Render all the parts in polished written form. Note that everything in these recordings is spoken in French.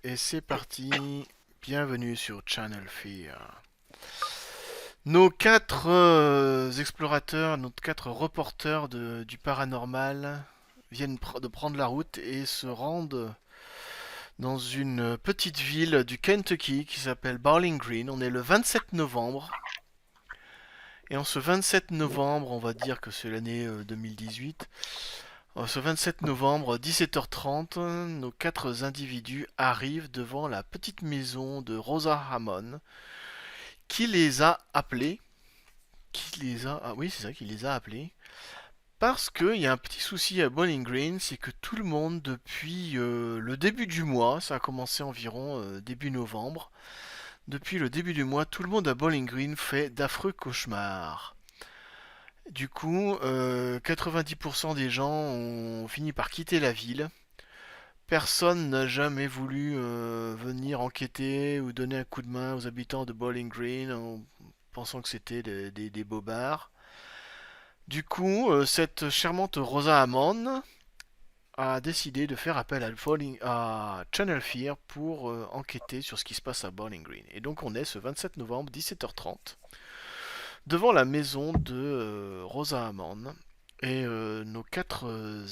Et c'est parti. Bienvenue sur Channel Fear. Nos quatre explorateurs, nos quatre reporters du paranormal viennent de prendre la route et se rendent dans une petite ville du Kentucky qui s'appelle Bowling Green. On est le 27 novembre. Et en ce 27 novembre, on va dire que c'est l'année 2018. En ce 27 novembre, 17h30, nos quatre individus arrivent devant la petite maison de Rosa Hammond, qui les a appelés. Ah oui, c'est ça, qui les a appelés. Parce qu'il y a un petit souci à Bowling Green, c'est que tout le monde, depuis le début du mois, ça a commencé environ début novembre, depuis le début du mois, tout le monde à Bowling Green fait d'affreux cauchemars. Du coup, 90% des gens ont fini par quitter la ville. Personne n'a jamais voulu venir enquêter ou donner un coup de main aux habitants de Bowling Green en pensant que c'était des bobards. Du coup, cette charmante Rosa Hammond a décidé de faire appel à Channel Fear pour enquêter sur ce qui se passe à Bowling Green. Et donc on est ce 27 novembre, 17h30, devant la maison de Rosa Hammond. Et nos quatre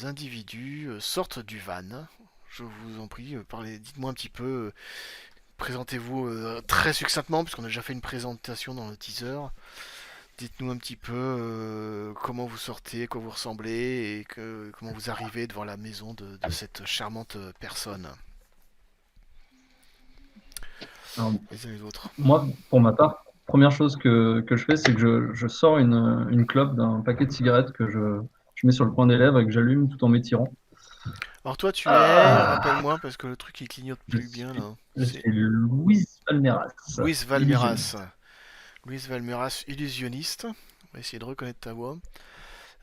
individus sortent du van. Je vous en prie, dites-moi un petit peu, présentez-vous très succinctement, puisqu'on a déjà fait une présentation dans le teaser. Dites-nous un petit peu comment vous sortez, à quoi vous ressemblez, et comment vous arrivez devant la maison de cette charmante personne, Alors, les uns les autres. moi, pour ma part, première chose que je fais, c'est que je sors une clope d'un paquet de cigarettes que je mets sur le coin des lèvres et que j'allume tout en m'étirant. Alors toi, tu es, Ah, rappelle-moi, parce que le truc il clignote je plus bien suis, là. je C'est suis Louise Valmeras, Louise Valmeras. illusionniste. Louise Valmeras, illusionniste. On va essayer de reconnaître ta voix.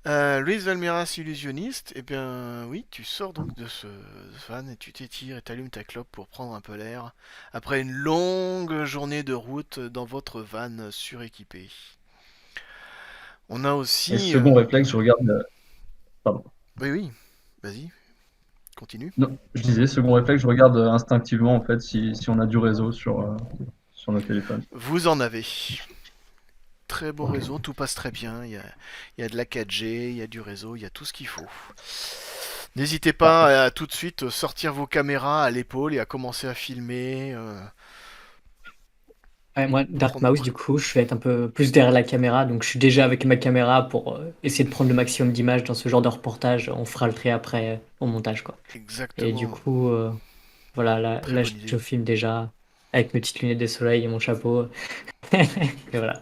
Louise Valmeras, illusionniste, eh bien oui, tu sors donc de ce van et tu t'étires et t'allumes ta clope pour prendre un peu l'air après une longue journée de route dans votre van suréquipé. On a Et aussi... second réflexe, je regarde. Pardon. Oui, oui, vas-y, continue. Non, je disais, second réflexe, je regarde instinctivement en fait si on a du réseau sur nos téléphones. Vous en avez. Très beau Ok. réseau, tout passe très bien. Il y a de la 4G, il y a du réseau, il y a tout ce qu'il faut. N'hésitez Parfait. pas à tout de suite sortir vos caméras à l'épaule et à commencer à filmer. Ouais, moi, Dark Prendre... Mouse, du coup, je vais être un peu plus derrière la caméra. Donc, je suis déjà avec ma caméra pour essayer de prendre le maximum d'images dans ce genre de reportage. On fera le tri après au montage, quoi. Et du Exactement, coup, voilà, là, très là, bonne idée. je filme déjà avec mes petites lunettes de soleil et mon chapeau. Et voilà.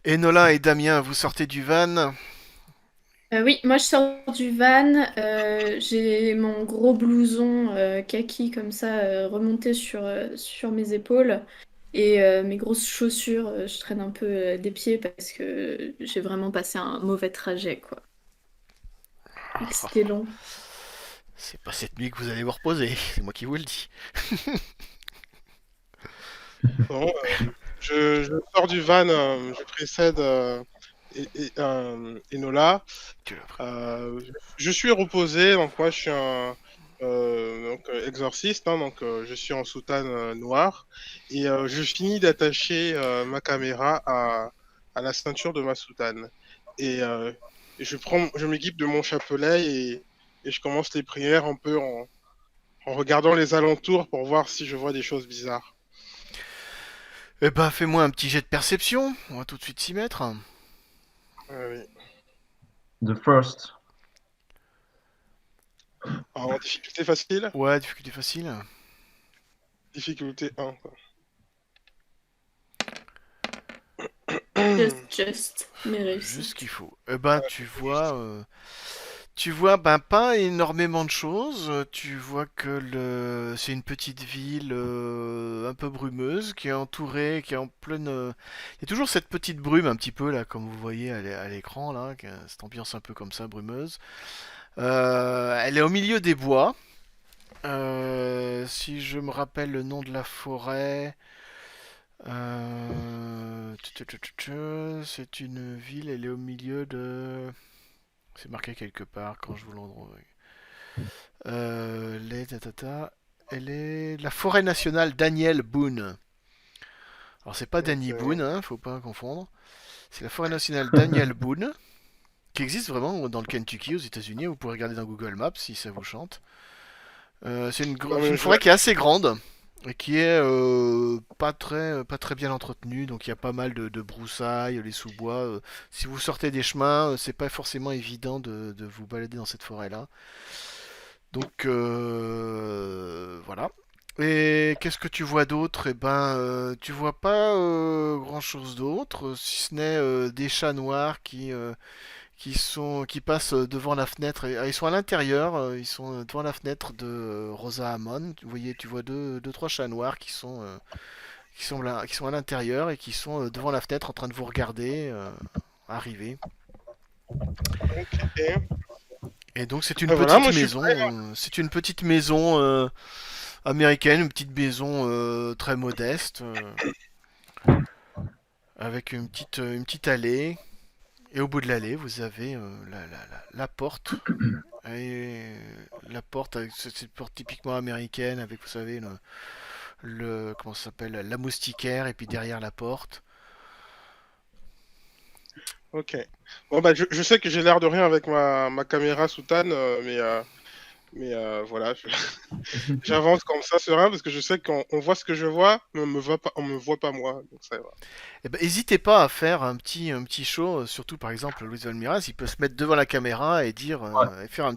Enola et Damien, vous sortez du van. Oui, moi je sors du van, j'ai mon gros blouson kaki comme ça remonté sur mes épaules et mes grosses chaussures, je traîne un peu des pieds parce que j'ai vraiment passé un mauvais trajet quoi. Et que c'était long. C'est pas cette nuit que vous allez vous reposer, c'est moi qui vous le dis. Bon, je sors du van, je précède Enola. Tu l'as pris. Je suis reposé, donc moi je suis un exorciste, hein, donc je suis en soutane noire et je finis d'attacher ma caméra à la ceinture de ma soutane et je m'équipe de mon chapelet et je commence les prières un peu en regardant les alentours pour voir si je vois des choses bizarres. Eh ben, fais-moi un petit jet de perception, on va tout de suite s'y mettre. Oui. The first. En difficulté facile? Ouais, difficulté facile. Difficulté 1. Just, mes Juste ce qu'il réussites. faut. Eh ben, tu vois, ben pas énormément de choses. Tu vois que c'est une petite ville un peu brumeuse qui est entourée, qui est en pleine. Il y a toujours cette petite brume un petit peu là, comme vous voyez à l'écran là, cette ambiance un peu comme ça brumeuse. Elle est au milieu des bois. Si je me rappelle le nom de la forêt, c'est une ville. Elle est au milieu de. C'est marqué quelque part quand je vous l'envoie. Elle est la forêt nationale Daniel Boone. Alors c'est pas Danny Ok. Boone, hein, faut pas confondre. C'est la forêt nationale Daniel Boone, qui existe vraiment dans le Kentucky aux États-Unis. Vous pouvez regarder dans Google Maps si ça vous chante. Non, C'est mais une je forêt qui est assez grande et qui est pas très bien entretenue. Donc il y a pas mal de broussailles, les sous-bois. Si vous sortez des chemins, c'est pas forcément évident de vous balader dans cette forêt-là. Donc voilà. Et qu'est-ce que tu vois d'autre? Eh ben, tu vois pas grand-chose d'autre, si ce n'est des chats noirs qui passent devant la fenêtre. Ils sont à l'intérieur, ils sont devant la fenêtre de Rosa Hammond. Tu vois trois chats noirs qui sont à l'intérieur et qui sont devant la fenêtre en train de vous regarder arriver. Ok. Et donc Voilà, moi je suis prêt. c'est une petite maison américaine, une petite maison très modeste, avec une petite allée. Et au bout de l'allée, vous avez la porte. Et la porte, c'est une porte typiquement américaine, avec, vous savez, comment ça s'appelle, la moustiquaire, et puis derrière la porte. Ok. Bon, bah, je sais que j'ai l'air de rien avec ma caméra soutane, mais voilà, j'avance comme ça, serein, parce que je sais qu'on voit ce que je vois, mais on me voit pas moi, donc ça va. Eh ben, n'hésitez pas à faire un petit show, surtout par exemple Luis Valmiras, il peut se mettre devant la caméra et dire, Ouais, et faire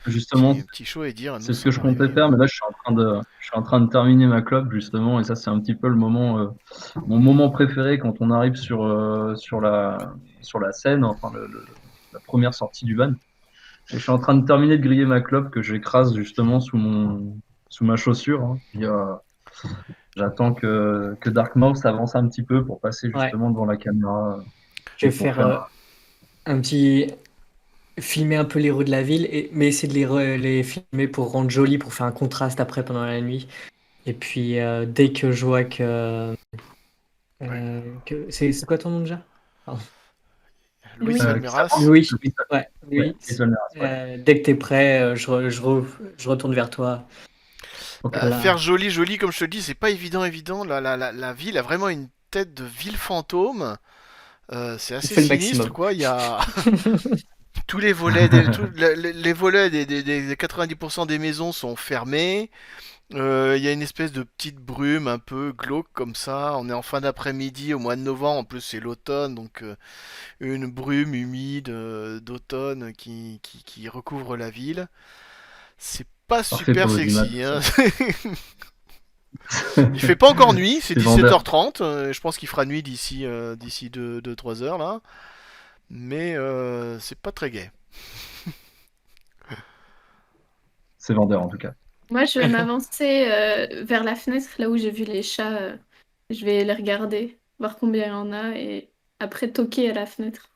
justement, un petit show et dire, nous c'est ce que sommes je comptais arrivés. faire, mais là, je suis en train de terminer ma clope, justement, et ça, c'est un petit peu mon moment préféré quand on arrive sur la scène, enfin, la première sortie du van. Et je suis en train de terminer de griller ma clope que j'écrase justement sous ma chaussure, hein. Puis, j'attends que Dark Mouse avance un petit peu pour passer Ouais, justement devant la caméra je vais et pour faire faire. un petit filmer un peu les rues de la ville, mais essayer de les filmer pour rendre joli, pour faire un contraste après pendant la nuit. Et puis dès que je vois Ouais. c'est quoi ton nom déjà? Pardon. Luis Louis. Qui ça Valmiras. Louis. Louis, Ouais, ouais, Louis. Louis Valmeras, ouais. Dès que t'es prêt, je retourne vers toi. Ok. Faire Voilà. joli, joli, comme je te le dis, c'est pas évident. La ville a vraiment une tête de ville fantôme. C'est On assez fait le sinistre, maximum. quoi. Il y a tous les volets des 90% des maisons sont fermés. Il y a une espèce de petite brume un peu glauque comme ça. On est en fin d'après-midi au mois de novembre. En plus, c'est l'automne, donc une brume humide d'automne qui recouvre la ville. C'est pas Parfait super pour l'audimat, sexy, ça. hein. Il fait pas encore nuit, c'est C'est vendeur. 17h30. Je pense qu'il fera nuit d'ici 2-3 heures là. Mais c'est pas très gai. C'est vendeur en tout cas. Moi, je vais m'avancer vers la fenêtre, là où j'ai vu les chats. Je vais les regarder, voir combien il y en a, et après toquer à la fenêtre.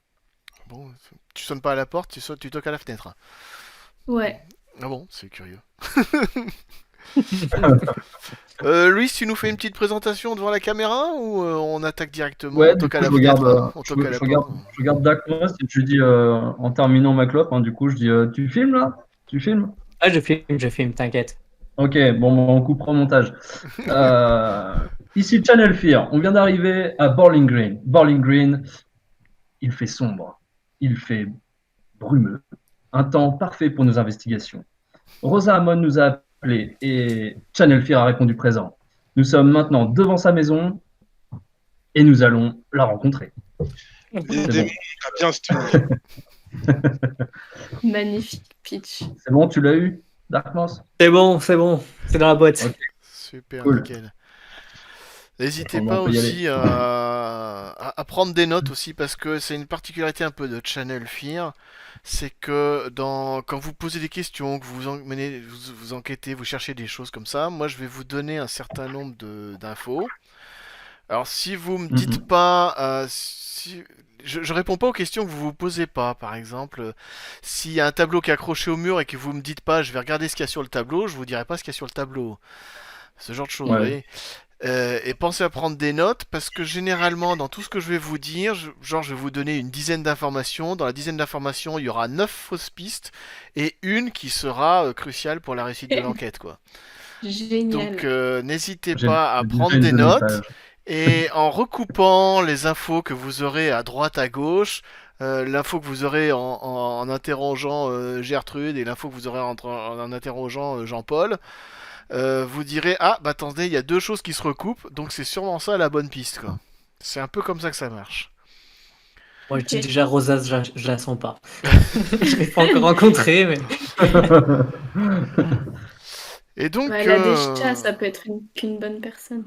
Bon, tu sonnes pas à la porte, tu toques à la fenêtre. Ouais. Ah bon, c'est curieux. Louis, tu nous fais une petite présentation devant la caméra ou on attaque directement, on Ouais, du toque à coup, la fenêtre, on je, toque à la porte. je regarde Dark Mouse et je lui dis en terminant ma clope, hein, du coup, je dis tu filmes là? Tu filmes? Ah, je filme, t'inquiète. Ok, bon, on coupera au montage. Euh, Ici Channel Fear, on vient d'arriver à Bowling Green. Bowling Green, il fait sombre, il fait brumeux, un temps parfait pour nos investigations. Rosa Hammond nous a appelés et Channel Fear a répondu présent. Nous sommes maintenant devant sa maison et nous allons la rencontrer. Les C'est démons, bon. on a bien se tenir. Magnifique pitch. C'est bon, tu l'as eu, Dark Mouse? C'est bon, c'est dans la boîte. Ok, Super, cool. nickel. N'hésitez On pas peut y aller. aussi à prendre des notes aussi parce que c'est une particularité un peu de Channel Fear, c'est que quand vous posez des questions, que vous enquêtez, vous cherchez des choses comme ça, moi je vais vous donner un certain nombre d'infos. Alors si vous me dites Mhm. pas, je réponds pas aux questions que vous vous posez pas. Par exemple, s'il y a un tableau qui est accroché au mur et que vous me dites pas, je vais regarder ce qu'il y a sur le tableau, je vous dirai pas ce qu'il y a sur le tableau. Ce genre de choses, vous Ouais. voyez. Et pensez à prendre des notes parce que généralement dans tout ce que je vais vous dire, genre je vais vous donner une dizaine d'informations. Dans la dizaine d'informations, il y aura 9 fausses pistes et une qui sera cruciale pour la réussite de l'enquête, quoi. Donc Génial. n'hésitez J'ai pas à j'ai déjà prendre une des de mes notes pages. et en recoupant les infos que vous aurez à droite à gauche, l'info que vous aurez en interrogeant Gertrude et l'info que vous aurez en interrogeant Jean-Paul, vous direz ah bah attendez il y a deux choses qui se recoupent donc c'est sûrement ça la bonne piste quoi. C'est un peu comme ça que ça marche. Moi, je dis Ok. déjà Rosa, je la sens pas. Je l'ai pas encore rencontrée, mais Et Ouais, donc elle a des chats, ça peut être qu'une bonne personne.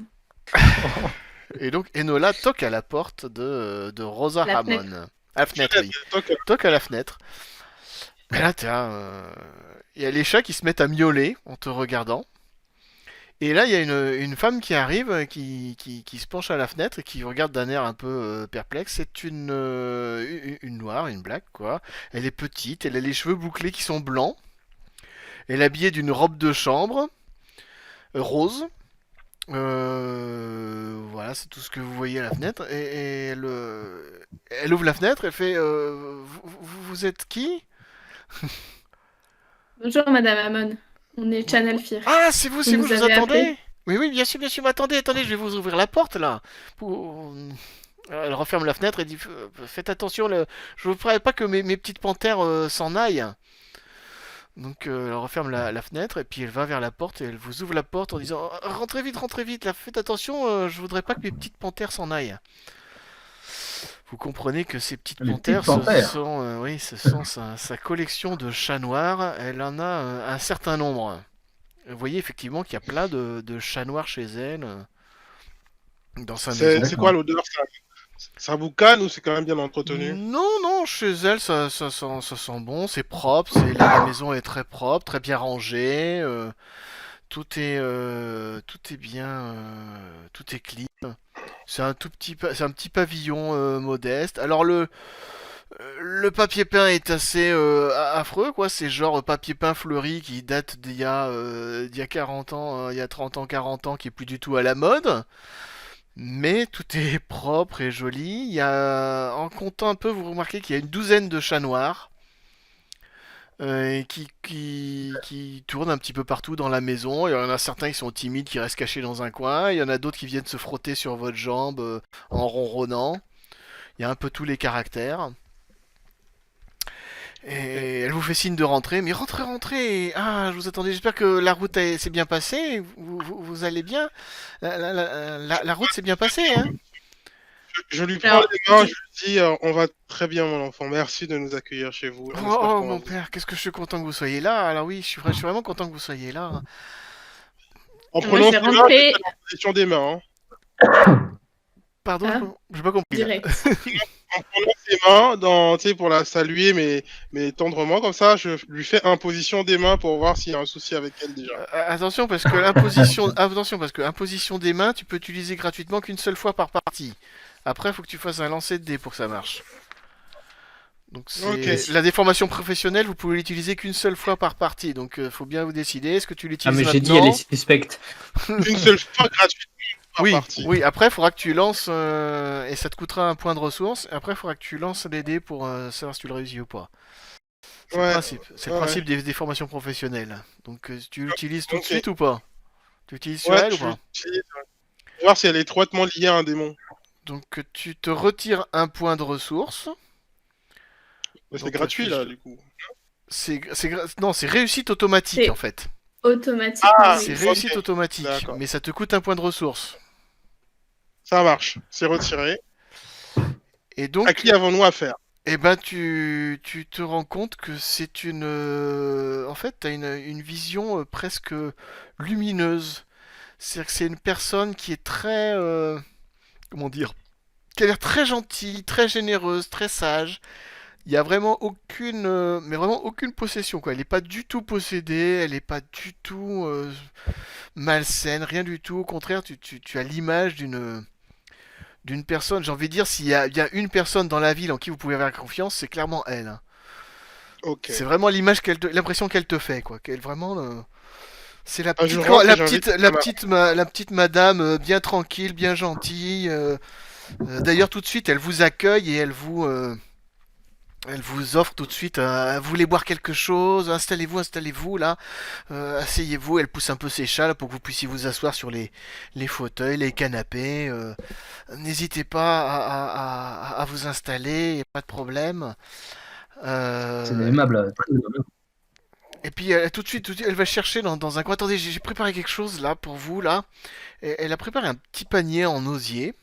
Enola toque à la porte de Rosa La Hamon. fenêtre. À la fenêtre oui. Toque à la fenêtre. Et là il y a les chats qui se mettent à miauler en te regardant. Et là, il y a une femme qui arrive, qui se penche à la fenêtre et qui regarde d'un air un peu perplexe. C'est une noire, une black, quoi. Elle est petite, elle a les cheveux bouclés qui sont blancs. Elle est habillée d'une robe de chambre, rose. Voilà, c'est tout ce que vous voyez à la fenêtre. Et elle ouvre la fenêtre, elle fait vous êtes qui? Bonjour Madame Amon, on est Channel Fear. Ah, Vous c'est vous, nous je vous avez attendais. appelé? Oui, oui, bien sûr, mais attendez, je vais vous ouvrir la porte là. Elle referme la fenêtre et dit faites attention, je ne voudrais pas que mes petites panthères s'en aillent. Donc elle referme la fenêtre et puis elle va vers la porte et elle vous ouvre la porte en disant rentrez vite, là, faites attention, je voudrais pas que mes petites panthères s'en aillent. Vous comprenez que ces petites Les panthères, petites panthères. oui, ce sont sa collection de chats noirs. Elle en a un certain nombre. Vous voyez effectivement qu'il y a plein de chats noirs chez elle dans sa maison. C'est quoi D'accord. l'odeur? Ça vous canne ou c'est quand même bien entretenu? Non, chez elle ça sent bon, c'est propre, la maison est très propre, très bien rangée, tout est bien, tout est clean. C'est un petit pavillon modeste. Alors le papier peint est assez affreux, quoi. C'est genre papier peint fleuri qui date d'il y a 40 ans, il y a 30 ans, 40 ans, qui est plus du tout à la mode. Mais tout est propre et joli. En comptant un peu, vous remarquez qu'il y a une douzaine de chats noirs qui tournent un petit peu partout dans la maison. Il y en a certains qui sont timides, qui restent cachés dans un coin. Il y en a d'autres qui viennent se frotter sur votre jambe en ronronnant. Il y a un peu tous les caractères. Et elle vous fait signe de rentrer, mais rentrez. Ah, je vous attendais, j'espère que la route s'est bien passée, vous allez bien. La route s'est bien passée, hein. Je lui prends Alors, les mains, je lui dis on va très bien mon enfant, merci de nous accueillir chez vous. On espère qu'on va Mon vous... père, qu'est-ce que je suis content que vous soyez là. Alors oui, je suis vraiment content que vous soyez là. En moi prenant je vais ses mains, je rentrer fais la position des mains. Hein. Pardon, Ah. j'ai pas compris là. direct. En prenant ses mains, tu sais, pour la saluer, mais tendrement, comme ça, je lui fais imposition des mains pour voir s'il y a un souci avec elle déjà. Attention parce que imposition des mains, tu peux utiliser gratuitement qu'une seule fois par partie. Après, faut que tu fasses un lancer de dés pour que ça marche. Donc Ok. c'est la déformation professionnelle, vous pouvez l'utiliser qu'une seule fois par partie. Donc faut bien vous décider. Est-ce que tu ah, l'utilises mais j'ai dit, maintenant? elle est suspecte. Une seule fois gratuitement par Oui, partie. oui. Après, il faudra que tu lances et ça te coûtera un point de ressources. Après, il faudra que tu lances les dés pour savoir si tu le réussis ou pas. C'est le Ouais. principe. C'est le Ouais. principe des formations professionnelles. Donc tu l'utilises tout de Ok. suite ou pas? Tu l'utilises sur Ouais, elle ou je pas? l'utilise. Pour voir si elle est étroitement liée à un démon. Donc tu te retires un point de ressources. Mais c'est Donc, gratuit fiche là, de- du coup. Non, c'est réussite automatique C'est en fait. automatiquement. Ah, C'est réussi. réussite ok. automatique, D'accord. mais ça te coûte un point de ressources. Ça marche, c'est retiré. Et donc, À qui avons-nous affaire? eh ben, tu te rends compte que c'est une. En fait, tu as une vision presque lumineuse. C'est-à-dire que c'est une personne qui est très. Comment dire? Qui a l'air très gentille, très généreuse, très sage. Il y a vraiment aucune. Mais vraiment aucune possession, quoi. Elle n'est pas du tout possédée, elle n'est pas du tout malsaine, rien du tout. Au contraire, tu as l'image d'une personne, j'ai envie de dire, s'il y a bien une personne dans la ville en qui vous pouvez avoir confiance, c'est clairement elle, hein. Ok. C'est vraiment l'impression qu'elle te fait, quoi. Qu'elle vraiment. C'est la Un jour, petite, la j'invite petite, la petite, la petite madame bien tranquille, bien gentille. D'ailleurs, tout de suite, elle vous accueille et elle vous offre tout de suite. Vous voulez boire quelque chose? Installez-vous, installez-vous là. Asseyez-vous. Elle pousse un peu ses châles pour que vous puissiez vous asseoir sur les fauteuils, les canapés. N'hésitez pas à vous installer, y a pas de problème. C'est Euh, aimable, très aimable. et puis tout de suite, elle va chercher dans un coin. Attendez, j'ai préparé quelque chose là pour vous là. Et elle a préparé un petit panier en osier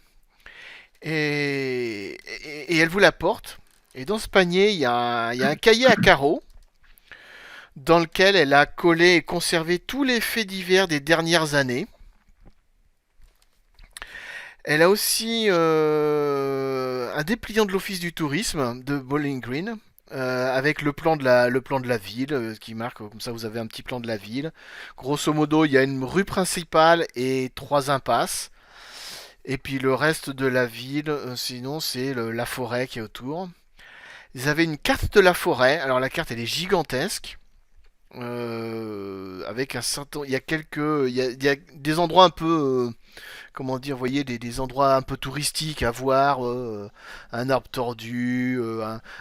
et elle vous l'apporte. Et dans ce panier, il y a un cahier à carreaux dans lequel elle a collé et conservé tous les faits divers des dernières années. Elle a aussi un dépliant de l'Office du tourisme de Bowling Green. Avec le plan de la ville qui marque, comme ça vous avez un petit plan de la ville. Grosso modo, il y a une rue principale et 3 impasses. Et puis le reste de la ville, sinon c'est la forêt qui est autour. Vous avez une carte de la forêt. Alors la carte elle est gigantesque. Avec un certain, il y a des endroits un peu, comment dire, vous voyez, des endroits un peu touristiques à voir, un arbre tordu,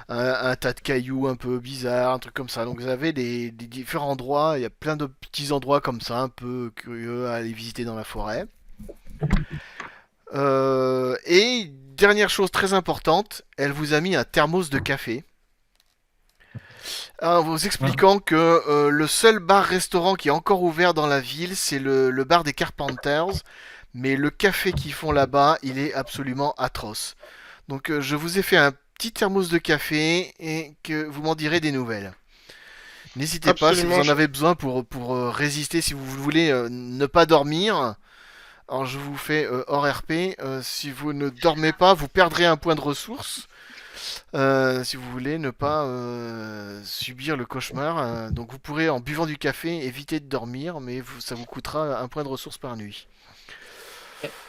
un tas de cailloux un peu bizarres, un truc comme ça. Donc vous avez des différents endroits. Il y a plein de petits endroits comme ça, un peu curieux à aller visiter dans la forêt. Et dernière chose très importante, elle vous a mis un thermos de café. En vous expliquant que le seul bar-restaurant qui est encore ouvert dans la ville, c'est le bar des Carpenters. Mais le café qu'ils font là-bas, il est absolument atroce. Donc je vous ai fait un petit thermos de café et que vous m'en direz des nouvelles. N'hésitez pas si vous absolument. en avez besoin pour résister, si vous voulez ne pas dormir. Alors je vous fais hors RP. Si vous ne dormez pas, vous perdrez un point de ressource. Si vous voulez ne pas subir le cauchemar. Donc vous pourrez en buvant du café éviter de dormir, mais ça vous coûtera un point de ressource par nuit.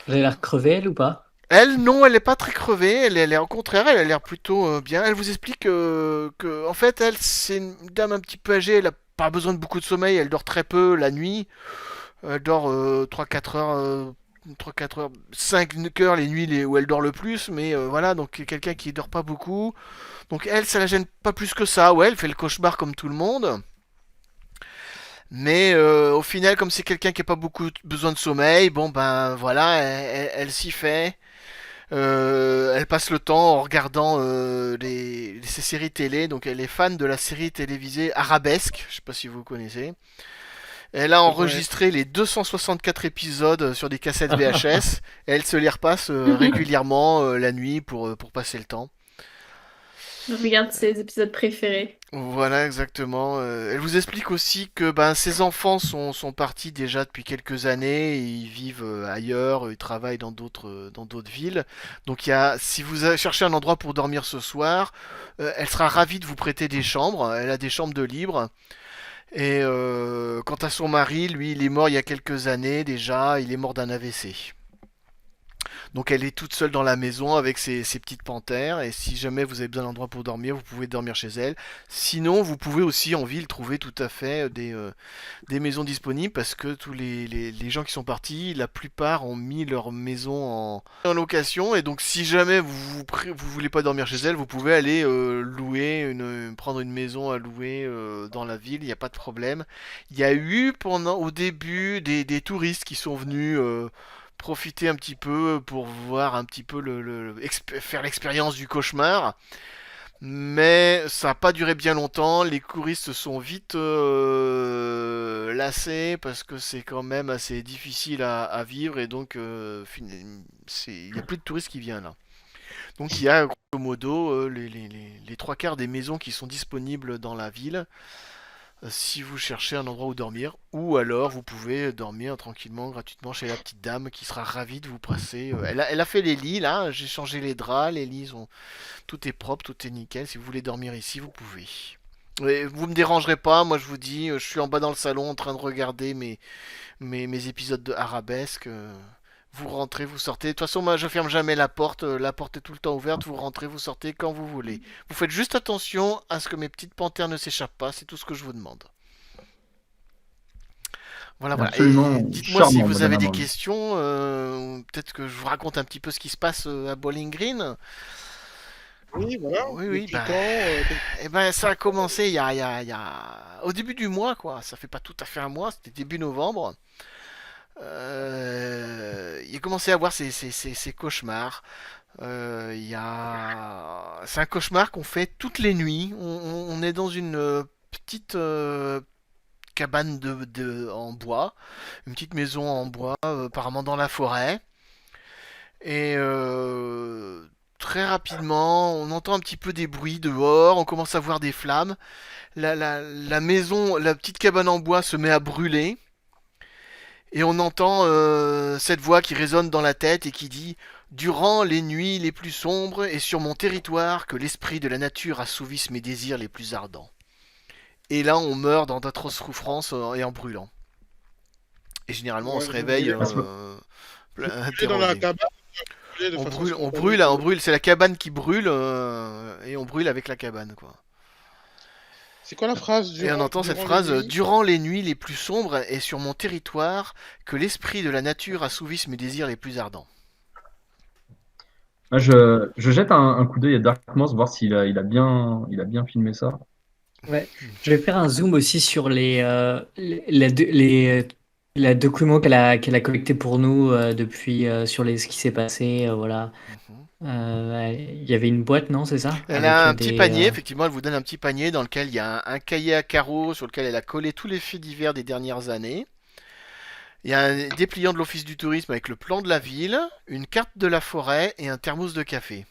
Elle a l'air crevée, elle, ou pas? Elle, non, elle n'est pas très crevée. Elle est au contraire, elle a l'air plutôt bien. Elle vous explique en fait, elle, c'est une dame un petit peu âgée. Elle a pas besoin de beaucoup de sommeil. Elle dort très peu la nuit. Elle dort 3-4 heures. 3-4 heures, 5 heures les nuits où elle dort le plus, mais voilà, donc quelqu'un qui dort pas beaucoup. Donc elle, ça la gêne pas plus que ça. Ouais, elle fait le cauchemar comme tout le monde. Mais au final, comme c'est quelqu'un qui a pas beaucoup besoin de sommeil, bon ben voilà, elle s'y fait. Elle passe le temps en regardant ses séries télé. Donc elle est fan de la série télévisée Arabesque. Je sais pas si vous connaissez. Elle a Ouais. enregistré les 264 épisodes sur des cassettes VHS. Et elle se les repasse régulièrement la nuit pour passer le temps. Je regarde ses épisodes préférés. Voilà, exactement. Elle vous explique aussi que ben, ses enfants sont partis déjà depuis quelques années. Ils vivent ailleurs, ils travaillent dans d'autres villes. Donc, si vous cherchez un endroit pour dormir ce soir, elle sera ravie de vous prêter des chambres. Elle a des chambres de libre. Et quant à son mari, lui, il est mort il y a quelques années déjà. Il est mort d'un AVC. Donc elle est toute seule dans la maison avec ses petites panthères. Et si jamais vous avez besoin d'un endroit pour dormir, vous pouvez dormir chez elle. Sinon, vous pouvez aussi en ville trouver tout à fait des maisons disponibles parce que tous les gens qui sont partis, la plupart ont mis leur maison en location. Et donc si jamais vous voulez pas dormir chez elle, vous pouvez aller prendre une maison à louer dans la ville. Il n'y a pas de problème. Il y a eu au début des touristes qui sont venus profiter un petit peu pour voir un petit peu faire l'expérience du cauchemar. Mais ça n'a pas duré bien longtemps. Les touristes se sont vite lassés parce que c'est quand même assez difficile à vivre et donc il n'y a plus de touristes qui viennent là. Donc il y a grosso modo les 3 quarts des maisons qui sont disponibles dans la ville si vous cherchez un endroit où dormir, ou alors vous pouvez dormir tranquillement, gratuitement chez la petite dame qui sera ravie de vous passer. Elle a fait les lits là, j'ai changé les draps, les lits tout est propre, tout est nickel. Si vous voulez dormir ici, vous pouvez. Et vous me dérangerez pas, moi je vous dis, je suis en bas dans le salon en train de regarder mes épisodes de Arabesque. Vous rentrez, vous sortez. De toute façon, moi je ferme jamais la porte est tout le temps ouverte, vous rentrez, vous sortez quand vous voulez. Vous faites juste attention à ce que mes petites panthères ne s'échappent pas, c'est tout ce que je vous demande. Voilà, voilà. Et Absolument dites-moi si charmant, vous Madame avez des Amon. questions, ou peut-être que je vous raconte un petit peu ce qui se passe à Bowling Green. Oui, voilà. Oui, oui, Depuis bah, quand eh ben, ça a commencé au début du mois, quoi. Ça fait pas tout à fait un mois, c'était début novembre. Il a commencé à avoir ces cauchemars. C'est un cauchemar qu'on fait toutes les nuits. On est dans une petite cabane en bois, une petite maison en bois, apparemment dans la forêt. Et très rapidement, on entend un petit peu des bruits dehors, on commence à voir des flammes. La maison, la petite cabane en bois se met à brûler. Et on entend cette voix qui résonne dans la tête et qui dit: Durant les nuits les plus sombres et sur mon territoire, que l'esprit de la nature assouvisse mes désirs les plus ardents. Et là, on meurt dans d'atroces souffrances et en brûlant. Et généralement, on ouais, se vous réveille brûlez, vous brûlez dans la terrorisé. cabane, vous brûlez de façon On spontanée. brûle, on brûle. C'est la cabane qui brûle et on brûle avec la cabane, quoi. C'est quoi la phrase Et on entend cette durant les phrase: nuits? Durant les nuits les plus sombres et sur mon territoire, que l'esprit de la nature assouvisse mes désirs les plus ardents. Moi, je jette un coup d'œil à Darkmoss, voir il a bien filmé ça. Ouais. Je vais faire un zoom aussi sur les documents qu'elle a collectés pour nous depuis sur ce qui s'est passé. Voilà. Mhm. Il y avait une boîte, non, c'est ça? Elle Avec a un petit des. panier, effectivement, elle vous donne un petit panier dans lequel il y a un cahier à carreaux sur lequel elle a collé tous les faits divers des dernières années. Il y a un dépliant de l'Office du tourisme avec le plan de la ville, une carte de la forêt et un thermos de café.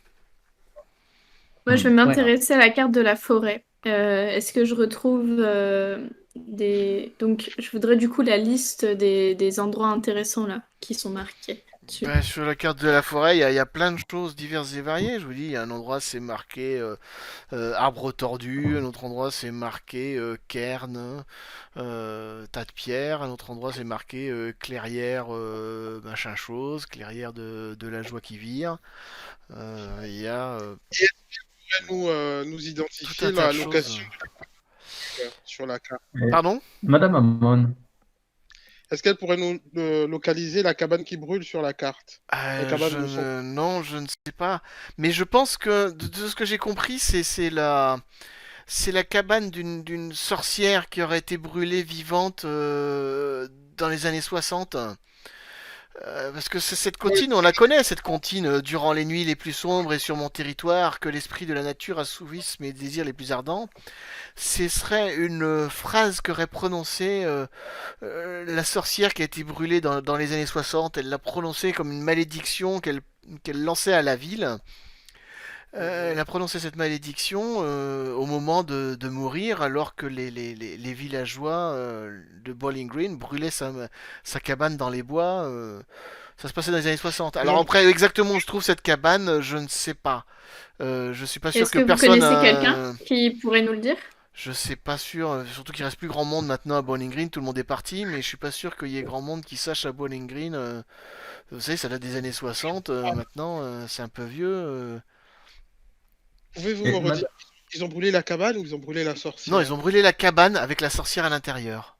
Moi, je vais Ouais. m'intéresser à la carte de la forêt. Est-ce que je retrouve des... Donc, je voudrais du coup la liste des endroits intéressants là, qui sont marqués dessus. Ben, sur la carte de la forêt, il y a plein de choses diverses et variées. Je vous dis, il y a un endroit c'est marqué arbre tordu, un autre endroit c'est marqué cairn, tas de pierres, un autre endroit c'est marqué clairière machin chose, clairière de la joie qui vire. Il y a Nous tout un identifier tas de la choses. location sur la carte. Et Pardon? Madame Amon, Est-ce qu'elle pourrait nous localiser la cabane qui brûle sur la carte? La cabane de son. Non, je ne sais pas. Mais je pense que de ce que j'ai compris, c'est la cabane d'une sorcière qui aurait été brûlée vivante dans les années 60. Parce que cette Oui, comptine, on la connaît, cette comptine. Durant les nuits les plus sombres et sur mon territoire, que l'esprit de la nature assouvisse mes désirs les plus ardents. Ce serait une phrase qu'aurait prononcée la sorcière qui a été brûlée dans les années 60. Elle l'a prononcée comme une malédiction qu'elle lançait à la ville. Elle mhm. a prononcé cette malédiction au moment de mourir, alors que les villageois de Bowling Green brûlaient sa cabane dans les bois. Ça se passait dans les années 60. Alors Non, après, exactement où se trouve cette cabane, je ne sais pas. Je suis pas sûr Est-ce que que vous personne. connaissez quelqu'un qui pourrait nous le dire? Je sais pas sûr, surtout qu'il reste plus grand monde maintenant à Bowling Green, tout le monde est parti, mais je suis pas sûr qu'il y ait grand monde qui sache à Bowling Green. Vous savez, ça date des années 60, maintenant c'est un peu vieux. pouvez-vous et me Mad- redire, ils ont brûlé la cabane ou ils ont brûlé la Non, ils sorcière? ont brûlé la cabane avec la sorcière à l'intérieur.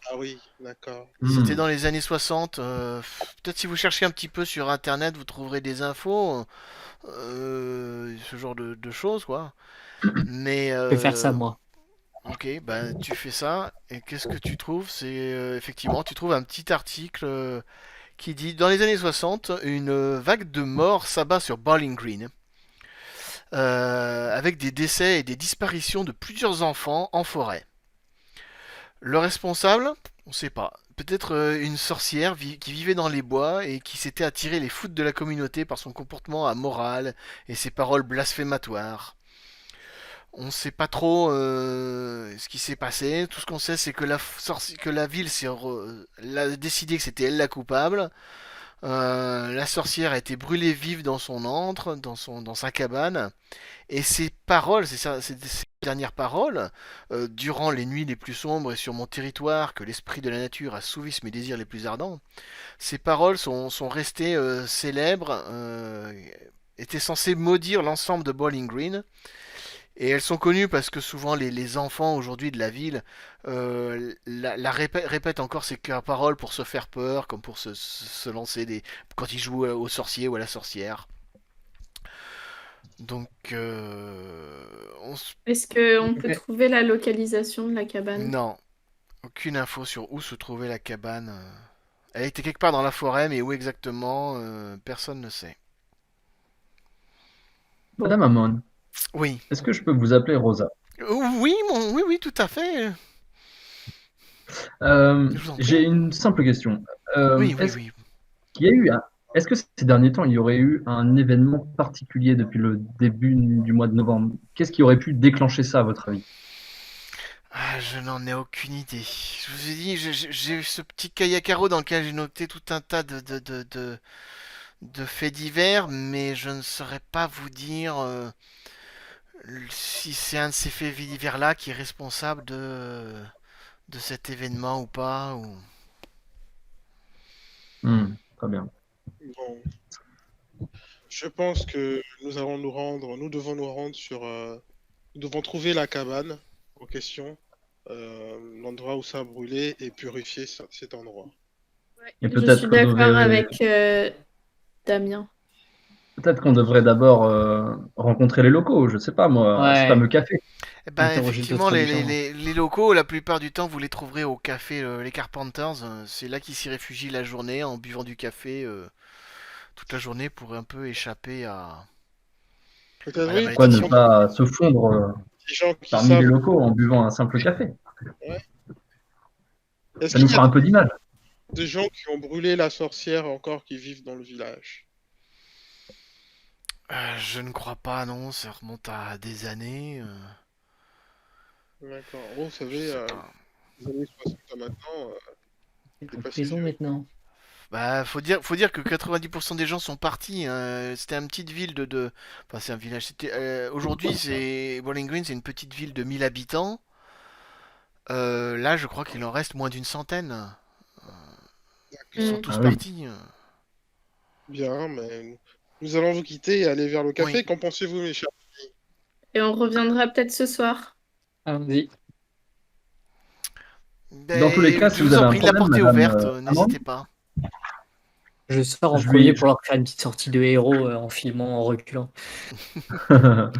Ah oui, d'accord. C'était Hmm. dans les années 60. Peut-être si vous cherchez un petit peu sur internet, vous trouverez des infos, ce genre de choses, quoi. Mais, Je vais faire ça, moi. ok, bah tu fais ça, et qu'est-ce que tu trouves? C'est effectivement, tu trouves un petit article qui dit: Dans les années 60, une vague de morts s'abat sur Bowling Green, avec des décès et des disparitions de plusieurs enfants en forêt. Le responsable, on sait pas. Peut-être une sorcière qui vivait dans les bois et qui s'était attiré les foudres de la communauté par son comportement amoral et ses paroles blasphématoires. On sait pas trop ce qui s'est passé. Tout ce qu'on sait, c'est que la ville a décidé que c'était elle la coupable. La sorcière a été brûlée vive dans son antre, dans sa cabane. Et ces paroles, c'est ces dernières paroles: durant les nuits les plus sombres et sur mon territoire, que l'esprit de la nature assouvisse mes désirs les plus ardents. Ces paroles sont restées célèbres, étaient censées maudire l'ensemble de Bowling Green. Et elles sont connues parce que souvent les enfants aujourd'hui de la ville répètent encore ces paroles pour se faire peur, comme pour se lancer quand ils jouent au sorcier ou à la sorcière. Donc, Est-ce qu'on peut trouver la localisation de la cabane? non, aucune info sur où se trouvait la cabane. Elle était quelque part dans la forêt, mais où exactement, personne ne sait. Bon. Madame Amon, Oui. est-ce que je peux vous appeler Rosa? Oui, oui, tout à fait. Je vous en prie. J'ai une simple question. Oui, Est-ce oui. qu'il y a eu est-ce que ces derniers temps, il y aurait eu un événement particulier depuis le début du mois de novembre? Qu'est-ce qui aurait pu déclencher ça, à votre avis? Ah, je n'en ai aucune idée. Je vous ai dit, j'ai eu ce petit cahier à carreaux dans lequel j'ai noté tout un tas de faits divers, mais je ne saurais pas vous dire si c'est un de ces faits divers-là qui est responsable de cet événement ou pas. Très bien. Bon, je pense que nous devons nous rendre nous devons trouver la cabane en question, l'endroit où ça a brûlé et purifier cet endroit. Et Je suis d'accord avec Damien. peut-être qu'on devrait d'abord rencontrer les locaux, je sais pas moi, ce Ouais. fameux café. Eh ben, Interroger effectivement, d'autres gens. les locaux, la plupart du temps, vous les trouverez au café Les Carpenters. C'est là qu'ils s'y réfugient la journée en buvant du café toute la journée pour un peu échapper à Peut-être la oui, Pourquoi ne malédiction. pas se fondre des gens qui parmi les savent. locaux en buvant un simple café? Est-ce Ça nous qu'il y fera a un peu d'image. des gens qui ont brûlé la sorcière encore qui vivent dans le village? Je ne crois pas, non, ça remonte à des années. D'accord. Bon, vous Je savez, sais pas. les années 60 à maintenant, Il c'est en pas si prison vieux. maintenant. Bah, faut dire que 90% des gens sont partis, hein. C'était une petite ville enfin, c'est un village. Aujourd'hui, Bowling Green, c'est une petite ville de 1000 habitants. Là, je crois qu'il en reste moins d'une centaine. Ils sont tous Ah oui. partis. Bien, mais nous allons vous quitter et aller vers le café. Oui. Qu'en pensez-vous, mes chers? Et on reviendra peut-être ce soir. Allons-y. Dans tous les Ben, cas, je si vous vous en avez un prie, la problème, porte est madame ouverte, Amand, n'hésitez pas. Je sors en je premier lui, pour leur faire une petite sortie de héros en filmant, en reculant. moi,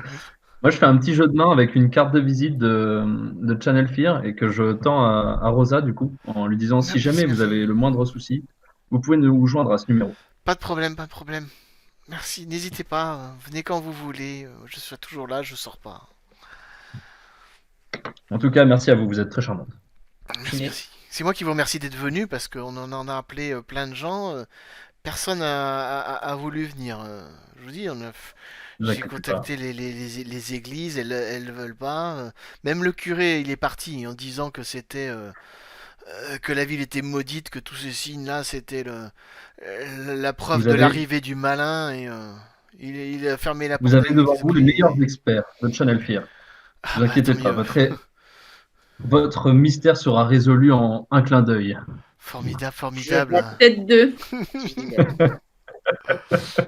je fais un petit jeu de main avec une carte de visite de Channel Fear et que je tends à Rosa, du coup, en lui disant si Merci, jamais vous merci. avez le moindre souci, vous pouvez nous joindre à ce numéro. Pas de problème, pas de problème. Merci, n'hésitez pas, venez quand vous voulez. Je serai toujours là, je sors pas. En tout cas, merci à vous, vous êtes très charmante. Merci, Ciné. merci. C'est moi qui vous remercie d'être venu parce qu'on en a appelé plein de gens. Personne a voulu venir. Je vous dis, Ne vous j'ai inquiétez pas. contacté les églises, elles ne veulent pas. Même le curé, il est parti en disant que c'était que la ville était maudite, que tous ces signes-là, c'était la preuve Vous de avez, l'arrivée du malin et il a fermé la vous porte avez avec les devant vous les esprits. meilleurs experts de Channel Fear. Ne Ah vous bah tant inquiétez pas, mieux. votre mystère sera résolu en un clin d'œil. Formidable, Je vais formidable. Peut-être deux. infiniment.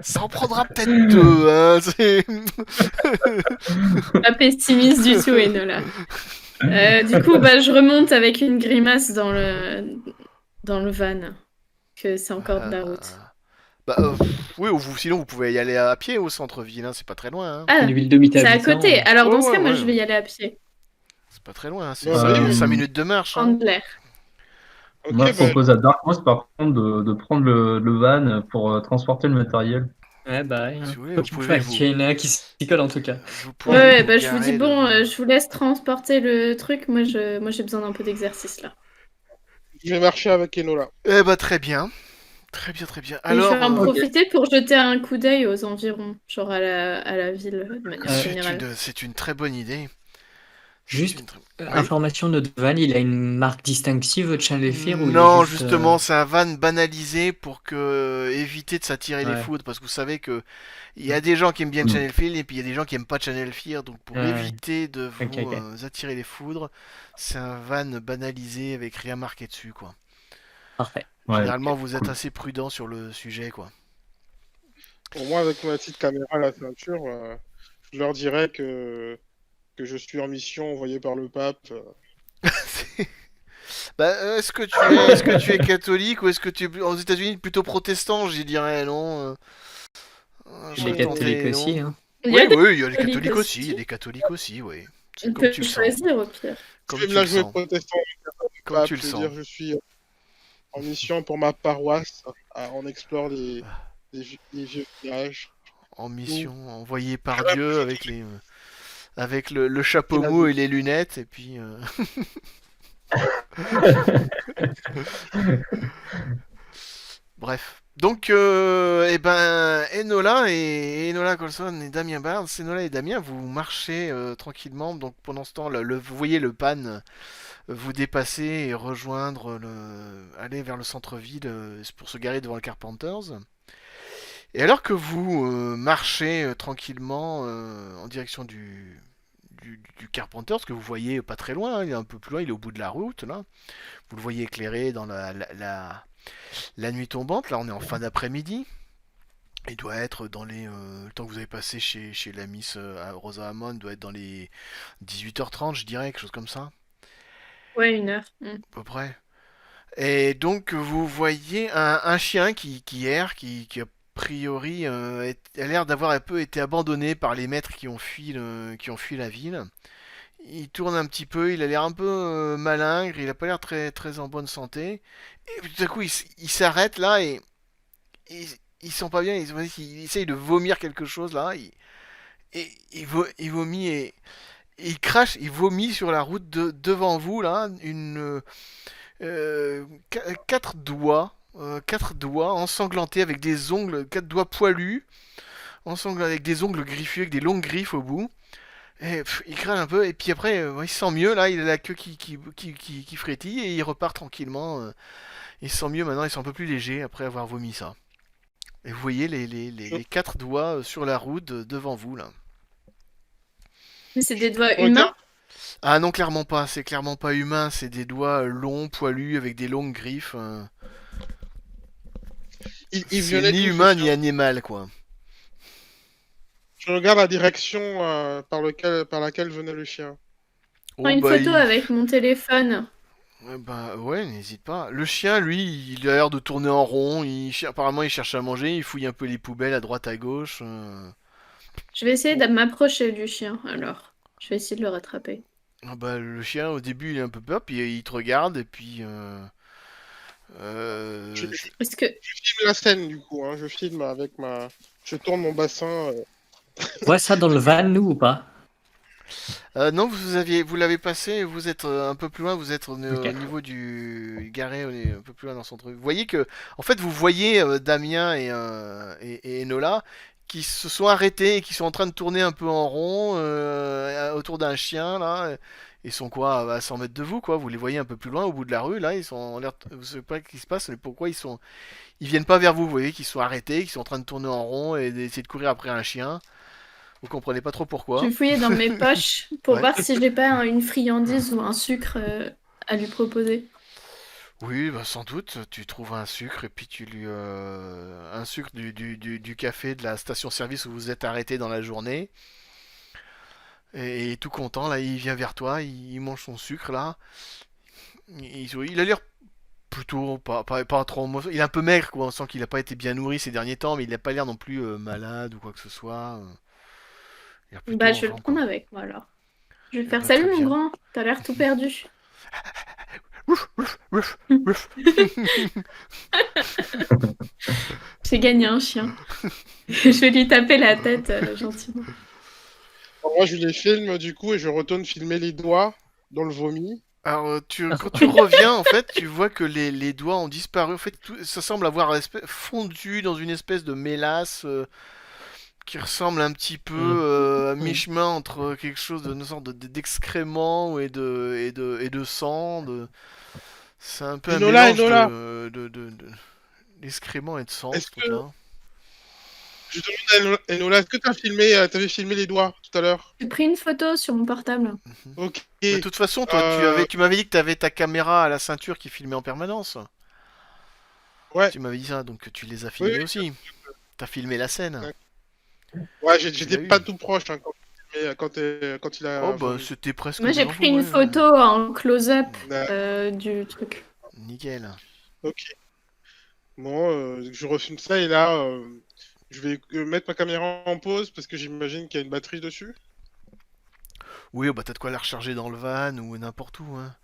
Ça en prendra peut-être deux, hein, Pas pessimiste du tout, Enola. Du coup, bah, je remonte avec une grimace dans le van. Que c'est encore de la route. Bah, oui, sinon vous pouvez y aller à pied au centre-ville, hein, c'est pas très loin. Hein. Ah, Une ville de 1000 c'est à habitants. côté. Alors, dans ce Ouais, cas, moi, ouais. je vais y aller à pied. C'est pas très loin, hein, c'est Ouais, bah, 5 minutes de marche. Hein. Prendre l'air. Ok, Moi, je bah, propose à Darkmoss, par contre, de prendre le van pour transporter le matériel. Ouais, bah, ouais, Si hein. vous voulez, Quoi vous qu'il pouvez fasse, il y en a qui s'y collent en tout cas. vous Ouais, pouvez ouais, vous bah, je vous dis, garer bon, devant. je vous laisse transporter le truc. Moi, j'ai besoin d'un peu d'exercice là. je vais marcher avec Enola. Eh bah très bien. Très bien, très bien. Et je vais Alors, en Ok. profiter pour jeter un coup d'œil aux environs, genre à la ville de manière générale. c'est une très bonne idée. C'est Juste, une très- information, notre van, il a une marque distinctive Channel Fear ou il est Non, juste, justement, c'est un van banalisé pour éviter de s'attirer les Ouais. foudres, parce que vous savez que il y a des gens qui aiment bien Mm. Channel Fear et puis il y a des gens qui aiment pas Channel Fear, donc pour Ouais. éviter de vous Ok, ok. attirer les foudres, c'est un van banalisé avec rien marqué dessus, quoi. Parfait. Ouais, Généralement, ok, vous êtes cool. assez prudent sur le sujet, quoi. Pour moi, avec ma petite caméra à la ceinture, je leur dirais que que je suis en mission envoyée par le pape. Bah, est-ce que tu es catholique ou est-ce que tu es aux États-Unis plutôt protestant, j'y dirais, non? Les J'aurais catholiques tenté, aussi, non? hein. Il y Oui, a des oui, il y a les catholiques catholiques aussi, il y a aussi. des catholiques aussi, oui. C'est On comme peut tu le sens. choisir au pire. Je Comme vais me tu la le jouer sens. protestant Comme pape. tu le Je veux sens. dire, je suis en mission pour ma paroisse. On explore les vieux villages. En Ou mission, envoyé par carrément, Dieu avec le chapeau la mou vie. et les lunettes, et puis... Bref. Donc, eh ben, Enola Colson et Damien Barnes, Enola et Damien, vous marchez tranquillement. Donc, pendant ce temps, vous voyez le pan vous dépasser et aller vers le centre-ville pour se garer devant le Carpenters. Et alors que vous marchez tranquillement en direction du Carpenters, que vous voyez pas très loin, hein, il est un peu plus loin, il est au bout de la route, là. Vous le voyez éclairé dans la nuit tombante. Là, on est en fin d'après-midi. Il doit être dans le temps que vous avez passé chez la Miss Rosa Hammond, doit être dans les 18h30, je dirais, quelque chose comme ça, Ouais, 1 heure. à peu près. Et donc, vous voyez un chien qui erre, qui a priori a l'air d'avoir un peu été abandonné par les maîtres qui ont fui la ville. Il tourne un petit peu, il a l'air un peu malingre, il a pas l'air très, très en bonne santé. Et tout à coup, il s'arrête là et il, il sent pas bien, il essaye de vomir quelque chose là. Il vomit et il crache, il vomit sur la route devant vous là, quatre doigts ensanglantés avec des ongles, quatre doigts poilus, ensanglantés avec des ongles griffus, avec des longues griffes au bout. Et il crache un peu, et puis après, il se sent mieux, là, il a la queue qui frétille, et il repart tranquillement. Il se sent mieux maintenant, il se sent un peu plus léger après avoir vomi ça. Et vous voyez les quatre doigts sur la route devant vous, là. Mais c'est des doigts Regarde, humains. Ah non, clairement pas, c'est clairement pas humain, c'est des doigts longs, poilus, avec des longues griffes. il C'est venait ni d'où, ce humain ni chien? animal, quoi. Je regarde la direction par laquelle venait le chien. Prends Oh une bah photo avec mon téléphone. bah ouais, n'hésite pas. Le chien, lui, il a l'air de tourner en rond. Apparemment, il cherche à manger. Il fouille un peu les poubelles à droite à gauche. Je vais essayer de m'approcher du chien, alors. Je vais essayer de le rattraper. Ah bah, le chien, au début, il a un peu peur. Puis il te regarde. Et puis. Je, euh, je- Est-ce que... je filme la scène du coup. Je filme avec ma. Je tourne mon bassin. On voit ça dans le van, nous, ou pas? non, vous l'avez passé. Vous êtes un peu plus loin. Vous êtes Ok. au niveau du garé, un peu plus loin dans son truc. Vous voyez que, en fait, vous voyez Damien et Enola qui se sont arrêtés et qui sont en train de tourner un peu en rond autour d'un chien là. Ils sont quoi à 100 mètres de vous quoi. Vous les voyez un peu plus loin au bout de la rue là. Ils sont en l'air. Vous savez pas ce qui se passe, mais pourquoi ils viennent pas vers vous. Vous voyez qu'ils sont arrêtés, qu'ils sont en train de tourner en rond et d'essayer de courir après un chien. Vous comprenez pas trop Je pourquoi. vais fouiller dans mes poches pour Ouais. voir si j'ai pas une friandise ou un sucre à lui proposer. Oui, bah sans doute, tu trouves un sucre et puis un sucre du café de la station-service où vous êtes arrêté dans la journée. Et tout content, là, il vient vers toi, il mange son sucre, là. Il a l'air plutôt pas trop... Il est un peu maigre, quoi. On sent qu'il a pas été bien nourri ces derniers temps, mais il a pas l'air non plus malade ou quoi que ce soit. Il a l'air plutôt Bah, en je vais le forme, prendre quoi. avec moi alors. Je vais Eh faire bah, salut très mon bien. grand, t'as l'air tout perdu. Ouf, ouf, ouf, ouf. J'ai gagné un chien. Je vais lui taper la tête gentiment. Moi, je les filme du coup et je retourne filmer les doigts dans le vomi. Alors, quand tu reviens, en fait, tu vois que les doigts ont disparu. En fait, ça semble avoir fondu dans une espèce de mélasse qui ressemble un petit peu à mi-chemin entre quelque chose une sorte d'excrément et de sang. C'est un peu un Enola, mélange Enola, d'excréments et de sang, ce est-ce que truc-là. je demande à Enola, est-ce que t'avais filmé les doigts tout à l'heure? J'ai pris une photo sur mon portable. Ok. Mais de toute façon, toi, Euh, tu m'avais dit que tu avais ta caméra à la ceinture qui filmait en permanence. ouais. Tu m'avais dit ça, donc tu les as Oui, filmés oui. aussi. T'as filmé la scène. Ouais, Tu l'as j'étais eu. pas tout proche. Quand... filmé quand il Oh a bah vomi. c'était presque Moi, j'ai devant pris vous, une ouais. photo en close-up Ah, du truc. Nickel. ok. Bon, je refilme ça et là, je vais mettre ma caméra en pause parce que j'imagine qu'il y a une batterie dessus. Oui, bah t'as de quoi la recharger dans le van ou n'importe où, hein.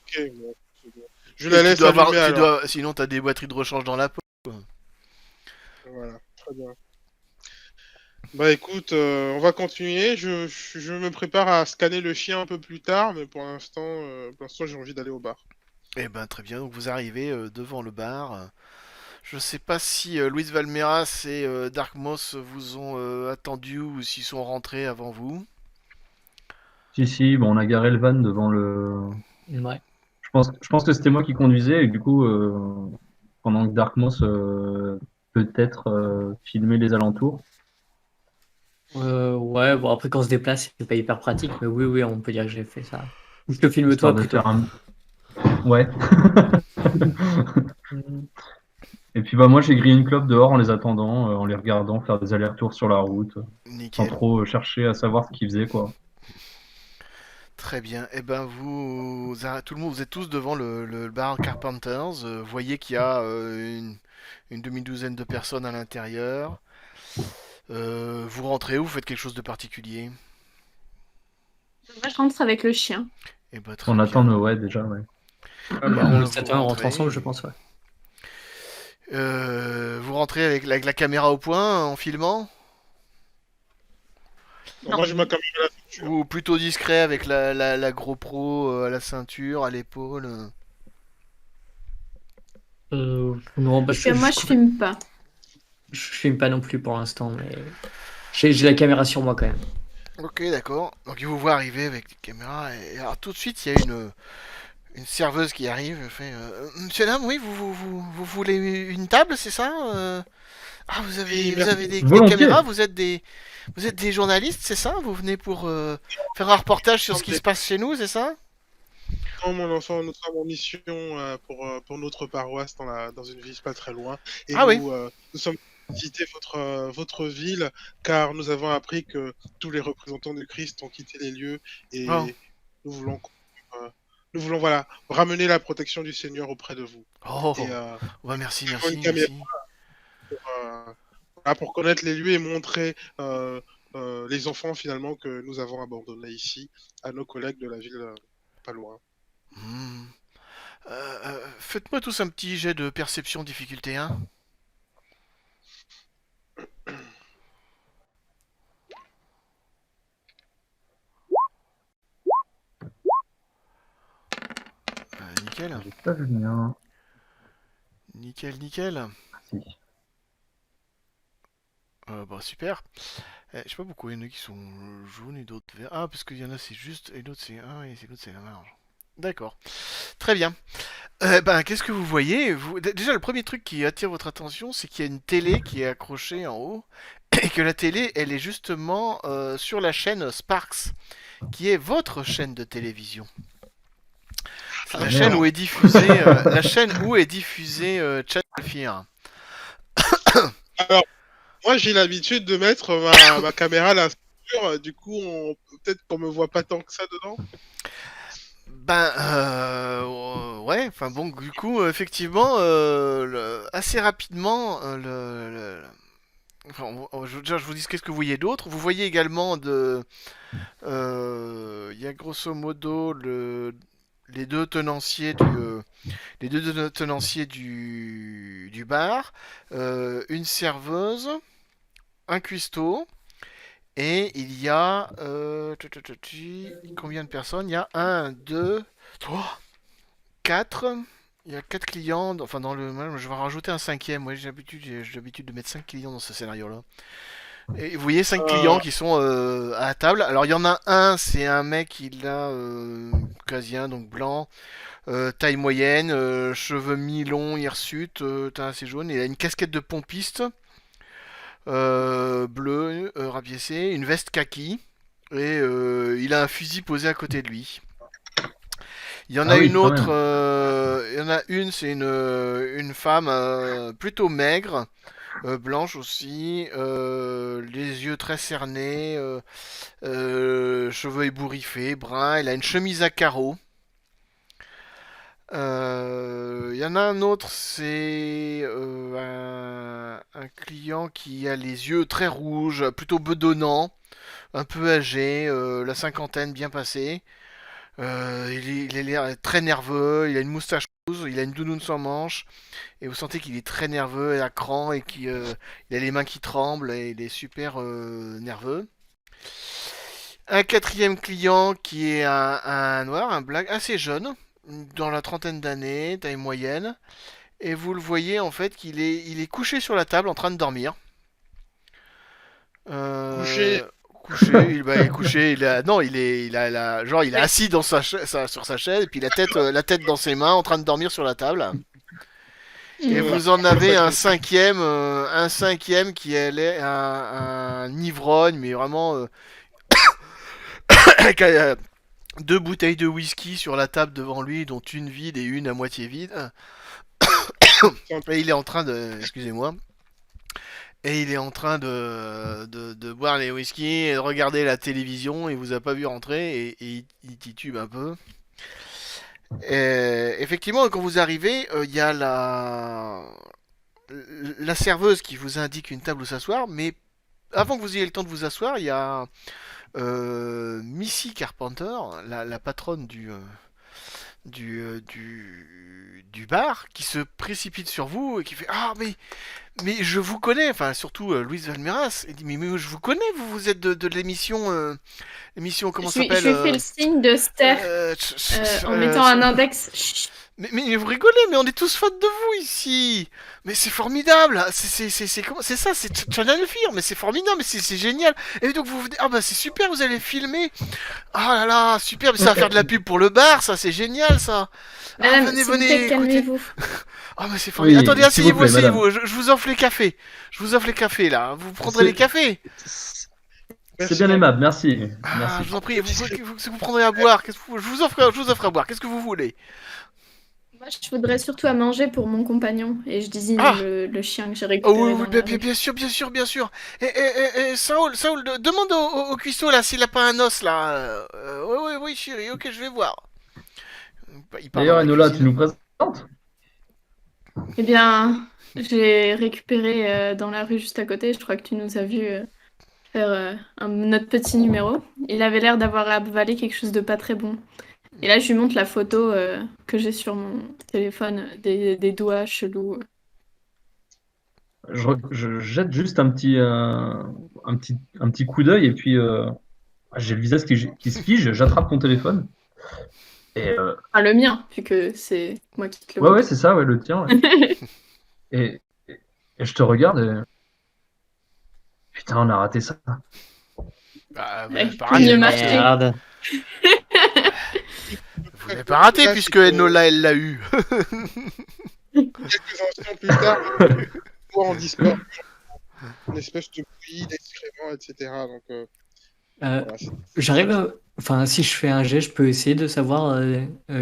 Ok, bon, c'est bon. Je Et la laisse allumée alors. sinon t'as des batteries de rechange dans la poche, quoi. Voilà, très bien. Bah écoute, on va continuer. Je me prépare à scanner le chien un peu plus tard, mais pour l'instant, j'ai envie d'aller au bar. Eh ben très bien, donc vous arrivez devant le bar. Je sais pas si Luis Valmeras et Dark Moss vous ont attendu ou s'ils sont rentrés avant vous. Si, bon, on a garé le van devant le. Ouais. Je pense que c'était moi qui conduisais et du coup, pendant que Darkmoss peut-être filmait les alentours. Ouais, bon, après, quand on se déplace, c'est pas hyper pratique, mais oui, oui, on peut dire que j'ai fait ça. Ou je te filme Histoire toi de plutôt. faire un. Ouais. Mhm. Et puis bah moi j'ai grillé une clope dehors en les attendant, en les regardant faire des allers-retours sur la route, sans Nickel. trop chercher à savoir ce qu'ils faisaient quoi. Très bien. Eh ben tout le monde, vous êtes tous devant le bar Carpenters. Vous voyez qu'il y a une demi-douzaine de personnes à l'intérieur. Vous rentrez ou vous faites quelque chose de particulier? Moi, je rentre avec le chien. Eh ben très On attend bien. ouais déjà ouais. Eh ben, On vous s'attend, on rentre rentrez. ensemble, je pense, ouais. Vous rentrez avec la caméra au point en filmant? Alors, Non. moi, j'ai ma caméra à la ceinture. Ou plutôt discret avec la GoPro à la ceinture, à l'épaule? Non, bah, Parce que moi, je filme pas. je filme pas non plus pour l'instant, mais j'ai la caméra sur moi quand même. Ok, d'accord. Donc il vous voit arriver avec des caméras. Et alors tout de suite, il y a une serveuse qui arrive. Elle fait Monsieur Dame, oui, vous voulez une table, c'est ça Ah, Oui, vous merci. avez des Volontiers. caméras, vous êtes des journalistes, c'est ça? Vous venez pour faire un reportage sur ce qui se passe chez nous, c'est ça? Non, mon enfant, nous sommes en mission pour notre paroisse dans une ville pas très loin. Et Ah oui. nous sommes visiter votre ville car nous avons appris que tous les représentants du Christ ont quitté les lieux Oh, et nous voulons, euh, voilà, ramener la protection du Seigneur auprès de vous. Et oh, ouais, merci, nous avons une merci, caméra merci. voilà, pour connaître les lieux et montrer les enfants finalement que nous avons abandonnés ici à nos collègues de la ville pas loin. Hmm. Faites-moi tous un petit jet de perception difficulté 1. Nickel. J'ai pas vu le mien. Nickel, nickel. Ah, si. Bah super. Je sais pas pourquoi il y en a qui sont jaunes et d'autres verts. Ah, parce qu'il y en a c'est juste et l'autre c'est un et l'autre c'est la marge. D'accord. Très bien. Ben, qu'est-ce que vous voyez Déjà, le premier truc qui attire votre attention, c'est qu'il y a une télé qui est accrochée en haut et que la télé, elle est justement sur la chaîne Sparks, qui est votre chaîne de télévision. C'est Ah, la chaîne merde. où est diffusée, la chaîne où est diffusée Channel Fear. Alors, moi, j'ai l'habitude de mettre ma caméra à la ceinture, du coup, peut-être qu'on me voit pas tant que ça dedans. Ben, ouais, enfin bon, du coup, effectivement, assez rapidement, enfin, déjà, je vous dis qu'est-ce que vous voyez d'autre. Vous voyez également il y a grosso modo les deux tenanciers du bar, une serveuse, un cuistot, et il y a combien de personnes? Il y a un, deux, trois, quatre. Il y a quatre clients. Enfin, je vais rajouter un cinquième. Moi, j'ai l'habitude de mettre cinq clients dans ce scénario-là. Et vous voyez cinq Euh, clients qui sont à la table. Alors, il y en a un, c'est un mec, il a caucasien, donc blanc, taille moyenne, cheveux mi-longs, hirsutes, teint assez jaune. Il a une casquette de pompiste, bleu, rapiécé, une veste kaki. Et il a un fusil posé à côté de lui. Il y en Ah a oui, une quand autre, même. il y en a une, c'est une femme plutôt maigre, blanche aussi, les yeux très cernés, cheveux ébouriffés, bruns. Il a une chemise à carreaux. Il y en a un autre, c'est un client qui a les yeux très rouges, plutôt bedonnant, un peu âgé, la cinquantaine bien passée. Il a l'air très nerveux, il a une moustache rouge, il a une doudoune sans manches, et vous sentez qu'il est très nerveux et à cran, et qu'il il a les mains qui tremblent, et il est super nerveux. Un quatrième client qui est un noir, un black, assez jeune, dans la trentaine d'années, taille moyenne, et vous le voyez en fait il est couché sur la table en train de dormir. Couché. Couché, il est couché, non, genre il est assis dans sur sa chaise, et puis la tête dans ses mains, en train de dormir sur la table. Et Voilà. vous en avez un cinquième qui est un ivrogne, mais vraiment avec deux bouteilles de whisky sur la table devant lui, dont une vide et une à moitié vide. Et il est en train de, excusez-moi, et il est en train de boire les whisky et de regarder la télévision. Il vous a pas vu rentrer et il titube un peu. Et effectivement, quand vous arrivez, il y a la serveuse qui vous indique une table où s'asseoir, mais avant que vous ayez le temps de vous asseoir, il y a Missy Carpenter, la patronne du bar, qui se précipite sur vous et qui fait ah mais je vous connais, enfin surtout Louise Valmeras, et dit mais je vous connais, vous êtes de l'émission l'émission comment ça s'appelle Je lui fais le signe de Steph en mettant un index. Chut. mais vous rigolez, mais on est tous fans de vous ici. Mais c'est formidable. C'est ça, c'est Channel Fear, mais c'est formidable, mais c'est génial. Et donc vous ah bah c'est super, vous allez filmer. Ah là là, super, mais ça va faire de la pub pour le bar, ça c'est génial ça. Ah Madame, venez s'il vous plaît, écoutez. calmez-vous. Ah mais c'est formidable. Oui, Attendez, s'il vous asseyez-vous, plaît, madame. asseyez-vous. Je vous offre les cafés. Je vous offre les cafés là. Vous prendrez les cafés. C'est bien aimable, merci. Ah, Merci. je vous en prie. Vous prendrez à boire. Je vous offre à boire. Qu'est-ce que vous voulez? Moi, je voudrais surtout à manger pour mon compagnon. Et je désigne Ah. le chien que j'ai Oh récupéré oui, dans oui, la bien, rue. bien sûr, bien sûr, bien sûr. Saoul, demande au cuistot là s'il a pas un os là. Oui, oui, oui, chérie, ok, je vais voir. Il part dans D'ailleurs, la Enola, tu cuisine. nous présentes? Eh bien, j'ai récupéré dans la rue juste à côté. Je crois que tu nous as vu faire notre petit numéro. Il avait l'air d'avoir avalé quelque chose de pas très bon. Et là, je lui montre la photo que j'ai sur mon téléphone des doigts chelous. Je jette juste un petit coup d'œil et puis j'ai le visage qui se fige, j'attrape ton téléphone. Et Enfin, le mien, vu que c'est moi qui te le ouais, montre. c'est ça, ouais, le tien. Ouais. Et je te regarde et putain, on a raté ça. Bah, vous Ouais, n'avez pas mieux raté. marché. Merde. Vous n'avez pas raté Là, puisque c'est que- Enola elle l'a eu. Quelques instants plus tard, on voit en discord une espèce de bouillie d'excréments, etc. Donc, voilà, J'arrive à... Enfin, si je fais un jet, je peux essayer de savoir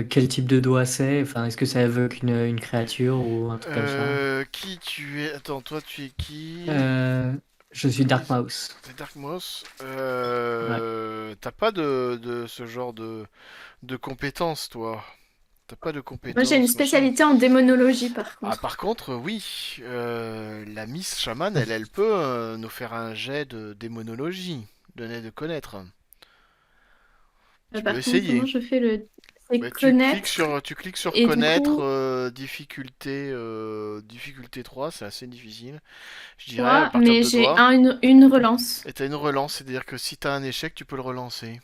quel type de doigt c'est. Enfin, est-ce que ça évoque une créature ou un truc comme ça? Qui tu es? Attends, toi tu es qui? Je suis Dark Mouse. T'es Dark Moss. T'as pas de ce genre de compétences, toi. T'as pas de compétences. Moi, j'ai une machin. spécialité en démonologie, par Ah, contre. par contre, oui. La Miss Shaman, elle peut nous faire un jet de démonologie. Donner de connaître. Tu Par peux contre, essayer. comment je fais le... C'est Ouais, connaître. tu cliques sur et du connaître, coup- difficulté 3, c'est assez difficile. Je dirais à Trois, partir mais de j'ai doigts. une relance. Et t'as une relance, c'est-à-dire que si t'as un échec, tu peux le relancer.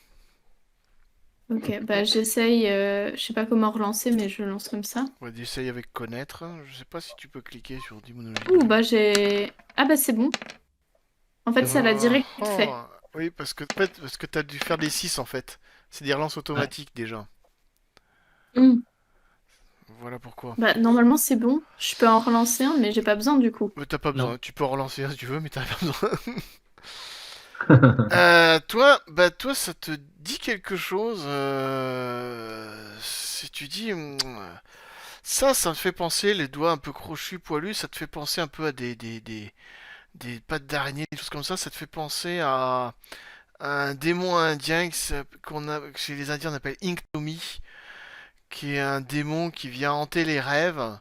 Ok, bah j'essaye. Je sais pas comment relancer, mais je lance comme ça. On va essayer avec connaître. Je sais pas si tu peux cliquer sur démonologie. Ouh, bah j'ai. Ah bah c'est bon. En fait, ça l'a direct fait. Oui, parce que t'as dû faire des 6 en fait. C'est des relances automatiques déjà. Hmm. Voilà pourquoi. Bah normalement c'est bon. Je peux en relancer un, mais j'ai pas besoin du coup. Mais t'as pas besoin. Non. Tu peux en relancer un si tu veux, mais t'as pas besoin. Toi, ça te dit quelque chose si tu dis, Ça me fait penser, les doigts un peu crochus, poilus, ça te fait penser un peu à des pattes d'araignée, des choses comme ça te fait penser à un démon indien que chez les Indiens on appelle Inktomi, qui est un démon qui vient hanter les rêves.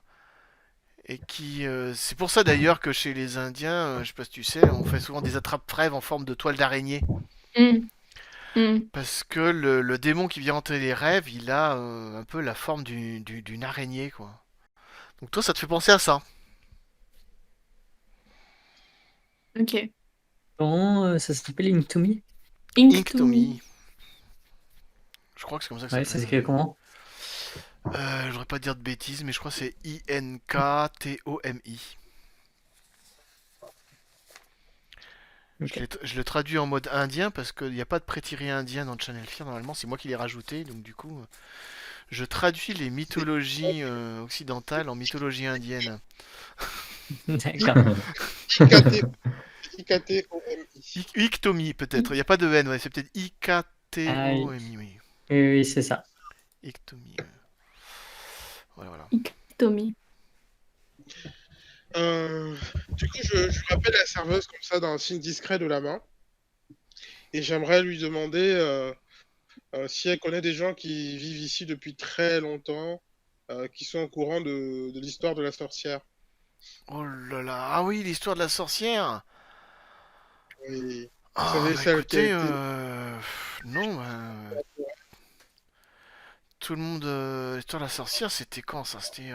Et c'est pour ça d'ailleurs que chez les Indiens, je sais pas si tu sais, on fait souvent des attrape-rêves en forme de toile d'araignée. Mm, mm. Parce que le démon qui vient hanter les rêves, il a un peu la forme d'une araignée, quoi. Donc toi, ça te fait penser à ça. Ok. Comment ça s'appelle Inktomi? Inktomi. Inktomi. Je crois que c'est comme ça que ça Ouais, ça s'appelle. s'écrit comment? Je voudrais pas dire de bêtises, mais je crois que c'est Inktomi. Ok. Je le traduis en mode indien parce qu'il n'y a pas de prétiré indien dans Channel Fear normalement, c'est moi qui l'ai rajouté, donc du coup, je traduis les mythologies occidentales en mythologie indienne. D'accord. IKT, IKTOMI. Iktomi peut-être, il n'y a pas de N, ouais, c'est peut-être Ah, oui, Iktomi, oui. oui, c'est ça. Iktomi. Voilà, voilà. Inktomi. Du coup, je rappelle la serveuse comme ça d'un signe discret de la main. Et j'aimerais lui demander si elle connaît des gens qui vivent ici depuis très longtemps, qui sont au courant de l'histoire de la sorcière. Oh là là, ah oui, l'histoire de la sorcière. Et vous Ah savez, bah celle qui a écoutez, été... non, tout le monde, l'histoire de la sorcière, c'était quand ça? C'était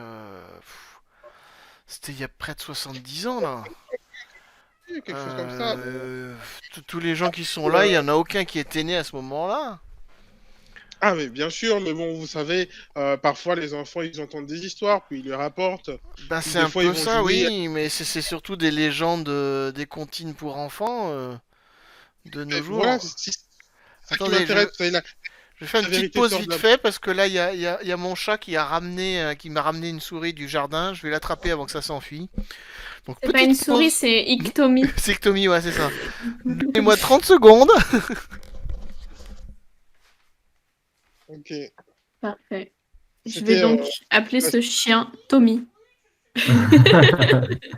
il y a près de 70 ans là. quelque chose comme ça. Euh, Tous les gens qui sont là, il y Euh, en a aucun qui était né à ce moment-là. Ah, mais bien sûr, mais bon, vous savez, parfois les enfants, ils entendent des histoires, puis ils les rapportent, Ben puis c'est des un fois ils peu vont ça, jouer. oui, mais c'est surtout des légendes, des comptines pour enfants de nos Et voilà, jours. c'est ça qui Attendez, m'intéresse, vous savez, je vais faire une la petite vérité pause sort de vite la... fait parce que là il y a mon chat qui m'a ramené une souris du jardin. Je vais l'attraper avant que ça s'enfuit. Donc C'est pas une petite souris, pause. c'est Iktomi. C'est que Tommy, ouais, c'est ça. Donnez-moi 30 secondes. Ok. Parfait. Je vais C'était... donc appeler ce chien Tommy.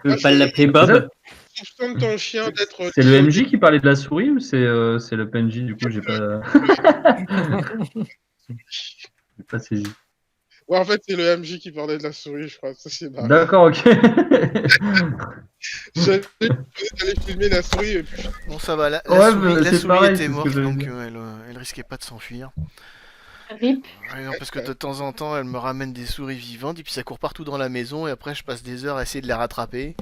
Tu veux pas l'appeler Ça, Bob? soupçonne ton chien d'être C'est le lié au MJ qui parlait de la souris ou c'est le PNJ du coup j'ai pas saisi. Ouais, en fait, c'est le MJ qui parlait de la souris, je crois. Ça, c'est barré. D'accord, ok. J'allais filmer la souris, et puis... Bon, ça va. Ouais, La c'est souris pareil, était c'est ce que morte, j'allais donc dire. elle risquait pas de s'enfuir. Rip. Ouais, non, parce que de temps en temps, elle me ramène des souris vivantes et puis ça court partout dans la maison et après je passe des heures à essayer de les rattraper.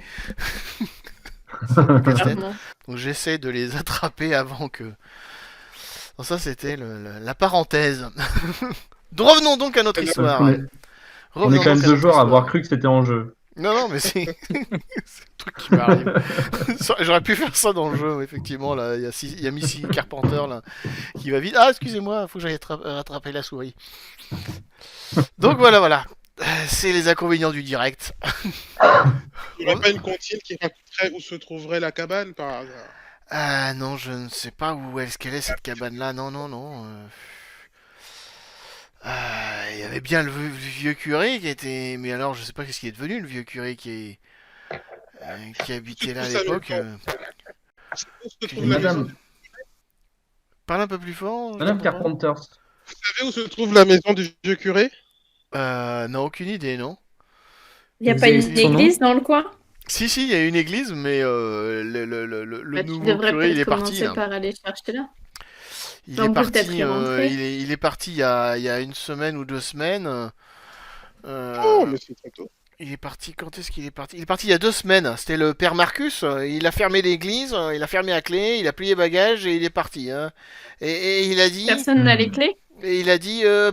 Casse-tête. Clairement. Donc j'essaie de les attraper avant que. Donc ça, c'était la parenthèse. Revenons donc à notre histoire. On est Revenons quand même donc à deux notre joueurs à histoire. avoir cru que c'était en jeu. Non, non, mais c'est c'est le truc qui m'arrive. J'aurais pu faire ça dans le jeu, effectivement. Là, il y a Missy Carpenter là, qui va vite. Ah, excusez-moi, faut que j'aille rattraper la souris. Donc voilà, voilà. C'est les inconvénients du direct. Il n'y aurait pas une comptine qui raconterait où se trouverait la cabane, par hasard. Ah non, je ne sais pas où est-ce qu'elle est cette cabane-là. Non, non, non. Il y avait bien le vieux curé qui était. Mais alors, je sais pas qu'est-ce qui est devenu le vieux curé qui habitait là à Surtout sa l'époque. maison. Où se trouve Une la maison Madame, Parle un peu plus fort. Je Madame t'entends pas. Carpenter. Vous savez où se trouve la maison du vieux curé? Non, aucune idée, non. Il n'y a Vous pas avez une son nom? église dans le coin? Si, si, il y a une église, mais le Bah, tu nouveau devrais curé, il peut-être est parti commencer là. par aller chercher là. Il On est peut peut-être parti, y rentrer. il est parti il y a une semaine ou 2 semaines. Oh, Euh, mais c'est très tôt. il est parti, quand est-ce qu'il est parti? Il est parti il y a 2 semaines. C'était le père Marcus. Il a fermé l'église, il a fermé à clé, il a plié bagages et il est parti. Hein. Et il a dit, Personne n'a les clés?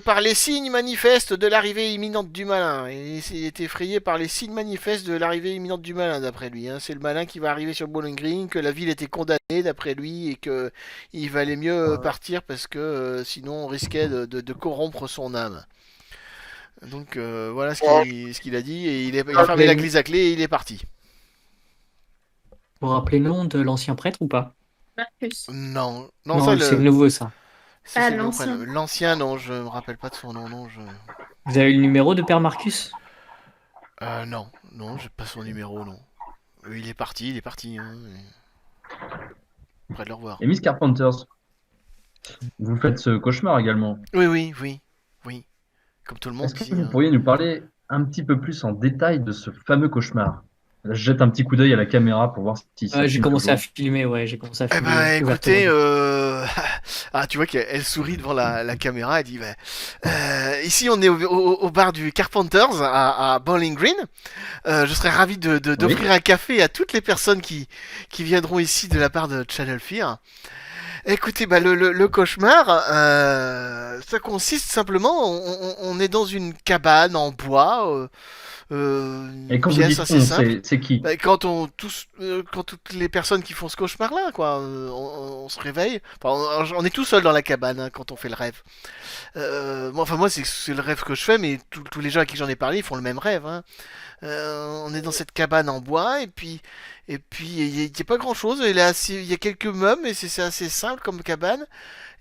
par les signes manifestes de l'arrivée imminente du malin. Et il est effrayé par les signes manifestes de l'arrivée imminente du malin, d'après lui. Hein. C'est le malin qui va arriver sur Bowling Green, que la ville était condamnée, d'après lui, et que il valait mieux partir parce que sinon on risquait de corrompre son âme. Donc voilà ce qu'il a dit, et il a fermé l'église à clé et il est parti. Vous vous rappelez le nom de l'ancien prêtre ou pas? Marcus. Non, non, Non, ça c'est le nouveau ça. Ah, c'est le l'ancien. prénom. L'ancien, non, je me rappelle pas de son nom, non, je. Vous avez le numéro de Père Marcus? Non, non, j'ai pas son numéro, non. Il est parti, hein. Près de le revoir. Et Miss Carpenters, vous faites ce cauchemar également. Oui, oui, oui, oui. Comme tout le monde Est-ce que ici, vous hein. pourriez nous parler un petit peu plus en détail de ce fameux cauchemar? Là, je jette un petit coup d'œil à la caméra pour voir si ça J'ai filme commencé à toujours. filmer, ouais, j'ai commencé à Eh filmer ben, ouvertement. écoutez, ah, tu vois qu'elle sourit devant la caméra, elle dit, bah, ici on est au bar du Carpenters à Bowling Green. Je serais ravi Oui. d'offrir un café à toutes les personnes qui viendront ici de la part de Channel Fear. Écoutez, bah, le cauchemar, ça consiste simplement, on est dans une cabane en bois, Et une quand vous pièce dites assez on, simple. c'est qui? Bah, quand toutes les personnes qui font ce cauchemar-là, quoi, on se réveille. Enfin, on est tout seul dans la cabane hein, quand on fait le rêve. Moi, c'est le rêve que je fais, mais tous les gens à qui j'en ai parlé, ils font le même rêve. Hein. On est dans cette cabane en bois, et puis il y a pas grand-chose. Il y a quelques meubles, mais c'est assez simple comme cabane.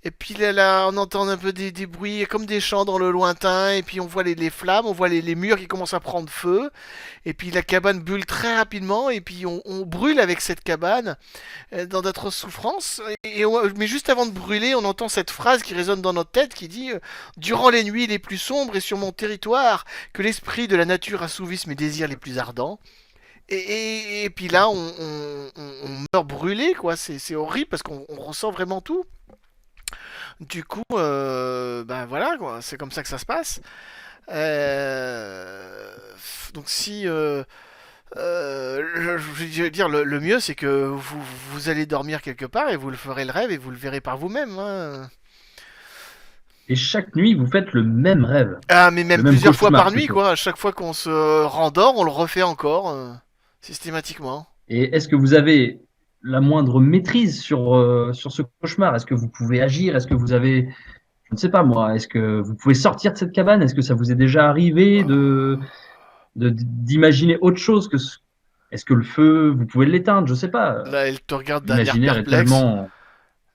Et puis là, on entend un peu des bruits, comme des chants dans le lointain, et puis on voit les flammes, on voit les murs qui commencent à prendre feu, et puis la cabane brûle très rapidement, et puis on brûle avec cette cabane dans notre souffrance. Mais juste avant de brûler, on entend cette phrase qui résonne dans notre tête qui dit durant les nuits les plus sombres et sur mon territoire, que l'esprit de la nature assouvisse mes désirs les plus ardents. Et puis là, on meurt brûlé, quoi. C'est horrible parce qu'on ressent vraiment tout. Du coup, ben voilà, quoi. C'est comme ça que ça se passe. Donc si je veux dire, le mieux, c'est que vous allez dormir quelque part et vous le ferez le rêve et vous le verrez par vous-même. Hein. Et chaque nuit, vous faites le même rêve, Ah, mais le même même plusieurs fois cauchemar par nuit, plutôt. quoi. À chaque fois qu'on se rendort, on le refait encore, systématiquement. Et est-ce que vous avez la moindre maîtrise sur ce cauchemar? Est-ce que vous pouvez agir? Est-ce que vous avez, je ne sais pas moi, est-ce que vous pouvez sortir de cette cabane? Est-ce que ça vous est déjà arrivé d'imaginer autre chose que est-ce que le feu, vous pouvez l'éteindre? Je sais pas. Là, elle te regarde d'un air L'imaginaire est perplexe. tellement.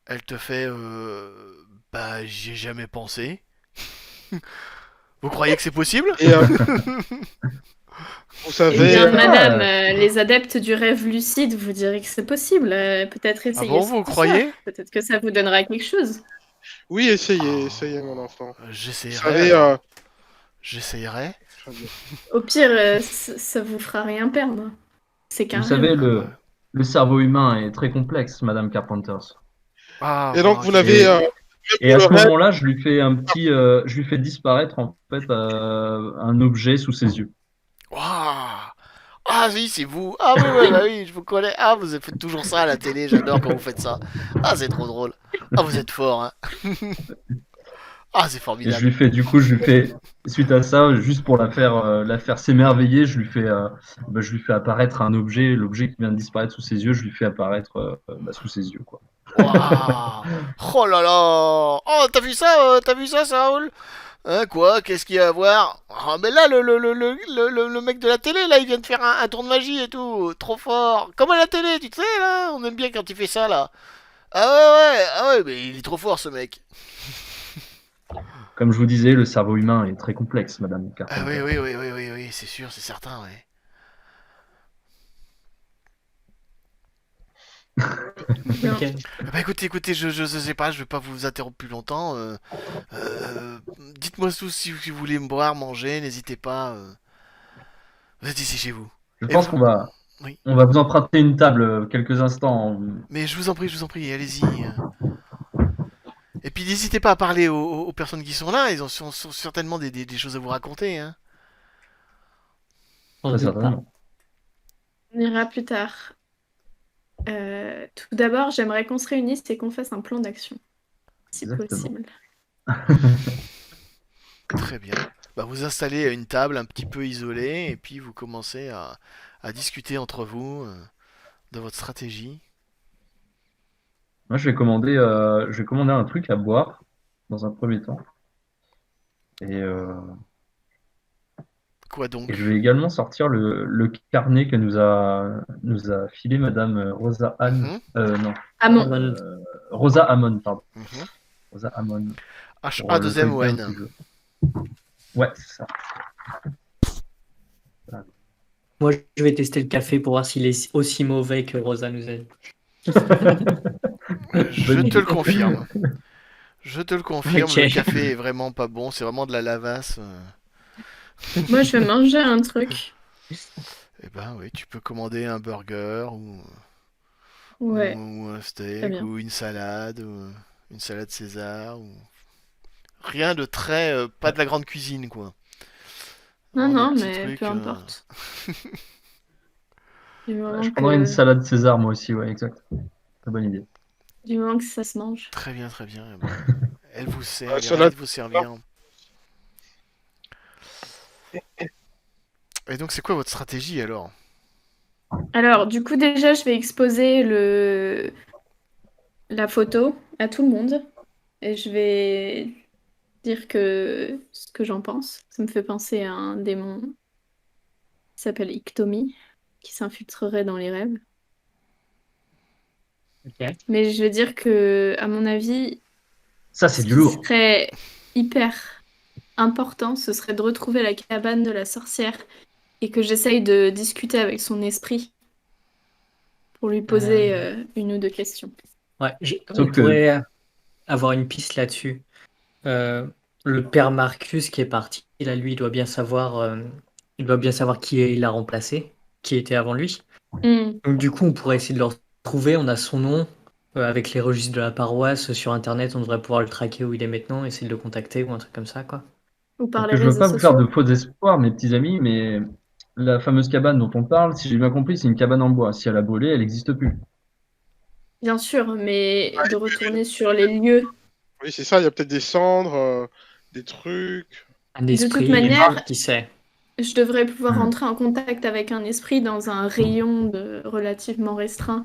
Elle te fait, bah, j'y ai jamais pensé. Vous croyez que c'est possible? Et vous Eh savez, Je sais bien, pas, madame, les adeptes du rêve lucide vous diraient que c'est possible. Peut-être Ah essayer bon, ce vous soir. croyez? Peut-être que ça vous donnera quelque chose. oui, essayez, Oh, essayez, mon enfant. Vous j'essayerai savez, alors. J'essayerai. très bien. Au pire, ça vous fera rien perdre. C'est vous qu'un savez, rêve. Ah bah. le cerveau humain est très complexe, Madame Carpenters. Ah, Et donc, bon, vous ok. n'avez, Et, même et pour à le ce rêve, moment-là, je lui fais disparaître en fait un objet sous ses yeux. Waouh. Ah oui, c'est vous. Ah oui, oui, bah oui, je vous connais. Ah, vous faites toujours ça à la télé, j'adore quand vous faites ça. Ah, c'est trop drôle. Ah, vous êtes fort, hein. Ah, c'est Et formidable. je lui fais, suite à ça, juste pour la faire s'émerveiller, je lui fais apparaître un objet, l'objet qui vient de disparaître sous ses yeux, je lui fais apparaître sous ses yeux, quoi. Waouh. Oh là là. Oh, t'as vu ça, Saoul? Hein, quoi? Qu'est-ce qu'il y a à voir? Ah, mais là, le mec de la télé, là, il vient de faire un tour de magie et tout. Trop fort. Comme à la télé, tu sais, là. On aime bien quand il fait ça, là. Ah ouais, mais il est trop fort, ce mec. Comme je vous disais, le cerveau humain est très complexe, Madame Ah Carpenter. oui, c'est sûr, c'est certain, ouais. Bien. Ok. Bah écoutez, je sais pas, je vais pas vous interrompre plus longtemps. Euh, Dites-moi tout si vous voulez me boire, manger, n'hésitez pas. Vous êtes ici chez vous. Je Et pense vous? Oui. on va vous emprunter une table quelques instants. Mais je vous en prie, allez-y. Et puis n'hésitez pas à parler aux personnes qui sont là, ils sont certainement des choses à vous raconter. Hein. On Très doute pas. certainement. On ira plus tard. Tout d'abord, j'aimerais qu'on se réunisse et qu'on fasse un plan d'action, si Exactement. possible. Très bien. Bah, vous installez à une table un petit peu isolée et puis vous commencez à discuter entre vous de votre stratégie. Moi, je vais commander un truc à boire dans un premier temps. Et, euh, Quoi et donc? je vais également sortir le carnet que nous a filé Madame Rosa Anne. Mhm, Non, Amon, Rosa Amon, pardon. mhm. Rosa Amon. Pour le H-A-2-M-O-N. feuilleter un petit jeu. Ouais, c'est ça. Voilà. Moi, je vais tester le café pour voir s'il est aussi mauvais que Rosa nous a dit. Je Bonne te le idée. confirme. Je te le confirme, Ok. le café est vraiment pas bon, c'est vraiment de la lavasse. Moi, je vais manger un truc. Eh ben oui, tu peux commander un burger Ouais, ou un très steak bien. ou une salade ou une salade César ou rien de très pas Ouais. de la grande cuisine quoi. Non, Vraiment des non, petits mais peu trucs. importe. Du Je moment prendrais une que, salade César, moi aussi, ouais, exact. Très bonne idée. du moment que ça se mange. Très bien, très bien. Eh ben, elle vous sert, elle est ravie Salade. de vous servir. Et donc c'est quoi votre stratégie alors? Alors, du coup, déjà, je vais exposer la photo à tout le monde. Et je vais dire ce que j'en pense. Ça me fait penser à un démon qui s'appelle Iktomi, qui s'infiltrerait dans les rêves. Ok. Mais je veux dire que, à mon avis, Ça, c'est ce du qui lourd. serait hyper important, ce serait de retrouver la cabane de la sorcière et que j'essaye de discuter avec son esprit pour lui Euh, poser une ou deux questions. ouais, on Sauf que, pourrait avoir une piste là-dessus. Euh, le père Marcus qui est parti, là, lui, il doit bien savoir qui il a remplacé, qui était avant lui. Hmm. Donc du coup, on pourrait essayer de le retrouver. On a son nom avec les registres de la paroisse sur Internet. On devrait pouvoir le traquer où il est maintenant, essayer de le contacter ou un truc comme ça, quoi. Ou parce par les que je veux réseaux pas vous faire sociaux. de faux espoirs, mes petits amis, mais la fameuse cabane dont on parle, si j'ai bien compris, c'est une cabane en bois. Si elle a brûlé, elle n'existe plus. Bien sûr, mais de retourner sur les lieux. Oui, c'est ça, il y a peut-être des cendres, des trucs. Un De toute esprit, une âme, manière, qui sait. je devrais pouvoir Hmm. rentrer en contact avec un esprit dans un rayon relativement restreint,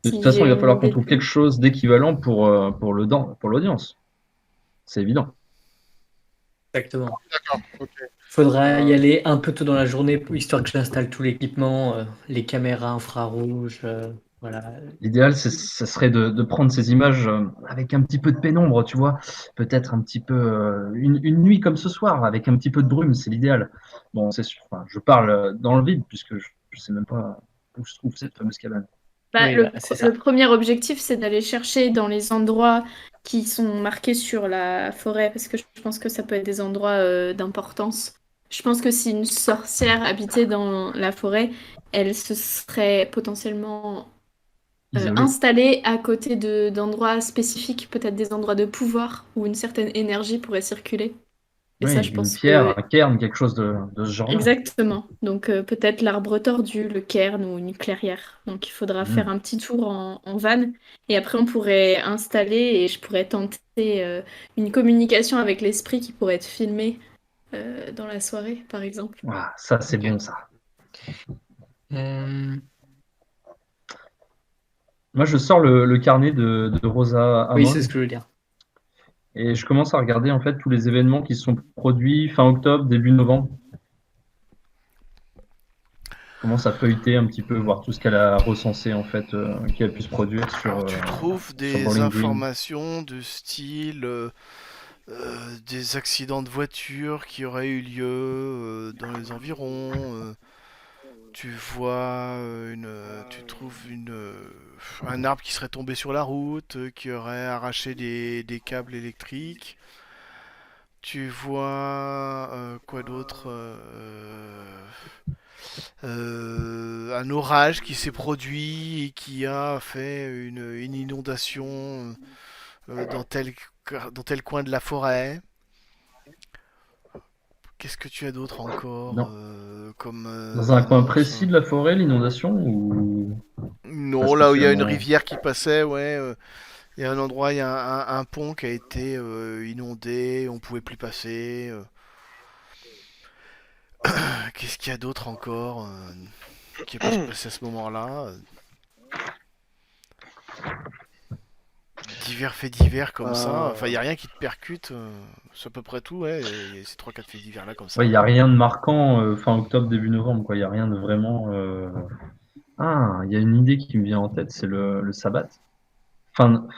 De toute si façon, j'ai il va une falloir qu'on idée trouve quelque chose d'équivalent pour l'audience. C'est évident. Exactement. D'accord, ok. Faudra y Euh, aller un peu tôt dans la journée, histoire que j'installe tout l'équipement, les caméras infrarouges, voilà. L'idéal, ça serait de prendre ces images avec un petit peu de pénombre, tu vois. Peut-être un petit peu une nuit comme ce soir, avec un petit peu de brume, c'est l'idéal. Bon, c'est sûr. Enfin, je parle dans le vide, puisque je sais même pas où se trouve cette fameuse cabane. Bah, Oui, bah, c'est le ça. premier objectif, c'est d'aller chercher dans les endroits qui sont marqués sur la forêt, parce que je pense que ça peut être des endroits d'importance. Je pense que si une sorcière habitait dans la forêt, elle se serait potentiellement Isolé. installée à côté d'endroits spécifiques, peut-être des endroits de pouvoir où une certaine énergie pourrait circuler. Et ça, Oui, je une pense pierre, que un cairn, quelque chose de ce genre-là. exactement. Donc peut-être l'arbre tordu, le cairn ou une clairière. Donc il faudra faire Hmm. un petit tour en van et après on pourrait installer et je pourrais tenter une communication avec l'esprit qui pourrait être filmé dans la soirée, par exemple. Ah, ça, c'est Ok. bon, ça. Euh, Moi, je sors le carnet de Rosa Oui, c'est Amon ce que je veux dire. et je commence à regarder en fait tous les événements qui se sont produits fin octobre, début novembre. Je commence à feuilleter un petit peu, voir tout ce qu'elle a recensé en fait, qui a pu se produire Alors tu trouves sur des Bowling Green. informations de style des accidents de voiture qui auraient eu lieu dans les environs. Tu vois tu trouves un arbre qui serait tombé sur la route, qui aurait arraché des câbles électriques. Tu vois quoi d'autre un orage qui s'est produit et qui a fait une inondation dans tel coin de la forêt. Qu'est-ce que tu as d'autre encore Dans, comme dans un coin annonce? précis de la forêt, l'inondation ou pas Non, là où il y a une spécialement? rivière qui passait, ouais. Il y a un endroit, il y a un pont qui a été inondé, on pouvait plus passer. Qu'est-ce qu'il y a d'autre encore qui est pas passé à ce moment-là? Divers faits divers comme ça. Enfin, il n'y a euh, rien qui te percute. C'est à peu près tout, ouais. Il y a ces 3-4 faits divers là comme Ouais, il ça. n'y a rien de marquant fin octobre, début novembre, quoi. Il n'y a rien de vraiment. Ah, il y a une idée qui me vient en tête, c'est le sabbat. Fin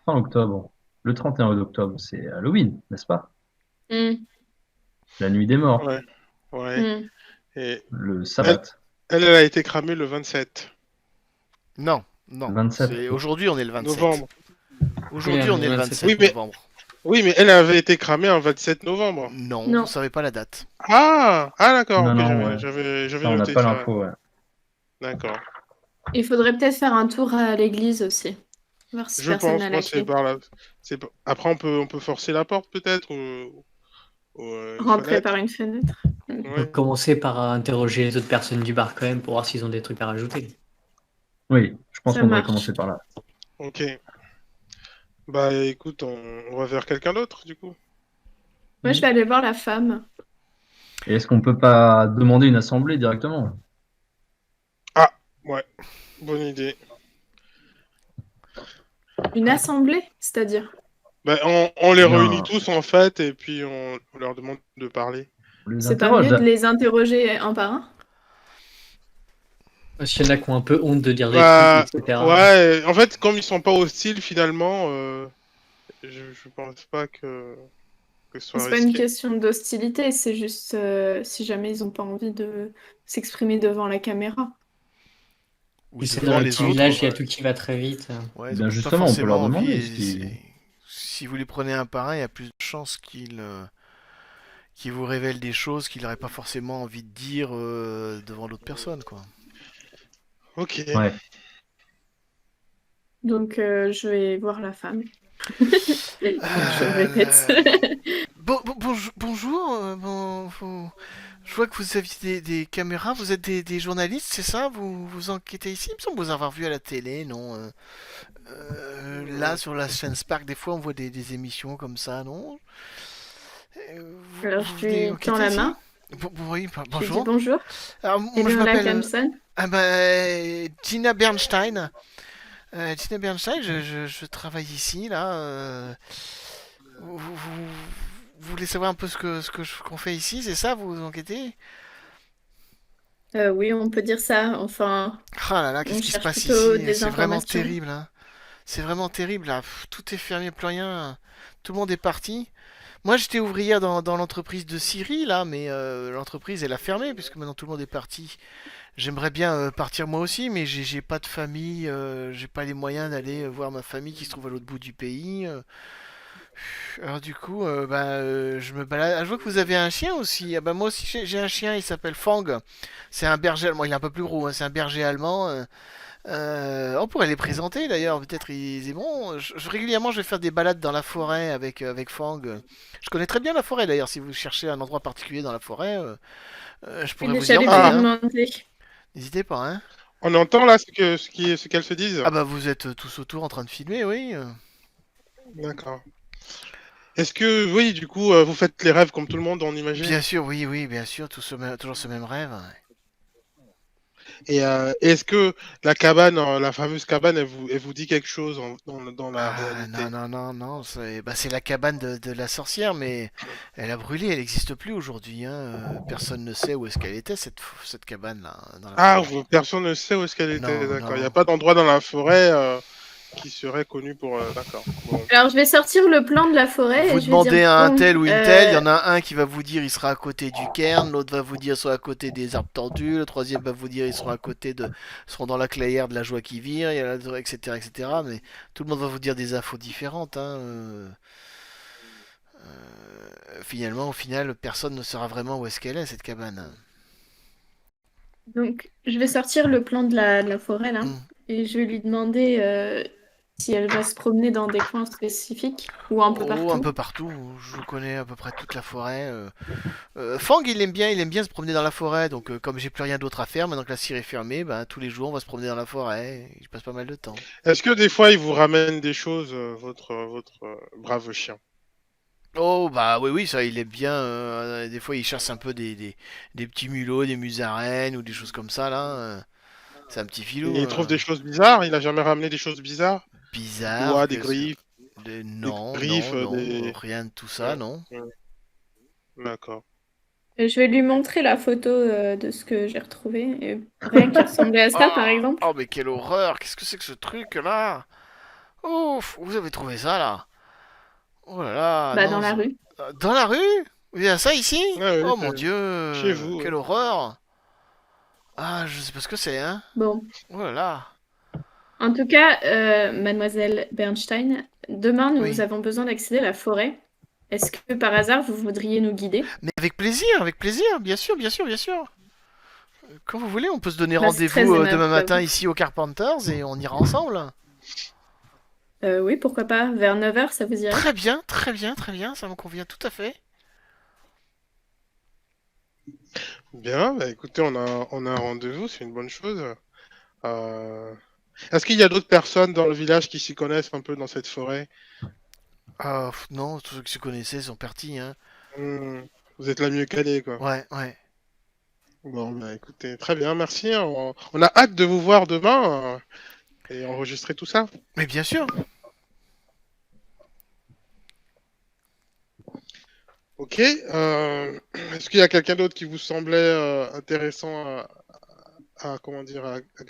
octobre. Le 31 octobre, c'est Halloween, n'est-ce pas? Hmm, La nuit des morts, ouais, ouais. hmm. Et le elle, sabbat. Elle a été cramée le 27 Non, non. 27. Aujourd'hui, on est le 27. novembre. Aujourd'hui, Oui, on est le 27 27 Oui, mais- novembre. Oui, mais elle avait été cramée un 27 novembre. Non, Non. vous savez pas la date. Ah, d'accord, Non, ok, non, j'avais ouais. j'avais Ça, on n'a noté pas ça. l'info, ouais. D'accord. Il faudrait peut-être faire un tour à l'église aussi. Voir si Je personne pense, n'a moi, la c'est clé. par là. Après, on peut forcer la porte, peut-être, ou une Rentrer fenêtre. par une fenêtre. On peut Ouais. commencer par interroger les autres personnes du bar quand même pour voir s'ils ont des trucs à rajouter. Oui, je pense Ça qu'on devrait marche. commencer par là. Ok. Bah, écoute, on va vers quelqu'un d'autre, du coup. Moi, je vais aller voir la femme. Et est-ce qu'on peut pas demander une assemblée directement? Ouais, bonne idée. Une assemblée, c'est-à-dire. Bah, on les Bien. réunit tous, en fait, et puis on leur demande de parler. On les C'est pas interroge. mieux de les interroger un par un? S'il y en a qui ont un peu honte de dire des Bah, trucs, etc. ouais, en fait, comme ils sont pas hostiles, finalement, je pense pas que ce soit C'est pas une risqué. question d'hostilité, c'est juste si jamais ils ont pas envie de s'exprimer devant la caméra. Ou Puis c'est devant dans le les petit autres. village, il y a ouais. tout qui va très vite. Ouais, ils Ben ont pas justement, on peut leur forcément demander envie. si- Si vous les prenez un par un, il y a plus de chances qu'ils vous révèlent des choses qu'il n'aurait pas forcément envie de dire devant l'autre personne, quoi. Ok. Ouais. Donc je vais voir la femme. Je me répète. Bonjour. Je vois que vous aviez des caméras. Vous êtes des journalistes, c'est ça? Vous enquêtez ici? Il me semble vous avoir vu à la télé, non? Là, sur la chaîne Spark, des fois, on voit des émissions comme ça, non? Alors Vous je venez lui tends enquêter la ici? main. Oui, Je lui dis bonjour. bonjour. Alors, moi, je Eleonora m'appelle Thompson. Tina Bernstein. Tina Bernstein, je travaille ici, là. Vous voulez savoir un peu qu'on fait ici, c'est ça? Vous enquêtez? Oui, on peut dire ça. Enfin, Ah là là, on qu'est-ce qui se cherche passe plutôt ici? des C'est vraiment informations. terrible, hein. C'est vraiment terrible, là. Tout est fermé, plus rien. Tout le monde est parti. Moi, j'étais ouvrière dans l'entreprise de Syrie, là, mais l'entreprise, elle a fermé, puisque maintenant tout le monde est parti. J'aimerais bien partir moi aussi, mais j'ai pas de famille, j'ai pas les moyens d'aller voir ma famille qui se trouve à l'autre bout du pays. Alors du coup, je me balade. Ah, je vois que vous avez un chien aussi. Ah bah moi aussi j'ai un chien, il s'appelle Fang. C'est un berger allemand, il est un peu plus gros, hein, c'est un berger allemand. On pourrait les présenter d'ailleurs, peut-être il est bon. Régulièrement je vais faire des balades dans la forêt avec Fang. Je connais très bien la forêt d'ailleurs, si vous cherchez un endroit particulier dans la forêt, je Je suis pourrais vous déjà y allée emmener, lui Ah, hein. demander. N'hésitez pas, hein. on entend là ce qu'elles se disent. Ah bah vous êtes tous autour en train de filmer, oui. D'accord. Est-ce que, oui, du coup, vous faites les rêves comme tout le monde, on imagine? Bien sûr, oui, oui, bien sûr, toujours ce même rêve. Et est-ce que la cabane, la fameuse cabane, elle vous dit quelque chose dans la Ah réalité? non, non, non, non, c'est la cabane de la sorcière, mais elle a brûlé, elle n'existe plus aujourd'hui, hein. Personne ne sait où est-ce qu'elle était, cette cabane-là, dans la Ah, forêt. personne ne sait où est-ce qu'elle était, Non, d'accord. Il n'y a non. pas d'endroit dans la forêt qui serait connu pour... d'accord. Bon. Alors je vais sortir le plan de la forêt Vous et je vais dire demandez à un bon, tel ou une telle, il y en a un qui va vous dire il sera à côté du cairn, l'autre va vous dire soit à côté des arbres tordus, le troisième va vous dire ils seront à côté seront dans la clairière de la joie qui vire, il y a etc., etc. Mais tout le monde va vous dire des infos différentes, hein. Finalement, au final, personne ne saura vraiment où est-ce qu'elle est, cette cabane. donc je vais sortir le plan de la forêt là Hmm. et je vais lui demander si elle va se promener dans des coins spécifiques ou un peu Oh, un partout. peu partout. Je connais à peu près toute la forêt. Fang, il aime bien se promener dans la forêt. Donc, comme j'ai plus rien d'autre à faire, maintenant que la cire est fermée, ben, tous les jours, on va se promener dans la forêt. Je passe pas mal de temps. Est-ce que des fois, il vous ramène des choses, votre brave chien? Oh, bah oui, oui, ça, il est bien. Des fois, il chasse un peu des petits mulots, des musaraignes ou des choses comme ça, là. C'est un petit Et filou. il trouve des choses bizarres? Il a jamais ramené des choses bizarres? Des Bizarre. doigts, des griffes, des Non, griffes, non, non. des... Rien de tout ça, Ouais, non. ouais, d'accord. Et je vais lui montrer la photo de ce que j'ai retrouvé et rien qui ressemblait à ça par Oh, exemple. oh, mais quelle horreur! Qu'est-ce que c'est que ce truc-là? Ouf! Vous avez trouvé ça, là? Oh là là, Bah dans non. la rue. Dans la rue? Il y a ça ici? Ah oui, Oh mon chez Dieu! vous. Quelle horreur! Ah, je sais pas ce que c'est, hein. Bon. Oh là là. En tout cas, mademoiselle Bernstein, demain, nous Oui. avons besoin d'accéder à la forêt. Est-ce que par hasard, vous voudriez nous guider? Mais avec plaisir, bien sûr, bien sûr, bien sûr. Quand vous voulez, on peut se donner Bah, c'est rendez-vous très aimable demain à matin vous. ici au Carpenters et on ira ensemble. Oui, pourquoi pas. Vers 9h, ça vous irait? Très bien, très bien, très bien, ça me convient tout à fait. Bien, bah écoutez, on a un rendez-vous, c'est une bonne chose. Euh, Est-ce qu'il y a d'autres personnes dans le village qui s'y connaissent un peu dans cette forêt? Ah, non, tous ceux qui se connaissaient sont partis, hein. Hmm, Vous êtes la mieux calée, quoi. Ouais, ouais. Bon, bah écoutez, très bien, merci. On a hâte de vous voir demain et enregistrer tout ça. Mais bien sûr. Ok. Est-ce qu'il y a quelqu'un d'autre qui vous semblait intéressant comment dire,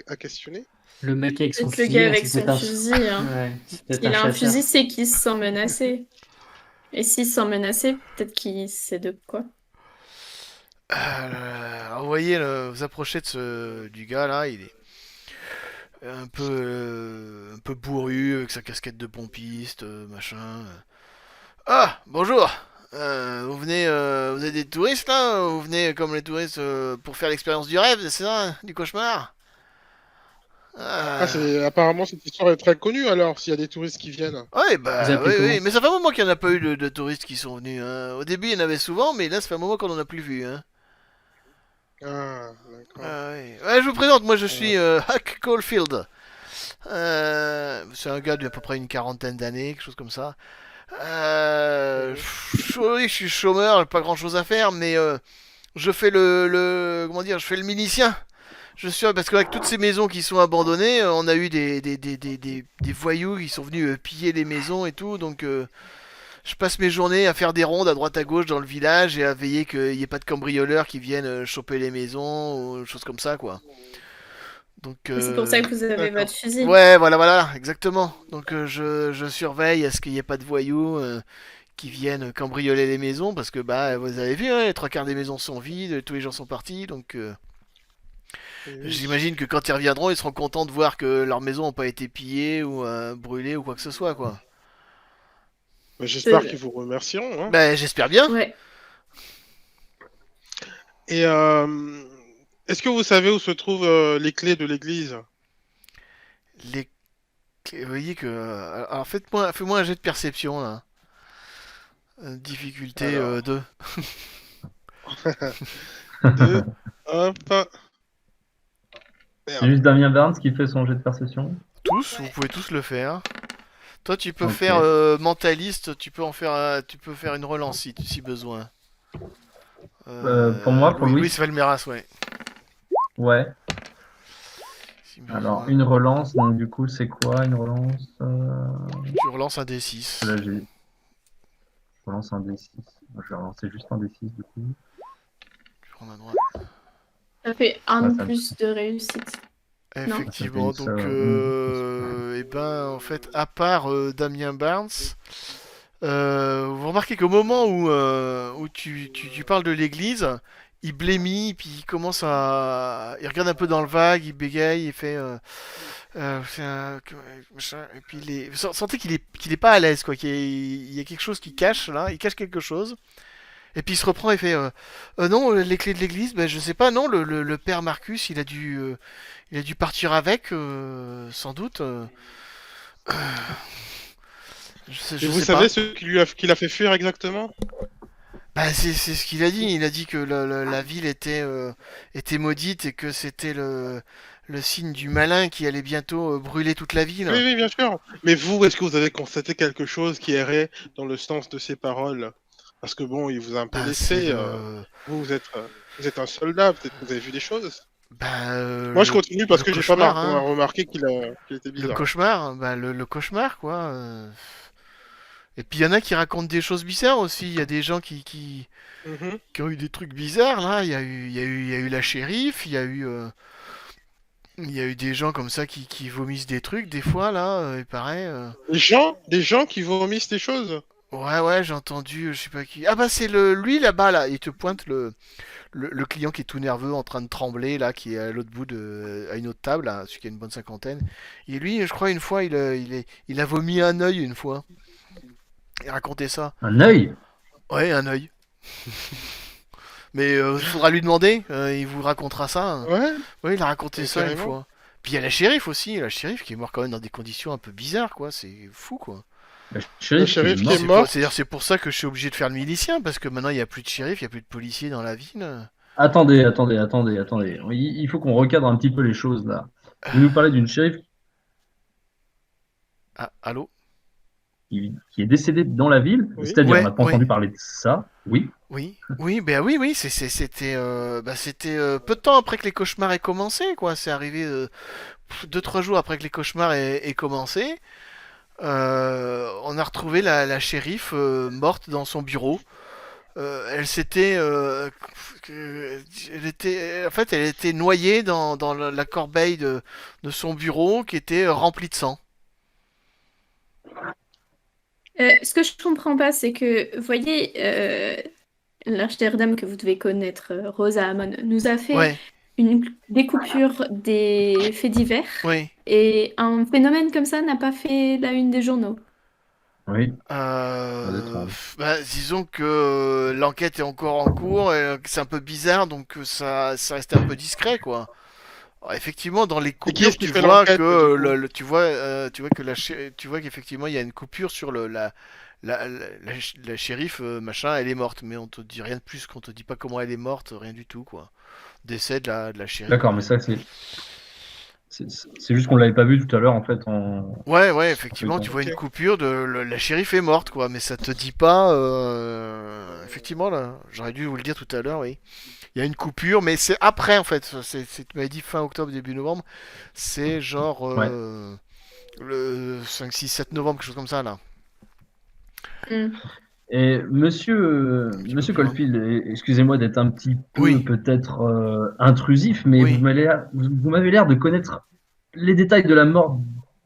à questionner? Le mec avec son Peut-être le gars fusil, là, avec c'est peut-être son un... fusil, hein. Ouais, c'est peut-être un S'il a un chasseur. fusil, c'est qu'il se sent menacé. Et s'il se sent menacé, peut-être qu'il sait de quoi. Vous voyez, vous approchez du gars là, il est un peu bourru avec sa casquette de pompiste, machin. Ah, bonjour. Vous êtes des touristes là? Vous venez comme les touristes pour faire l'expérience du rêve, c'est ça? Du cauchemar? Ah, Ah. apparemment cette histoire est très connue alors, s'il y a des touristes qui viennent. Ouais, Vous bah, appelez oui, comment? oui, mais ça fait un moment qu'il n'y en a pas eu de touristes qui sont venus, hein. Au début, il y en avait souvent, mais là, ça fait un moment qu'on en a plus vu, hein. Ah, d'accord. Ah, ouais. Ouais, je vous présente, moi je Euh, suis Huck Caulfield. C'est un gars d'à peu près une quarantaine d'années, quelque chose comme ça. mhm. Oui, je suis chômeur, j'ai pas grand chose à faire, mais je fais comment dire, je fais le milicien. Je suis parce qu'avec toutes ces maisons qui sont abandonnées, on a eu des voyous qui sont venus piller les maisons et tout, donc je passe mes journées à faire des rondes à droite à gauche dans le village et à veiller qu'il n'y ait pas de cambrioleurs qui viennent choper les maisons ou des choses comme ça, quoi. Donc, Et c'est pour ça que vous avez D'accord. votre fusil. ouais, voilà, voilà, exactement. Donc, je surveille à ce qu'il n'y ait pas de voyous qui viennent cambrioler les maisons parce que, bah, vous avez vu, hein, les trois quarts des maisons sont vides, tous les gens sont partis, donc Oui. j'imagine que quand ils reviendront, ils seront contents de voir que leurs maisons n'ont pas été pillées ou brûlées ou quoi que ce soit, quoi. Bah, j'espère qu'ils C'est- vous remercieront, hein. Ben, j'espère bien. Ouais. Et est-ce que vous savez où se trouvent les clés de l'église? Les... Vous voyez que... alors, fais-moi un jet de perception, là. Difficulté Alors, 2. 2, hop. C'est Merde. juste Damien Barnes qui fait son jet de perception. Tous, vous pouvez tous le faire. Toi, tu peux Ok. faire mentaliste, tu peux faire une relance si besoin. Pour moi, pour Louis Louis. Valmeras, ouais. Ouais. Si Alors, besoin. une relance, donc du coup, c'est quoi une relance Tu relances un D6. Là, je relance un D6. Je vais relancer juste un D6 du coup. Tu prends à droite. Ça fait un Ouais, de ça me- plus de réussite. Non. Effectivement, Ça fait donc, et ben, en fait, à part Damien Barnes, vous remarquez qu'au moment où tu parles de l'église, il blêmit, puis il commence à... Il regarde un peu dans le vague, il bégaye, il fait... machin, et puis sentez qu'il est pas à l'aise, quoi, qu'il y a quelque chose qui cache, là, il cache quelque chose. Et puis il se reprend et fait non, les clés de l'église, ben, je sais pas, non, le père Marcus, il a dû partir avec, sans doute. Et Je vous sais pas. savez ce qui l'a fait fuir exactement? Bah, c'est ce qu'il a dit. Il a dit que la ville était maudite et que c'était le signe du malin qui allait bientôt brûler toute la ville. Oui, oui, bien sûr. Mais vous, est-ce que vous avez constaté quelque chose qui errait dans le sens de ces paroles? Parce que bon, il vous a un peu Bah, c'est laissé. le. Vous êtes un soldat, peut-être que vous avez vu des choses. Bah, Moi, je continue parce le que j'ai pas cauchemar, hein. remarqué qu'il était Le bizarre. cauchemar, bah, le cauchemar, quoi. Et puis il y en a qui racontent des choses bizarres aussi. Il y a des gens Mhm. qui ont eu des trucs bizarres, là. Il y a eu la shérif, il y a eu des gens comme ça qui vomissent des trucs, des fois, là, il paraît. Des gens qui vomissent des choses. Ouais, j'ai entendu, je sais pas qui. Ah bah c'est lui là-bas là, il te pointe le client qui est tout nerveux, en train de trembler là, qui est à l'autre bout à une autre table, là, celui qui a une bonne cinquantaine. Et lui, je crois une fois, il a vomi un œil une fois. Il racontait ça. Un œil? Ouais, un œil. Mais faudra lui demander, il vous racontera ça, hein. Ouais, Ouais, il a raconté ça une carrément. fois. Puis il y a la shérif aussi, la shérif qui est mort quand même dans des conditions un peu bizarres, quoi. C'est fou, quoi. Le Le shérif qui est shérif qui mort. est mort. C'est pour ça que je suis obligé de faire le milicien, parce que maintenant il n'y a plus de shérif, il n'y a plus de policiers dans la ville. Attendez. Il faut qu'on recadre un petit peu les choses là. Vous nous parlez d'une shérif Ah, allô? qui est décédée dans la ville, Oui. c'est-à-dire on Ouais, n'a pas ouais. entendu parler de ça. Oui. Oui, c'était c'était peu de temps après que les cauchemars aient commencé, quoi. C'est arrivé 2-3 jours après que les cauchemars aient commencé. On a retrouvé la shérif morte dans son bureau. Elle s'était, elle était, en fait, elle était noyée dans la corbeille de son bureau qui était remplie de sang. Ce que je comprends pas, c'est que, vous voyez, l'Amsterdam que vous devez connaître, Rosa Amon, nous a fait Ouais, une découpure des faits divers oui. et un phénomène comme ça n'a pas fait la une des journaux. Oui. Pas d'étrange. Disons que l'enquête est encore en cours et que c'est un peu bizarre, donc ça restait un peu discret, quoi. Alors, effectivement, dans les Et qui est-ce coupures, qui tu fait vois l'enquête, que du coup? tu vois que tu vois qu'effectivement il y a une coupure sur la shérif machin, elle est morte, mais on te dit rien de plus, qu'on te dit pas comment elle est morte, rien du tout, quoi. Décès de la shérif. D'accord, mais ça c'est juste qu'on l'avait pas vu tout à l'heure en fait Ouais, en effectivement, feuilletant. tu vois Ok. une coupure la shérif est morte, quoi, mais ça te dit pas. Effectivement, là, j'aurais dû vous le dire tout à l'heure, oui. Il y a une coupure, mais c'est après, en fait. Tu m'avais dit fin octobre, début novembre. C'est genre Ouais. le 5, 6, 7 novembre, quelque chose comme ça, là. Hmm. Et Un petit peu monsieur plus loin. Colfield, excusez-moi d'être un petit peu Oui, peut-être intrusif, mais oui. vous m'avez l'air de connaître les détails de la mort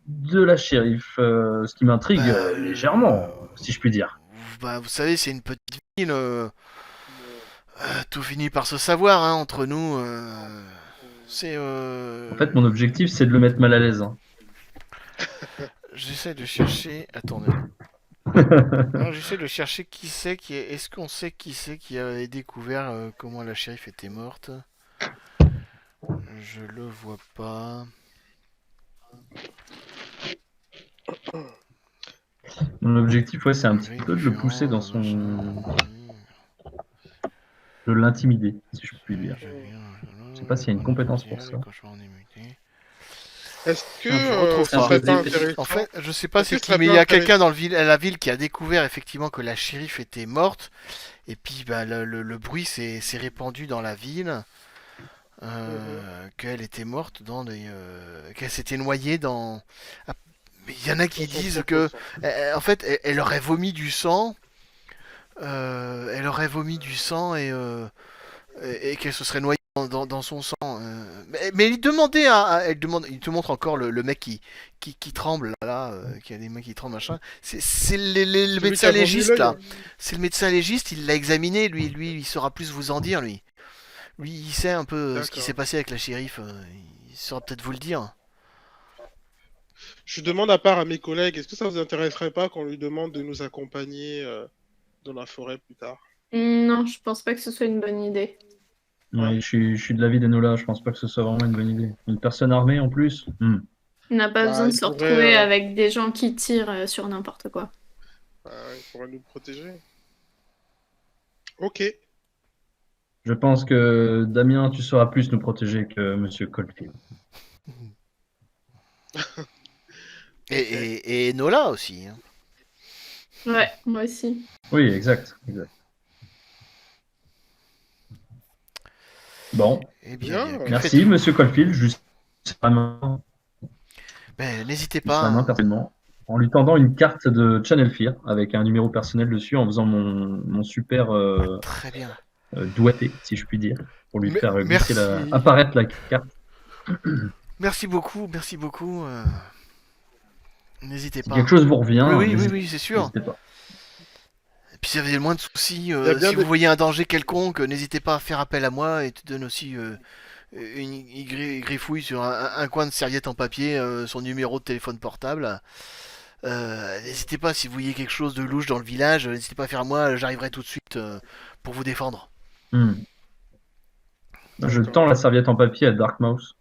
de la shérif, ce qui m'intrigue Bah, légèrement, si je puis dire. vous savez, c'est une petite ville. Tout finit par se savoir, hein, entre nous. C'est. En fait, mon objectif, c'est de le mettre mal à l'aise, hein. J'essaie de chercher. Attendez. Non, j'essaie de chercher qui c'est qui est. Est-ce qu'on sait qui c'est qui avait découvert comment la shérif était morte? Je le vois pas. Mon objectif, ouais, c'est un petit Gris peu de le pousser différent, dans machin. son... de l'intimider, si je puis dire. Je sais pas s'il y a une compétence pour ça. Est-ce que Je retrouve ce C'est un pas. peu serait pas spécifique. En intéressant? fait, je sais pas Est-ce que c'est ce qui, serait mais il pas y a intéressant? quelqu'un à la ville qui a découvert effectivement que la shérif était morte. Et puis bah, le bruit s'est répandu dans la ville. Mhm. Qu'elle était morte qu'elle s'était noyée dans. Ah, mais il y en a Dans qui son disent propre que, sang. en fait, elle aurait vomi du sang. Elle aurait vomi du sang et qu'elle se serait noyée dans son sang. Mais il demandait il te montre encore le mec qui tremble là, qui a des mains qui tremblent machin. C'est le Celui qui médecin a vendu légiste l'œil? là. C'est le médecin légiste, il l'a examiné, lui, il saura plus vous en dire lui. Lui, il sait un peu ce qui D'accord. s'est passé avec la shérif. Il saura peut-être vous le dire. Je demande à part à mes collègues, est-ce que ça vous intéresserait pas qu'on lui demande de nous accompagner dans la forêt plus tard? Non, je pense pas que ce soit une bonne idée. Hein? Ouais, je suis de l'avis d'Enola, je pense pas que ce soit vraiment une bonne idée. Une personne armée en plus? On n'a pas besoin Bah, de se retrouver avec des gens qui tirent sur n'importe quoi. il pourrait nous protéger. Ok. Je pense que Damien, tu sauras plus nous protéger que Monsieur Colfield. Et Nola aussi, hein. Ouais, moi aussi. Oui, exact. Bon, Eh Bien. que merci faites-vous? Monsieur Colfield, juste sa main, N'hésitez juste sa main pas, hein. personnellement, en lui tendant une carte de Channel Fear avec un numéro personnel dessus, en faisant mon super Très bien. doigté, si je puis dire, pour lui faire Merci. apparaître la carte. Merci beaucoup, merci beaucoup. N'hésitez Si pas. quelque chose vous revient, Oui, c'est sûr. n'hésitez pas. puis si vous avez le moins de soucis, Il y a bien si des- vous voyez un danger quelconque, n'hésitez pas à faire appel à moi et te donne aussi une griffouille sur un coin de serviette en papier, son numéro de téléphone portable. N'hésitez pas si vous voyez quelque chose de louche dans le village, n'hésitez pas à faire à moi, j'arriverai tout de suite pour vous défendre. Hmm. Je D'accord. tends la serviette en papier à Darkmouse.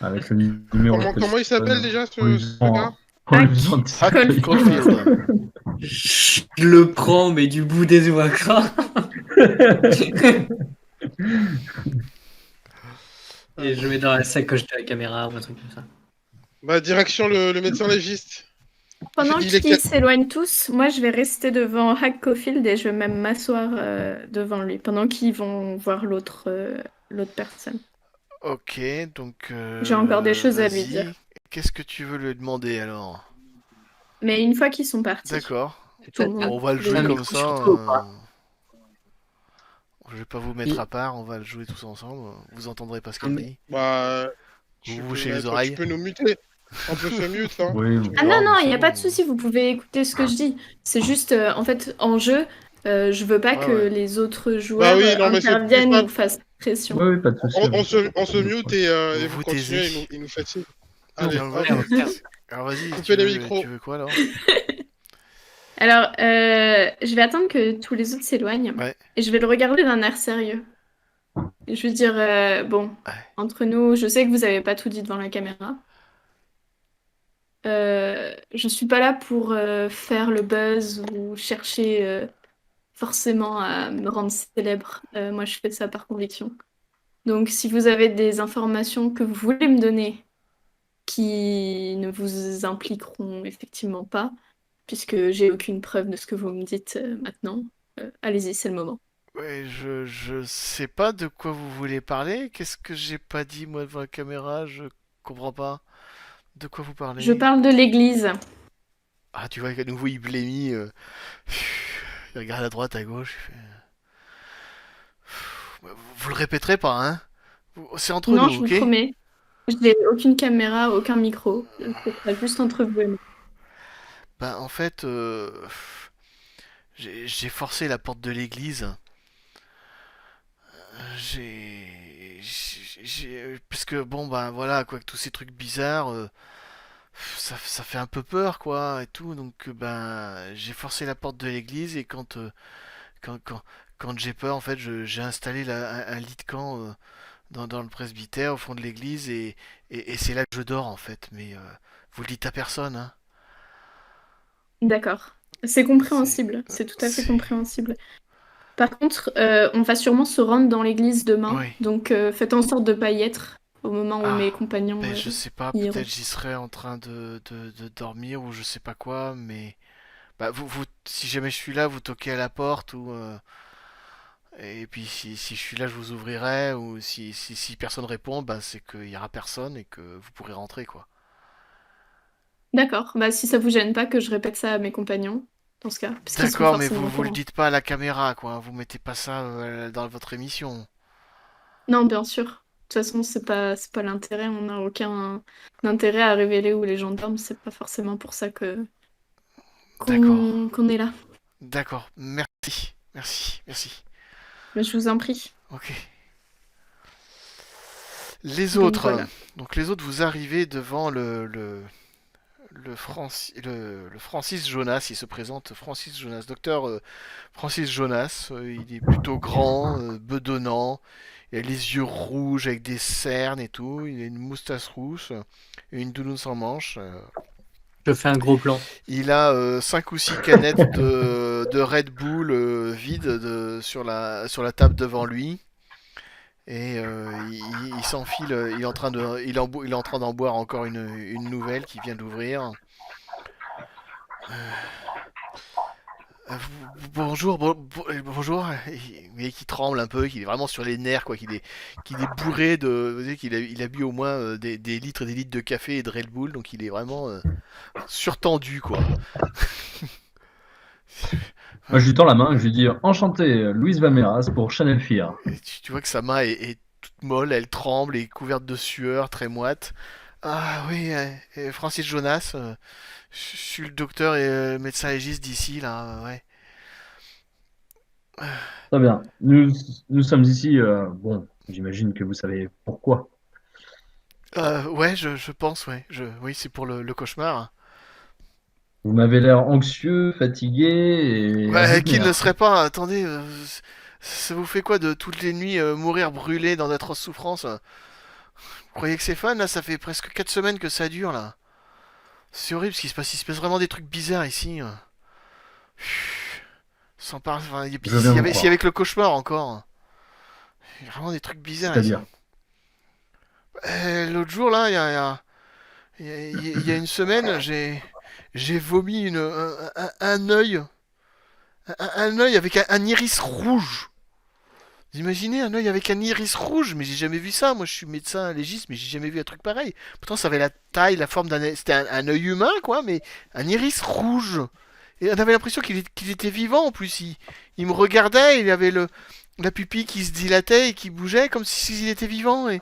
Avec le numéro de Comment il s'appelle déjà en lui ce faisant- gars en lui faisant un petit Hack clin d'œil. Caulfield. Je le prends, mais du bout des doigts, quoi. Et je mets dans la sacoche de la caméra ou un truc comme ça. Bah, direction le médecin légiste. Pendant Il est qu'ils quel- s'éloignent tous, moi je vais rester devant Hack Caulfield et je vais même m'asseoir devant lui pendant qu'ils vont voir l'autre personne. Ok, donc. J'ai encore des choses à lui vas-y. dire. Qu'est-ce que tu veux lui demander alors? Mais une fois qu'ils sont partis. D'accord. Tout le monde. On va le Les jouer micros comme ça. sur toi ou pas Je vais pas vous mettre Il- à part, on va le jouer tous ensemble. Vous entendrez pas ce qu'elle Mais- dit. Bah, Vous tu vous peux bouchez les mettre- oreilles. Tu peux nous muter. On peut se mute, hein. Oui, Tu Ah peux- non, non, mais il n'y a c'est pas bon. de souci, vous pouvez écouter ce que je dis. C'est juste, en fait, en jeu, je veux pas Ouais, que ouais. les autres joueurs oui, non, mais c'est interviennent pas- ou fassent pression. oui, oui, pas de souci. On se mute et Vous vous vous continuez taisez. et il nous fatigue. Donc, Allez, voilà. hop. Alors vas-y, Coupez tu les veux, micros. tu veux quoi alors? Alors, je vais attendre que tous les autres s'éloignent Ouais. et je vais le regarder d'un air sérieux. Et je vais dire, bon, Ouais. entre nous, je sais que vous avez pas tout dit devant la caméra. Je suis pas là pour faire le buzz ou chercher forcément à me rendre célèbre. Moi, je fais ça par conviction. Donc, si vous avez des informations que vous voulez me donner qui ne vous impliqueront effectivement pas, puisque j'ai aucune preuve de ce que vous me dites maintenant, allez-y, c'est le moment. Ouais, je sais pas de quoi vous voulez parler. Qu'est-ce que j'ai pas dit moi devant la caméra? Je comprends pas. De quoi vous parlez? Je parle de l'église. Ah, tu vois qu'à nouveau il blémit. Il regarde à droite, à gauche. Vous le répéterez pas, hein? C'est entre Non, nous, je ok? vous promets. Je n'ai aucune caméra, aucun micro. Ce sera juste entre vous et moi. Ben, en fait, j'ai forcé la porte de l'église. Parce que, bon, ben voilà, quoi, que tous ces trucs bizarres, ça fait un peu peur, quoi, et tout. Donc, ben, j'ai forcé la porte de l'église et quand, quand, quand j'ai peur, en fait, j'ai installé un lit de camp dans le presbytère au fond de l'église et c'est là que je dors, en fait. Mais vous le dites à personne, hein? D'accord. C'est compréhensible. C'est tout à fait c'est- compréhensible. Par contre, on va sûrement se rendre dans l'église demain. Oui. Donc, faites en sorte de pas y être au moment où Ah, mes compagnons Ben, je sais pas, y iront. peut-être j'y serai en train de dormir ou je sais pas quoi, mais bah si jamais je suis là, vous toquez à la porte ou et puis si je suis là, je vous ouvrirai ou si personne répond, bah c'est qu'il y aura personne et que vous pourrez rentrer quoi. D'accord. Bah, si ça vous gêne pas que je répète ça à mes compagnons, dans ce cas. Parce qu'ils seront D'accord, mais forcément au vous le courant. dites pas à la caméra quoi, hein, vous mettez pas ça dans votre émission. Non, bien sûr. De toute façon, c'est pas l'intérêt. On n'a aucun intérêt à révéler où les gens dorment. C'est pas forcément pour ça D'accord, qu'on est là. d'accord, merci. Mais je vous en prie. Ok. Les Donc, autres, voilà. donc les autres, vous arrivez devant le Francis Jonas, il se présente Francis Jonas, docteur Francis Jonas, il est plutôt grand, bedonnant, il a les yeux rouges avec des cernes et tout, il a une moustache rousse et une doudoune sans manches. Je fais un gros plan. Il a 5 ou 6 canettes de Red Bull vides sur la table devant lui. Et il s'enfile, il est en train d'en boire encore une nouvelle qui vient d'ouvrir. Bonjour, bonjour. Mais qui tremble un peu, qu'il est vraiment sur les nerfs, quoi. Qu'il est bourré de. Vous savez il a bu au moins des litres et des litres de café et de Red Bull, donc il est vraiment surtendu, quoi. Moi, je lui tends la main et je lui dis enchanté, Louise Vameras pour Channel Fear. Et tu vois que sa main est toute molle, elle tremble, est couverte de sueur, très moite. Ah oui, et Francis Jonas, je suis le docteur et médecin légiste d'ici, là, ouais. Très bien. Nous sommes ici. Bon, j'imagine que vous savez pourquoi. Ouais, je pense, ouais. Oui, c'est pour le cauchemar. Vous m'avez l'air anxieux, fatigué et à bout Ouais, de qui ne le nerfs. serait pas, attendez, ça vous fait quoi de toutes les nuits mourir brûlé dans d'atroces souffrances? Vous croyez que c'est fun, là? Ça fait presque 4 semaines que ça dure, là. C'est horrible ce qui se passe, il se passe vraiment des trucs bizarres ici. Sans parler, enfin, et puis Je viens vous s'il y croire. avait que le cauchemar encore. Il y a vraiment des trucs bizarres ici. C'est-à-dire. L'autre jour, là, il y a une semaine, j'ai vomi un œil. Un œil avec un iris rouge. Vous imaginez un œil avec un iris rouge? Mais j'ai jamais vu ça. Moi, je suis médecin légiste, mais j'ai jamais vu un truc pareil. Pourtant, ça avait la taille, la forme d'un. C'était un œil humain, quoi, mais un iris rouge. Et on avait l'impression qu'il était vivant en plus. Il me regardait, il avait la pupille qui se dilatait et qui bougeait comme s'il était vivant. Et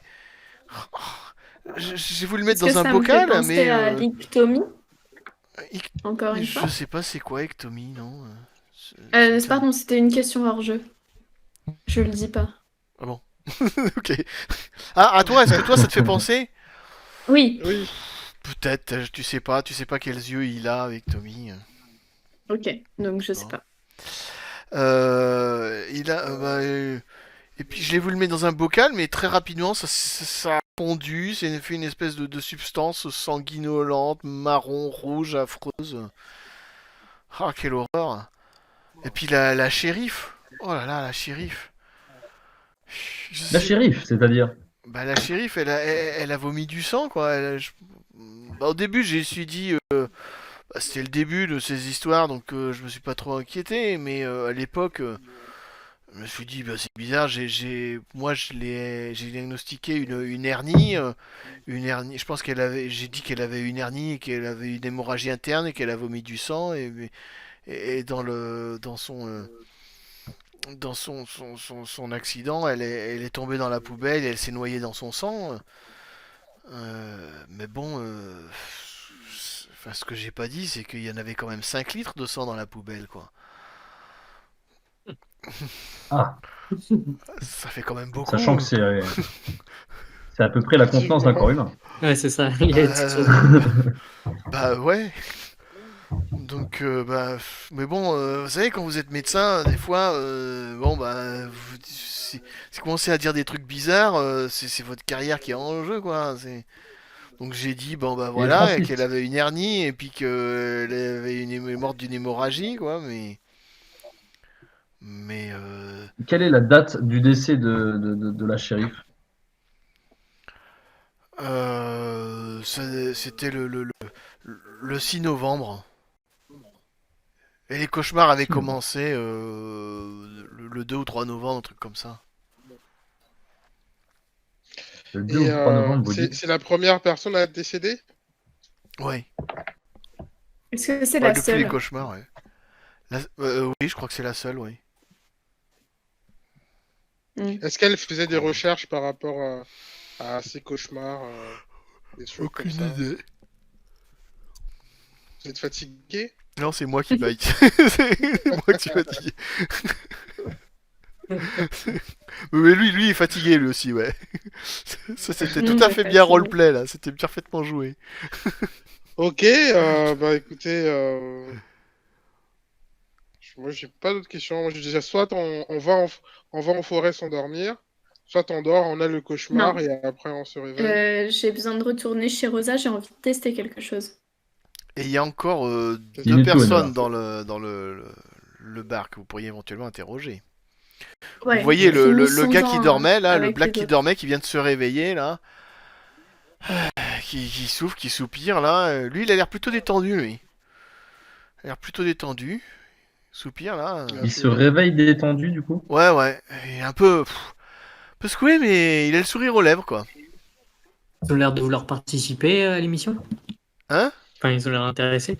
j'ai voulu le mettre Est-ce que dans un ça me fait bocal, mais penser à l'ictomie, ic- encore une je fois? sais pas c'est quoi ectomie, non. Ça me dit rien. Pardon, c'était une question hors jeu. Je le dis pas. Ah bon. Ok. Ah, à toi, est-ce que toi ça te fait penser? Oui, Oui. Peut-être, tu sais pas quels yeux il a avec Tommy. ok, donc je sais Bon. pas. Il a. Et puis je l'ai voulu le mettre dans un bocal, mais très rapidement ça a fondu, c'est fait une espèce de substance sanguinolente, marron, rouge, affreuse. Ah, quelle horreur! Et puis la shérif. Oh là là, la shérif. Je La sais. shérif, c'est-à-dire. Bah, la shérif, elle a vomi du sang, quoi. Bah, au début, j'ai suis dit. Bah, c'était le début de ces histoires, donc je me suis pas trop inquiété. Mais à l'époque, je me suis dit, bah, c'est bizarre. Moi, j'ai diagnostiqué une hernie. Une hernie. Je pense qu'elle avait. J'ai dit qu'elle avait une hernie, et qu'elle avait une hémorragie interne et qu'elle a vomi du sang. Et dans son accident, elle est tombée dans la poubelle et elle s'est noyée dans son sang. Mais bon, enfin, ce que j'ai pas dit, c'est qu'il y en avait quand même 5 litres de sang dans la poubelle, quoi. Ah, Ça fait quand même sachant beaucoup. que c'est à peu près la contenance d'un Effectivement. corps humain. Ouais, c'est ça. Il a été sauvé. Bah ouais. Donc, mais bon, vous savez, quand vous êtes médecin, des fois, bon, bah, si vous commencez à dire des trucs bizarres, c'est votre carrière qui est en jeu, quoi. Donc j'ai dit, bon, bah Et voilà, qu'elle Francis, avait une hernie et puis qu'elle avait est morte d'une hémorragie, quoi, mais quelle est la date du décès de la shérif? c'était le 6 novembre. Et les cauchemars avaient Sinon, commencé le 2 ou 3 novembre, un truc comme ça. le 2 Et ou 3 novembre, vous dites? c'est la première personne à décéder? Ouais. Est-ce que c'est Ouais, la depuis les seule? cauchemars, ouais. Oui, je crois que c'est la seule, oui. Hmm. Est-ce qu'elle faisait des recherches par rapport à ses cauchemars, des trucs comme Aucune ça? idée. Vous êtes fatigué? Non, c'est moi qui baille. C'est moi qui suis fatigué. Mais lui, il est fatigué, lui aussi, ouais. Ça, c'était tout à Il est fait bien fatigué. roleplay, là. C'était parfaitement joué. Ok, bah écoutez, moi j'ai pas d'autres questions. Moi, je disais soit on va en forêt s'endormir, soit on dort, on a le cauchemar Non, et après on se réveille. j'ai besoin de retourner chez Rosa, j'ai envie de tester quelque chose. Et il y a encore C'est deux ça. Inétoine personnes alors. dans le bar que vous pourriez éventuellement interroger. Vous Ouais, voyez le gars qui finissons-en dormait, là, le avec black les qui autres. dormait, qui vient de se réveiller, là, qui souffle, qui soupire, là. Lui, il a l'air plutôt détendu, lui. Il a l'air plutôt détendu. Soupire, là. Ah, Il c'est se bien. réveille détendu du coup? Ouais, ouais. Il est un peu secoué, mais il a le sourire aux lèvres, quoi. Ils ont l'air de vouloir participer à l'émission. Hein? Enfin, ils ont l'air intéressés.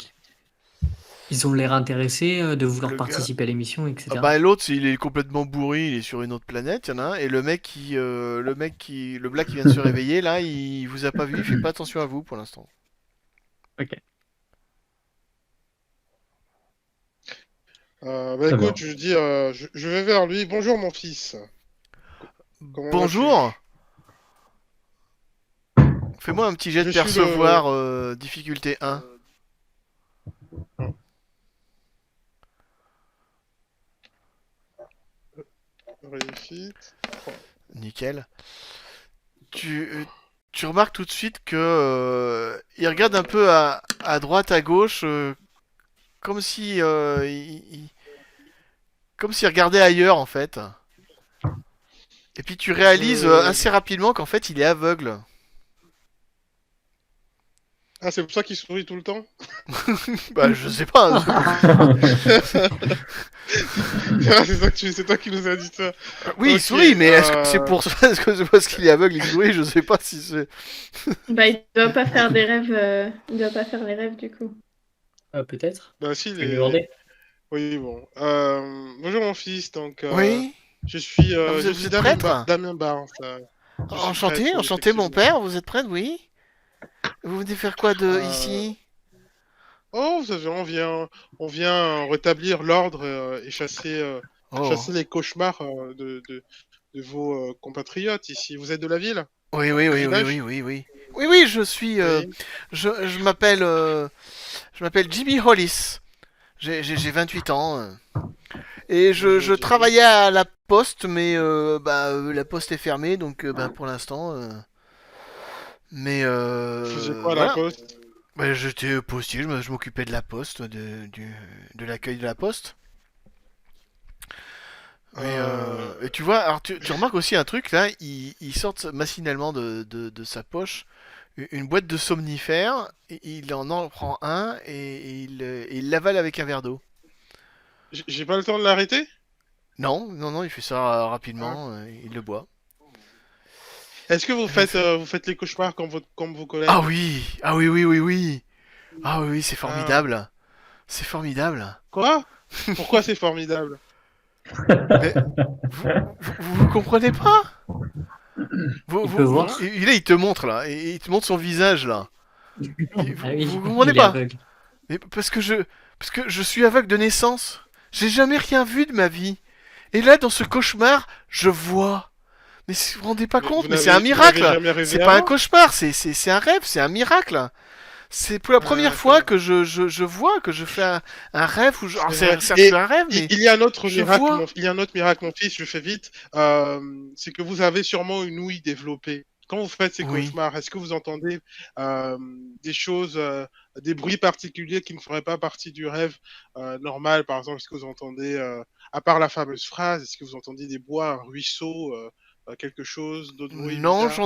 Ils ont l'air intéressés de vouloir Le gars. participer à l'émission, Ah etc. bah l'autre, il est complètement bourré, il est sur une autre planète, il y en a un, et le black qui vient de se réveiller, là, il vous a pas vu, il fait pas attention à vous pour l'instant. Ok. Bah Très bien. écoute, je dis, je vais vers lui. Bonjour mon fils. Comment Bonjour! vas-tu? Fais-moi un petit jet de Je suis percevoir, difficulté 1. Réussite. Nickel. Tu remarques tout de suite que il regarde un peu à droite, à gauche, comme si comme s'il regardait ailleurs en fait. Et puis tu réalises Je... assez rapidement qu'en fait il est aveugle. Ah, c'est pour ça qu'il sourit tout le temps? Bah je sais pas. Ah, c'est toi qui nous as dit ça. Oui, il Ok, sourit, mais est-ce que c'est pour ça, est-ce que c'est parce qu'il est aveugle il sourit? Je sais pas si c'est. Bah, il doit pas faire des rêves. Il doit pas faire les rêves du coup. Peut-être. Bah si, Je vais lui demander. Oui, bon. Bonjour mon fils, donc Oui. je Vous suis êtes prêtre? Damien Barnes. Je suis Enchanté, prêtre, oui, enchanté mon effectivement. père. Vous êtes prêtre, oui? Vous venez faire quoi de Euh, ici? Oh, vous savez, on vient rétablir l'ordre et Oh. chasser les cauchemars de vos compatriotes ici. Vous êtes de la ville? Oui, oui, Du oui, oui, oui, village? oui, oui. Oui, oui, je suis. Oui. Je m'appelle Jimmy Hollis. J'ai 28 ans. Et je Bonjour Jimmy. travaillais à la poste, mais la poste est fermée, donc pour l'instant. Mais Vous faisiez quoi à la voilà. poste? Bah, j'étais postier, je m'occupais de la poste, de l'accueil de la poste. Mais et tu vois, alors tu remarques aussi un truc là, il sort machinalement de sa poche une boîte de somnifères, et il en prend un et il l'avale avec un verre d'eau. J'ai pas le temps de l'arrêter? Non, non, non, il fait ça Ah. rapidement, il le boit. Est-ce que Je fais- vous faites les cauchemars comme vos Ah collègues? oui, ah oui, oui, oui, oui. Ah oui, oui, c'est Ah. formidable. C'est formidable. Quoi? Pourquoi c'est formidable? Mais vous comprenez pas? Il peut voir. Là, il te montre là, et il te montre son visage là. Ah oui, Vous comprenez il est pas? aveugle. Mais parce que je suis aveugle de naissance. J'ai jamais rien vu de ma vie. Et là, dans ce cauchemar, je vois. Mais vous vous rendez pas Mais compte? Mais c'est un vous n'avez miracle. jamais rêvé C'est pas un avant? cauchemar, c'est un rêve, c'est un miracle. C'est pour la Ah, première fois d'accord. que je vois que je fais un rêve où alors C'est vrai. certes c'est Et un rêve, mais il y a un autre je miracle, vois. il y a un autre miracle, mon fils, je fais vite. C'est que vous avez sûrement une ouïe développée. Quand vous faites ces Oui. cauchemars, est-ce que vous entendez euh, des choses, des bruits particuliers qui ne feraient pas partie du rêve normal? Par exemple, est-ce que vous entendez, à part la fameuse phrase, est-ce que vous entendez des bois, un ruisseau, quelque chose, d'autres bruits Non, bizarres?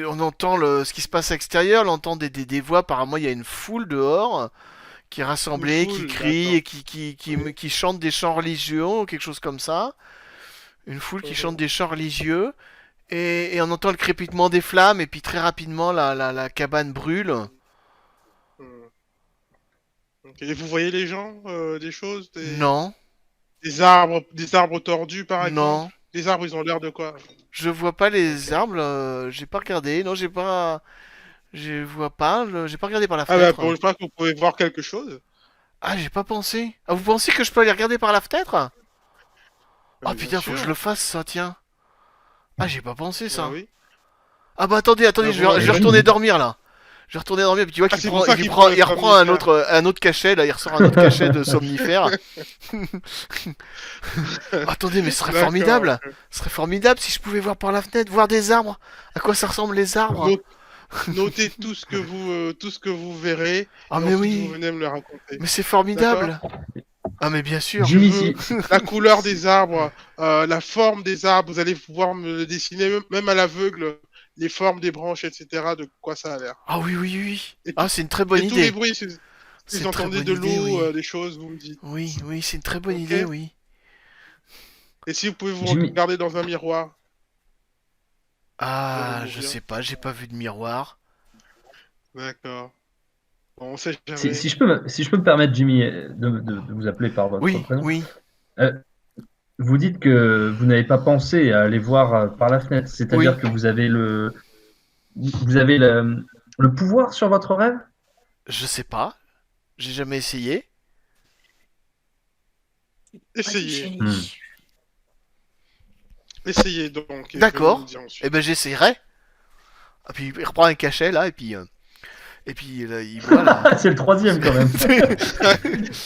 on entend ce qui se passe à l'extérieur, on entend des voix. Apparemment, il y a une foule dehors qui est Une rassemblée, qui foule, crie d'accord. et qui chante des chants religieux ou quelque chose comme ça. Une foule qui chante Mhm. des chants religieux. Et on entend le crépitement des flammes, et puis très rapidement, la cabane brûle. Mhm. Ok. Et vous voyez les gens, des choses, Non, des arbres tordus par exemple? non. Les arbres, ils ont l'air de quoi? Je vois pas Ok. les arbres, j'ai pas regardé. Non, j'ai pas. Je vois pas, j'ai pas regardé par la Ah bah fenêtre. pour une fois que vous pouvez voir quelque chose. Ah, j'ai pas pensé. Ah, vous pensez que je peux aller regarder par la fenêtre? Ah Mais bien putain, faut que je sûr. le fasse ça, tiens. Ah, j'ai pas pensé Bah ça. oui. Ah bah attendez, Bah attendez, vous je C'est vais m'avez bonne retourner idée. dormir là. Je vais retourner dormir, puis tu vois Ah qu'il c'est pour prend, ça qu'il prend le il reprend somnifère. un autre cachet, là, il ressort un autre cachet de somnifère. Attendez, mais ce serait D'accord. formidable. Ce serait formidable si je pouvais voir par la fenêtre, voir des arbres. À quoi ça ressemble les arbres? No- Notez tout ce que vous verrez Ah et mais ensuite vous oui, venez me le raconter. mais c'est D'accord? formidable. Ah mais bien sûr. Je Jimmy, veux si, la couleur des arbres, la forme des arbres. Vous allez pouvoir me le dessiner même à l'aveugle, les formes des branches, etc. De quoi ça a l'air. Ah oui, oui, oui. Et, Ah, c'est une très bonne et tous les idée. bruits, si C'est vous une très entendez bonne de idée, l'eau, oui. des choses, vous me dites. Oui, oui, c'est une très bonne Ok? idée, oui. Et si vous pouvez vous Jimmy, regarder dans un miroir, Ah, aimez-vous je bien. sais pas, j'ai pas vu de miroir. D'accord. On sait Si, jamais. si je peux me permettre, Jimmy, de vous appeler par votre Oui, prénom, oui. euh, vous dites que vous n'avez pas pensé à aller voir par la fenêtre, Oui. c'est-à-dire que vous avez le pouvoir sur votre rêve? Je sais pas. J'ai jamais essayé. Essayez. Hmm. Essayez donc et venez nous D'accord. dire Eh ensuite. ben j'essayerai. Et puis il reprend un cachet là et puis là, il boit là. C'est le troisième quand même.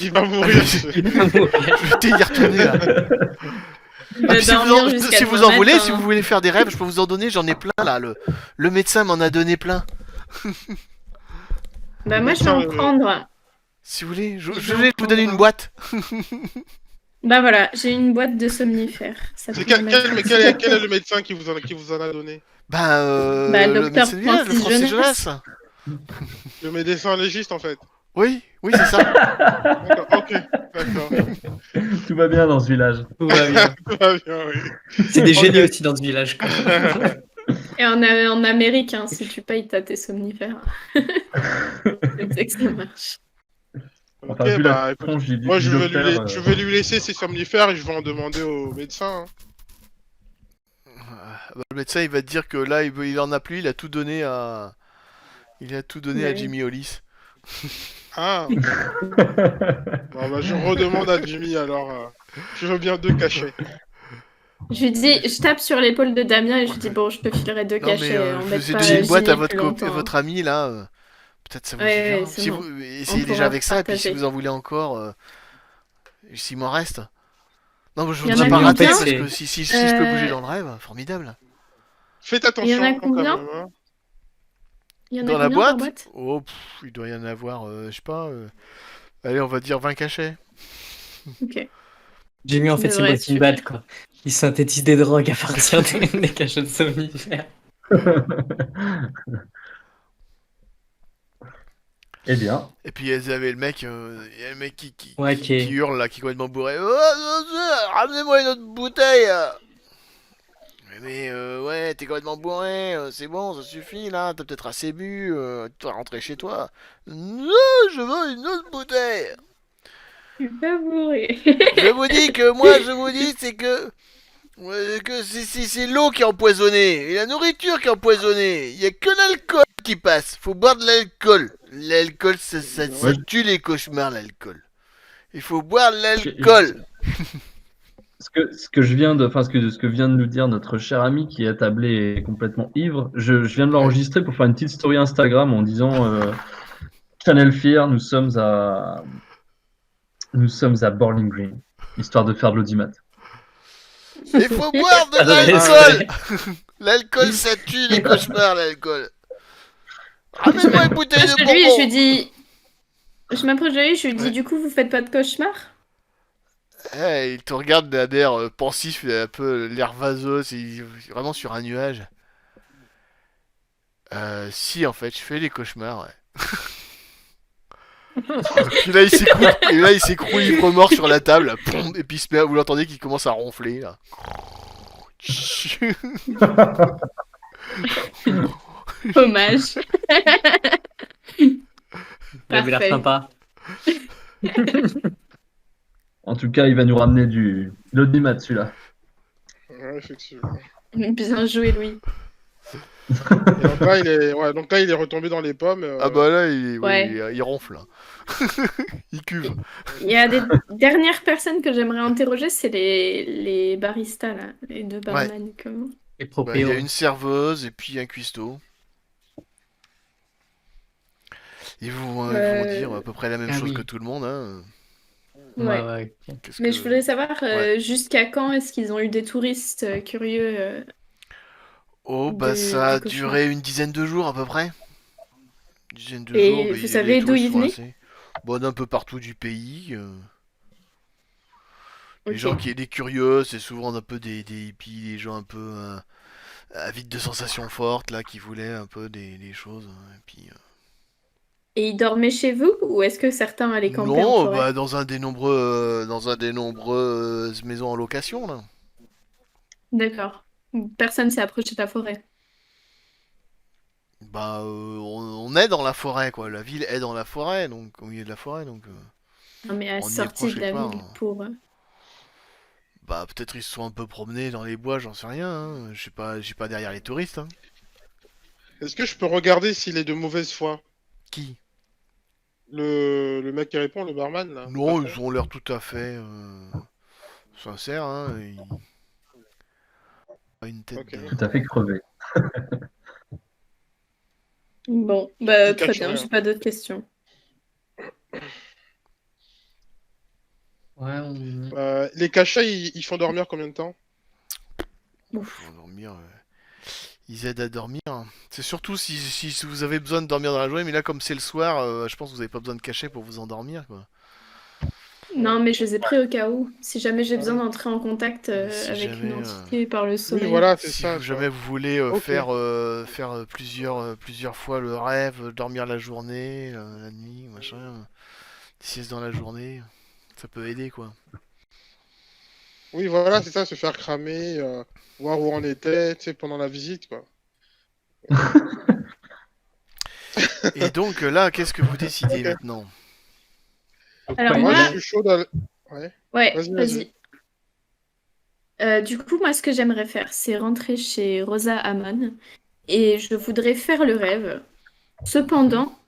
Il va mourir. Je vais y retourner là. Il Ah, va puis si dormir vous, jusqu'à si demain vous en voulez, matin, si vous hein. voulez faire des rêves, je peux vous en donner, j'en ai plein là. Le médecin m'en a donné plein. Bah moi je vais Médecin, en prendre. Si vous voulez, Je vais je en vais vous donner prendre une un. boîte. Bah voilà, j'ai une boîte de somnifères. Ça c'est peut en être mais aussi. quel est le médecin qui vous en a donné? Bah, Bah le docteur médecin du village, le Francis Francis Jeunesse. Jonas. Le médecin légiste en fait. Oui, oui, c'est ça. D'accord, ok, d'accord. Tout va bien dans ce village. Tout va bien. Tout va bien, oui. C'est des génies Ok. aussi dans ce village, quoi. Et en Amérique, hein, si tu payes, t'as tes somnifères. C'est ça que ça marche. Enfin, Ok, vu la bah écoute, tronche moi du docteur, je vais lui laisser ses somnifères et je vais en demander au médecin. Hein. Bah, le médecin, il va te dire que là, il en a plus, il a tout donné à, Ouais. Jimmy Hollis. Ah, bon bah je redemande à Jimmy alors. Je veux bien 2 cachets. Je lui dis, je tape sur l'épaule de Damien et je lui dis bon, je te filerai 2 Non, mais cachets. je Embête vous ai pas donné une boîte à Jimmy plus longtemps. votre ami là. Peut-être ça vous Ouais, suffira. c'est Si bon. vous On essayez déjà pourra avec ça, et puis si partager. vous en voulez encore, s'il m'en reste. Non, je Il y en voudrais a pas Jimmy, en rater fait, combien? parce que c'est. si je peux bouger Euh, dans le rêve, formidable. Faites Il y en a attention quand combien? même. Hein. Il y en a Dans la combien par boîte, boîte? oh, il doit y en avoir, je sais pas. Allez, on va dire 20 cachets. Ok. Jimmy, en Ça fait, c'est devrait être Breaking Bad, suffire. quoi. Il synthétise des drogues à partir des cachots de somnifères. eh bien, Et puis il y avait le mec, il y a le mec Ouais, qui hurle là, qui est complètement bourré. Oh, ramenez-moi une autre bouteille. Mais ouais, t'es complètement bourré, c'est bon, ça suffit là, t'as peut-être assez bu, tu dois rentrer chez toi. Non, je veux une autre bouteille. Je suis pas bourré. Je vous dis que moi, je vous dis, c'est que c'est l'eau qui est empoisonnée et la nourriture qui est empoisonnée. Il y a que l'alcool qui passe. Faut boire de l'alcool. L'alcool, ça ouais, tue les cauchemars, l'alcool. Il faut boire de je- l'alcool. ce que je viens de, enfin, ce que vient de nous dire notre cher ami qui est attablé et complètement ivre, je viens de Ouais. l'enregistrer pour faire une petite story Instagram en disant Channel Fear, nous sommes à Bowling Green, histoire de faire de l'audimat. Il faut boire de Adresse. l'alcool. L'alcool, ça tue les cauchemars, l'alcool. Ramène-moi une bouteille Je de lui, je lui bonbons. dis, je m'approche de lui, je lui dis Ouais. du coup, vous faites pas de cauchemars? Il te regarde d'un air pensif, il a un peu l'air vaseux, c'est vraiment sur un nuage. Si, en fait, je fais des cauchemars, ouais. Puis là, il s'écroule ivre mort sur la table, poum, et puis il se met, vous l'entendez qu'il commence à ronfler, là. Hommage. Il avait l'air Parfait. sympa. En tout cas, il va nous ramener de l'audimat celui-là. Ouais, effectivement. Bien joué, Louis. Et donc là, il est retombé dans les pommes. Ah bah là, oui, Ouais. il ronfle, là. Il cuve. Il y a des dernières personnes que j'aimerais interroger, c'est les baristas, là, les 2 barman. Comment? Les Bah, il y propéos. a une serveuse et puis un cuistot. Ils vont dire à peu près la même Ah chose oui. que tout le monde, hein. Ouais. Ouais. Qu'est-ce Mais que... je voulais savoir Ouais. jusqu'à quand est-ce qu'ils ont eu des touristes curieux Oh, bah ça du a cauchemar. duré une dizaine de jours à peu près. Une dizaine de Et jours, mais vous les savez d'où touristes ils sont venaient? assez... Bon, d'un peu partout du pays. Les Ok. gens qui des curieux, c'est souvent un peu des hippies, des gens un peu avides de sensations fortes, là, qui voulaient un peu des choses. Et puis, Et ils dormaient chez vous ou est-ce que certains allaient camper en non, forêt? bah dans un des nombreuses maisons en location, là. D'accord. Personne s'est approché de la forêt. Bah, on est dans la forêt, quoi. La ville est dans la forêt, donc au milieu de la forêt, donc Non, mais à la on n'y est sortie de proche la pas, ville hein. pour. Bah, peut-être ils se sont un peu promenés dans les bois, j'en sais rien, hein. J'ai pas derrière les touristes, hein. Est-ce que je peux regarder s'il est de mauvaise foi? Qui? Le mec qui répond, le barman, là, le Non, patron. ils ont l'air tout à fait sincères, hein. Pas une tête Ok. de. Tout à fait crevé. Bon, bah Il très cache bien, rien. j'ai pas d'autres questions. Ouais, on- Les cachets, ils font dormir combien de temps? Ouf. Pour dormir, ils aident à dormir. C'est surtout si vous avez besoin de dormir dans la journée, mais là, comme c'est le soir, je pense que vous avez pas besoin de cachet pour vous endormir, quoi. Non, mais je les ai pris au cas où. Si jamais j'ai Ah besoin oui. d'entrer en contact Mais si avec une jamais, entité par le Oui, sommeil. voilà, c'est si ça, vous, tu vois. jamais vous voulez Ok. faire plusieurs fois le rêve, dormir la journée, la nuit, machin, sieste dans la journée, ça peut aider, quoi. Oui, voilà, c'est ça, se faire cramer, voir où on était, tu sais, pendant la visite, quoi. Et donc là, qu'est-ce que vous décidez Ok. maintenant? Alors Ouais, Moi, je moi, suis chaud dans le... Ouais, ouais, vas-y, vas-y. vas-y. Du coup, moi, ce que j'aimerais faire, c'est rentrer chez Rosa Amon et je voudrais faire le rêve. Cependant,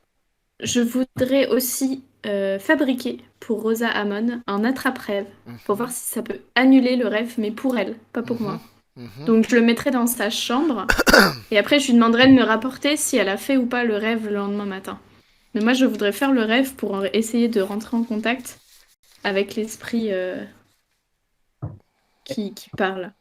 je voudrais aussi fabriquer pour Rosa Amon un attrape-rêve pour voir si ça peut annuler le rêve, mais pour elle, pas pour Mhm, moi. mhm. Donc, je le mettrai dans sa chambre et après, je lui demanderai de me rapporter si elle a fait ou pas le rêve le lendemain matin. Mais moi, je voudrais faire le rêve pour essayer de rentrer en contact avec l'esprit qui parle.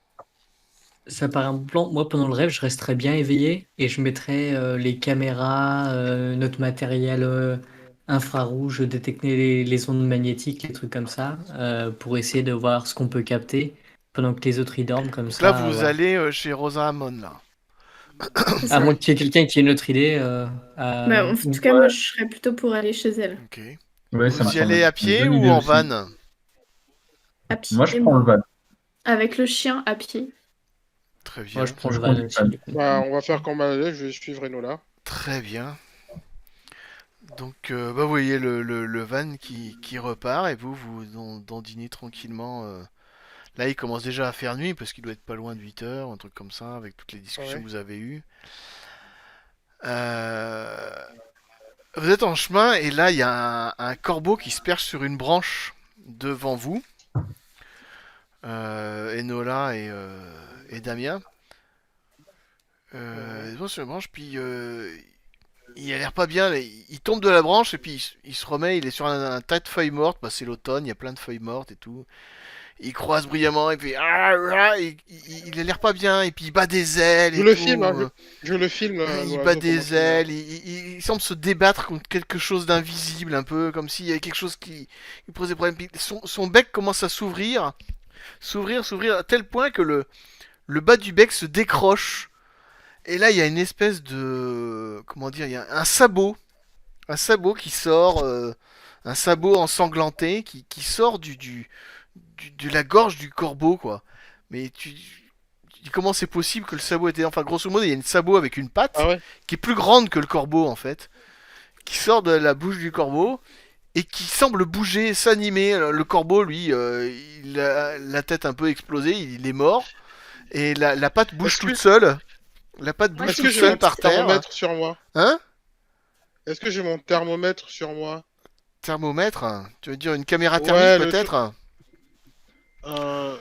Ça paraît un bon plan. Moi, pendant le rêve, je resterais bien éveillé et je mettrais les caméras, notre matériel infrarouge, détecter les ondes magnétiques, les trucs comme ça, pour essayer de voir ce qu'on peut capter pendant que les autres y dorment, comme Donc là, ça. vous Voilà. allez chez Rosa Amon, là. C'est À ça. moins qu'il y ait quelqu'un qui ait une autre idée. Bah, en tout cas, moi, je serais plutôt pour aller chez elle. Ok. Ouais, ça me Vous y semble allez à être une pied bonne ou idée en aussi. van? À pied, Moi, je prends le moi. van. Avec le chien à pied. Très Moi, bien. je prends le Je van conduis aussi, le van. du coup. Bah, on va faire comme Maladie, je vais suivre Enola. Très bien. Donc, bah, vous voyez le van qui repart et vous dandinez tranquillement. Là, il commence déjà à faire nuit parce qu'il doit être pas loin de 8 heures, un truc comme ça, avec toutes les discussions Ouais. que vous avez eues. Euh, Vous êtes en chemin et là, il y a un corbeau qui se perche sur une branche devant vous. Enola et Damien. Ils vont sur une branche, puis il a l'air pas bien. Là, il tombe de la branche et puis il se remet. Il est sur un tas de feuilles mortes. Bah, c'est l'automne, il y a plein de feuilles mortes et tout. Il croise bruyamment et puis il a l'air pas bien. Et puis il bat des ailes Je et le tout. filme, hein, je le filme, Il bat l'oiseau, comment des il est. ailes. Il semble se débattre contre quelque chose d'invisible, un peu comme s'il y avait quelque chose qui posait problème. Puis son bec commence à s'ouvrir à tel point que le bas du bec se décroche. Et là, il y a une espèce de... Comment dire? Il y a un sabot. Un sabot qui sort... un sabot ensanglanté qui sort de la gorge du corbeau, quoi. Mais tu dis comment c'est possible que le sabot était... Enfin, grosso modo, il y a une sabot avec une Ah patte ouais? qui est plus grande que le corbeau, en fait. Qui sort de la bouche du corbeau et qui semble bouger, s'animer. Le corbeau, lui, il a la tête un peu explosée, il est mort. Et la patte bouge Est-ce que, toute seule. La patte Moi, bouge est-ce je que toute j'ai suis mon seule petite. par terre. thermomètre sur moi? Hein? Est-ce que j'ai mon thermomètre sur moi? Thermomètre? Tu veux dire une caméra thermique Ouais, le truc. peut-être? Euh,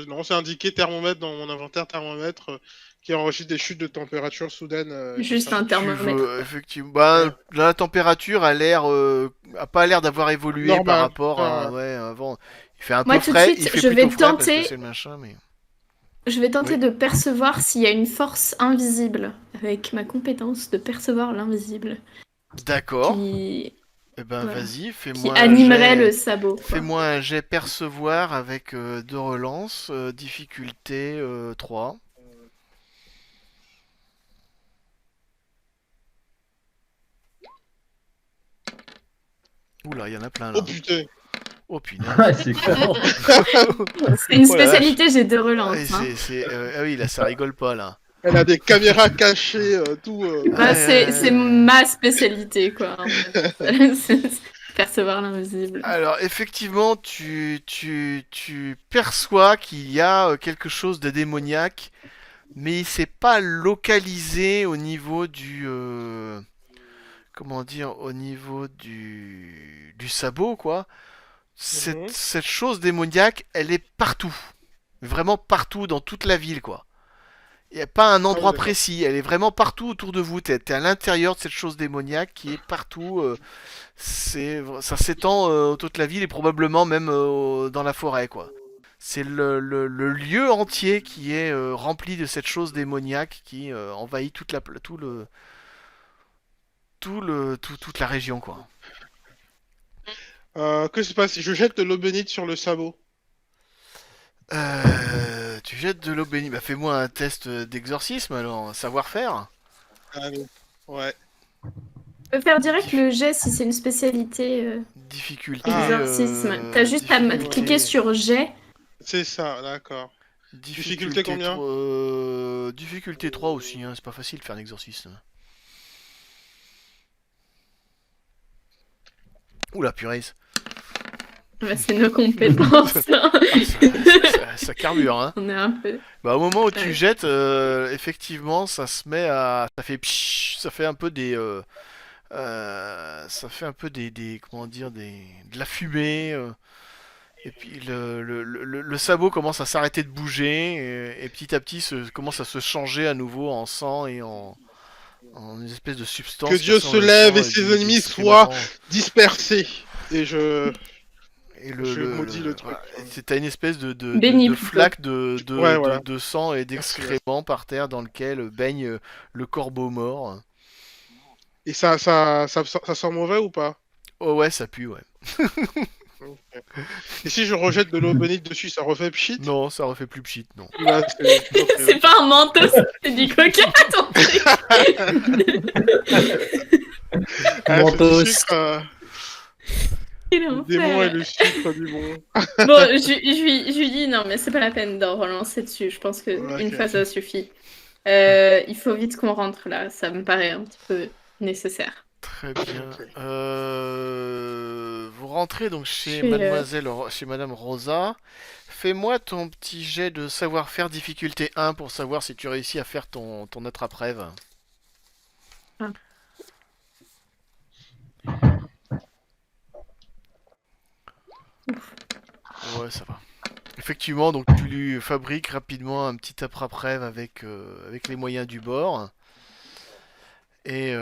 non, c'est indiqué thermomètre dans mon inventaire thermomètre qui enregistre des chutes de température soudaines. Juste un Si tu thermomètre, veux, quoi. effectivement. Bah, Ouais. la température a pas l'air d'avoir évolué par Normal. rapport à Ouais. ouais, avant. Il fait un Moi, peu tout de frais, il suite, fait plutôt frais parce que c'est le machin, mais. je vais tenter Oui. de percevoir s'il y a une force invisible, avec ma compétence de percevoir l'invisible, D'accord. qui, Eh ben voilà, vas-y, qui animerait le sabot, quoi. fais-moi un jet percevoir avec deux relances, difficulté 3. Oula, il y en a plein là. Oh putain. Oh punaise. Ouais, c'est clair. C'est une Oh la vache. spécialité, j'ai deux Ah, relances, hein. ah oui, là ça rigole pas là. Elle a des caméras cachées, tout. Bah, c'est Ouais. ma spécialité, quoi. En fait. C'est percevoir l'invisible. Alors, effectivement, tu perçois qu'il y a quelque chose de démoniaque, mais c'est pas localisé au niveau comment dire, au niveau du sabot, quoi. Mhm. Cette chose démoniaque, elle est partout. Vraiment partout dans toute la ville, quoi. Il n'y a pas un Ah oui, endroit d'accord. précis, elle est vraiment partout autour de vous. T'es à l'intérieur de cette chose démoniaque qui est partout. Ça s'étend toute la ville et probablement même dans la forêt, quoi. C'est le lieu entier qui est rempli de cette chose démoniaque qui envahit toute la région, quoi. Que se passe? Je jette de l'eau bénite sur le sabot. Tu jettes de l'eau bénite. Bah, fais-moi un test d'exorcisme alors, savoir-faire. Allez. Ouais. Tu peux faire direct Dif- le jet si c'est une spécialité difficulté. exorcisme. T'as juste à cliquer Difficulté. sur jet. C'est ça, d'accord. Difficulté Difficulté combien? 3, difficulté 3 aussi, hein, c'est pas facile de faire un exorcisme. Oula, purée. Bah, c'est nos compétences. Ah, ça carbure, hein. On est un peu. Bah, au moment où tu Ouais. jettes, effectivement, ça se met à. Ça fait pshhh, ça fait un peu des. Ça fait un peu comment dire, de la fumée. Et puis le sabot commence à s'arrêter de bouger et petit à petit commence à se changer à nouveau en sang et en une espèce de substance Que qui Dieu se ressemble au lève sang et et ses du ennemis soient excrément. dispersés. Et Et je maudis le truc. voilà. T'as une espèce Béni de plutôt. flaque Ouais, voilà. de sang et Merci, ouais. d'excréments par terre dans lequel baigne le corbeau mort. Et ça sent mauvais ou pas? Oh ouais, ça pue, ouais. Ok. Et si je rejette de l'eau bénite dessus, ça refait pchit? Non, ça refait plus pchit, non. Là, ok, C'est ok. pas un manteau, c'est du coca, ton truc. Ah, c'est Mentos. du sucre. Quel Le démon et enfer. le sucre du bon. Bon, je lui dis non, mais c'est pas la peine d'en relancer dessus. Je pense qu'une Ok. fois ça suffit. Il faut vite qu'on rentre là. Ça me paraît un petit peu nécessaire. Très bien. Ok. Vous rentrez donc Je chez suis, chez Madame Rosa. Fais-moi ton petit jet de savoir-faire difficulté 1 pour savoir si tu réussis à faire ton attrape-rêve. Ah. Ouais, ça va. Effectivement, donc tu lui fabriques rapidement un petit attrape-rêve avec les moyens du bord. Et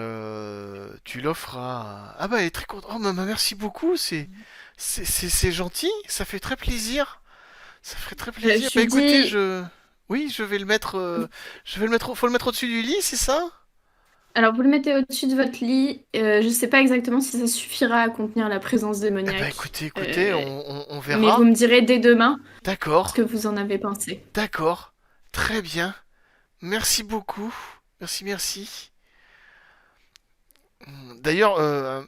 tu l'offres à. Ah bah, elle est très contente. Oh, maman, merci beaucoup. C'est gentil. Ça fait très plaisir. Ça ferait très plaisir. je Bah lui écoutez, dis. oui, je vais le mettre. Je vais le mettre. Faut le mettre au-dessus du lit, c'est ça? Alors, vous le mettez au-dessus de votre lit. Je sais pas exactement si ça suffira à contenir la présence Eh bah démoniaque. écoutez, on Mais vous verra. me direz dès demain ce D'accord, que vous en avez pensé. d'accord. Très bien. Merci beaucoup. Merci. D'ailleurs,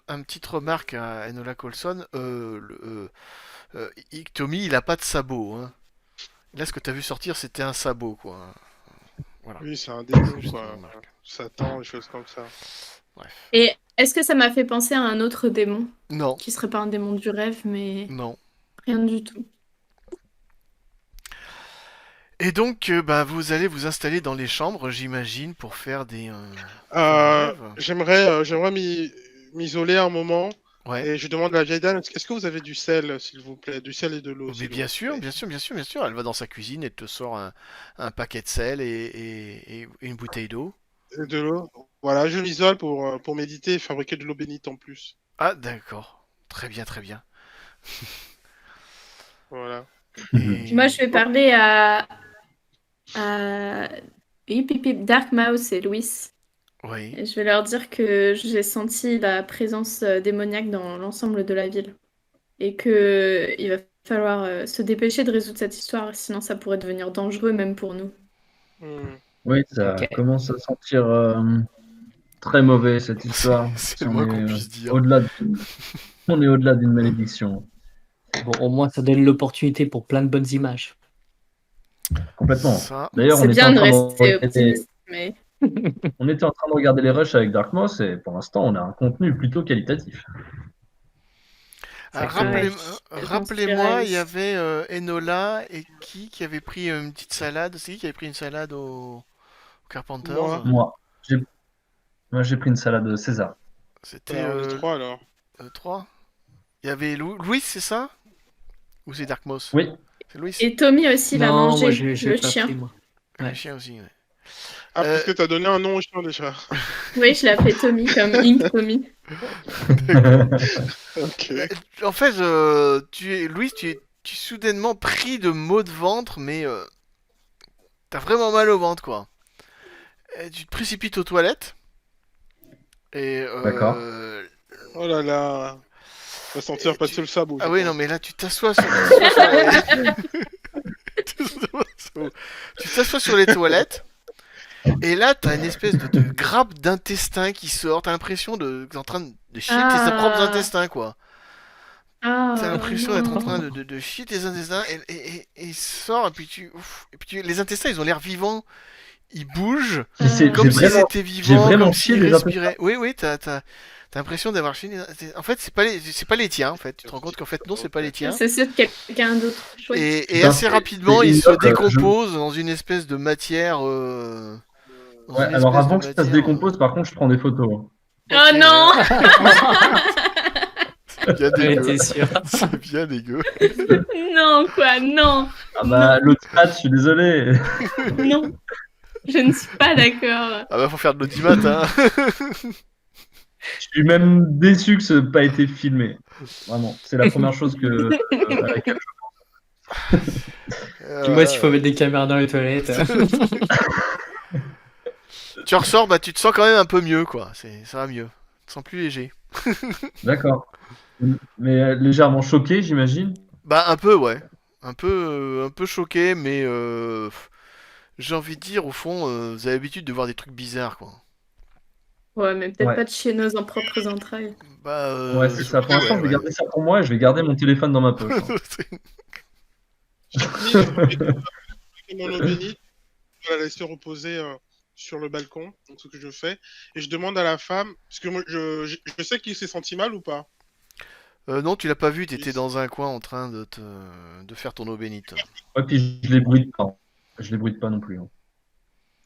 un petite remarque à Enola Colson. Tommy, il a pas de sabot, hein. Là, ce que t'as vu sortir, c'était un sabot, quoi. Voilà. Oui, c'est un démon, Juste une quoi. remarque. Satan, des choses comme ça. Bref. Et est-ce que ça m'a fait penser à un autre démon Non, qui serait pas un démon du rêve, mais non. rien du tout. Et donc, bah, vous allez vous installer dans les chambres, j'imagine, pour faire des rêves. J'aimerais m'isoler un moment. Ouais. Et je demande à la vieille dame, est-ce que vous avez du sel, s'il vous plaît? Du sel et de l'eau, Oh, mais s'il bien vous sûr, plaît. bien sûr, bien sûr, bien sûr. Elle va dans sa cuisine et te sort un paquet de sel et une bouteille d'eau. Et de l'eau. Voilà, je m'isole pour méditer et fabriquer de l'eau bénite en plus. Ah, d'accord. Très bien, très bien. Voilà. Et... Moi, je vais parler à Hip Hip Hip, Dark Mouse et Louis. Oui. Et je vais leur dire que j'ai senti la présence démoniaque dans l'ensemble de la ville. Et que il va falloir se dépêcher de résoudre cette histoire, sinon ça pourrait devenir dangereux même pour nous. Hmm. Oui, ça Ok. commence à sentir très mauvais cette histoire. C'est le On moins est qu'on puisse dire. on est au-delà d'une malédiction. Bon, au moins, ça donne l'opportunité pour plein de bonnes images. Complètement. Ça, D'ailleurs, on C'est était bien en de train rester d'envoyer optimiste. Mais On était en train de regarder les rushs avec Dark Moss et pour l'instant, on a un contenu plutôt qualitatif. Ah, C'est clair. ouais, j'en suis rappelez-moi, il y ravie. avait Enola et qui avait pris une petite salade. C'est qui avait pris une salade aux Moi. Carpenters? Moi, j'ai moi, j'ai pris une salade César. C'était Bah, on est trois alors. 3. Il y avait Louis, c'est ça? Ou c'est Dark Moss? Oui, C'est Louis? Et Tommy aussi l'a Non, moi, mangé, j'ai le pas chien. pris, moi. Le Ouais. chien aussi, ouais. Ah, Euh, parce que t'as donné un nom au chien déjà. Oui, je l'appelais Tommy, comme Ink Tommy. Ok. En fait, Louis, tu es soudainement pris de maux de ventre, mais t'as vraiment mal au ventre, quoi. Et tu te précipites aux toilettes, et d'accord. Oh là là. Va sentir passer le sabot, Ah je oui, non, pense. mais là, tu t'assois tu t'assois sur les toilettes, et là, t'as une espèce de grappe d'intestin qui sort. T'as l'impression que t'es en train de chier tes propres Ah, intestins, quoi. T'as ah, l'impression d'être en non. train de chier tes intestins, et il sort, et puis les intestins, ils ont l'air vivants, ils bougent, J'ai comme s'ils vraiment, étaient j'ai vivants, vraiment comme chié s'ils des intestins. respiraient. Oui, oui, t'as l'impression d'avoir chié. En fait, c'est pas les tiens, en fait. Tu te rends compte qu'en fait, non, c'est pas les tiens. C'est sûr de quelqu'un d'autre. Chouette. Et Putain, assez c'est rapidement, il se ignoble. décompose dans une espèce de matière. Dans Ouais, une alors espèce de avant que ça se matière. décompose, par contre, je prends des photos. Ok, Oh non! c'est bien Elle dégueu. était sûre. C'est bien dégueu. Non, quoi, non! Ah bah, l'audimat, je suis désolé. Non, je ne suis pas d'accord. Ah bah, faut faire de l'audimat, hein. Je suis même déçu que ça n'ait pas été filmé. Vraiment, c'est la première chose à laquelle Puis moi, s'il faut mettre des caméras dans les toilettes. Tu ressors, bah tu te sens quand même un peu mieux, quoi. Ça va mieux. Tu te sens plus léger. D'accord. Mais légèrement choqué, j'imagine. Bah un peu, ouais. Un peu choqué, mais j'ai envie de dire, au fond, vous avez l'habitude de voir des trucs bizarres, quoi. Ouais, mais peut-être Ouais. pas de chier nos propres entrailles. Bah, Ouais, c'est ça. Pour l'instant, ouais, je vais ouais. garder ça pour moi et je vais garder mon téléphone dans ma poche. Hein. J'ai fini mon eau bénite, je vais la laisser reposer sur le balcon, donc ce que je fais. Et je demande à la femme, parce que moi, je sais qu'il s'est senti mal ou pas. Non, tu l'as pas vu, t'étais Yes. dans un coin en train de faire ton eau bénite. Ouais, puis je les bruite pas. Je les bruite pas non plus. Hein.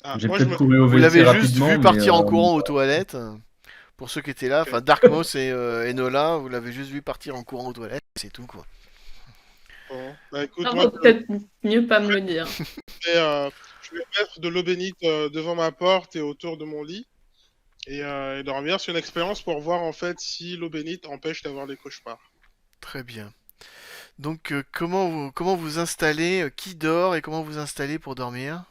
Ah, J'ai moi, je peut-être me... couru au Vous WC l'avez juste rapidement, vu mais partir en courant aux toilettes. Pour ceux qui étaient là, enfin Darkmoss et Enola, vous l'avez juste vu partir en courant aux toilettes, c'est tout, quoi. Bon. Bah écoute, Non, moi, faut peut-être mieux pas me le dire. je vais mettre de l'eau bénite devant ma porte et autour de mon lit. Et dormir, c'est une expérience pour voir en fait si l'eau bénite empêche d'avoir des cauchemars. Très bien. Donc, comment vous installez, qui dort et comment vous installez pour dormir?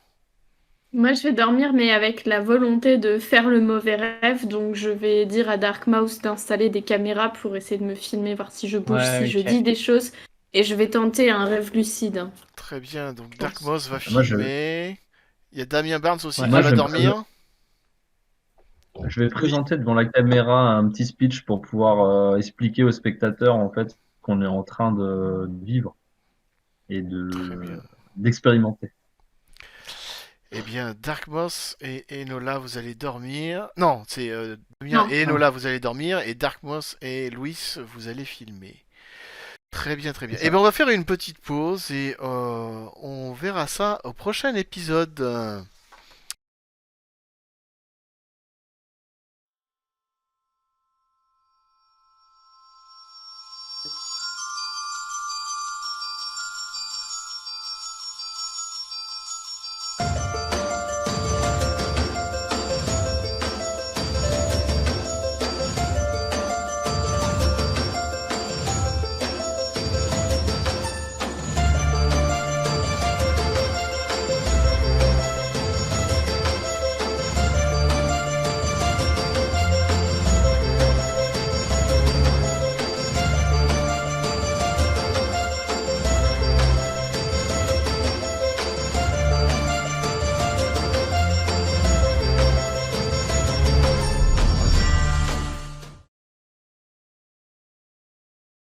Moi, je vais dormir, mais avec la volonté de faire le mauvais rêve. Donc, je vais dire à Dark Mouse d'installer des caméras pour essayer de me filmer, voir si je bouge, Ouais, si je ok. dis des choses. Et je vais tenter un rêve lucide. Très bien, donc pense. Darkmoss va Moi, je, filmer. Il y a Damien Barnes aussi Ouais. qui moi, va je vais, me dormir. je vais présenter devant la caméra un petit speech pour pouvoir expliquer aux spectateurs en fait qu'on est en train de vivre et Très bien. d'expérimenter. Eh bien, Darkmoss et Enola, vous allez dormir. Non, c'est Damien Non. et Enola, vous allez dormir. Et Darkmoss et Louis, vous allez filmer. Très bien, très bien. C'est ça. Eh bien, on va faire une petite pause et on verra ça au prochain épisode.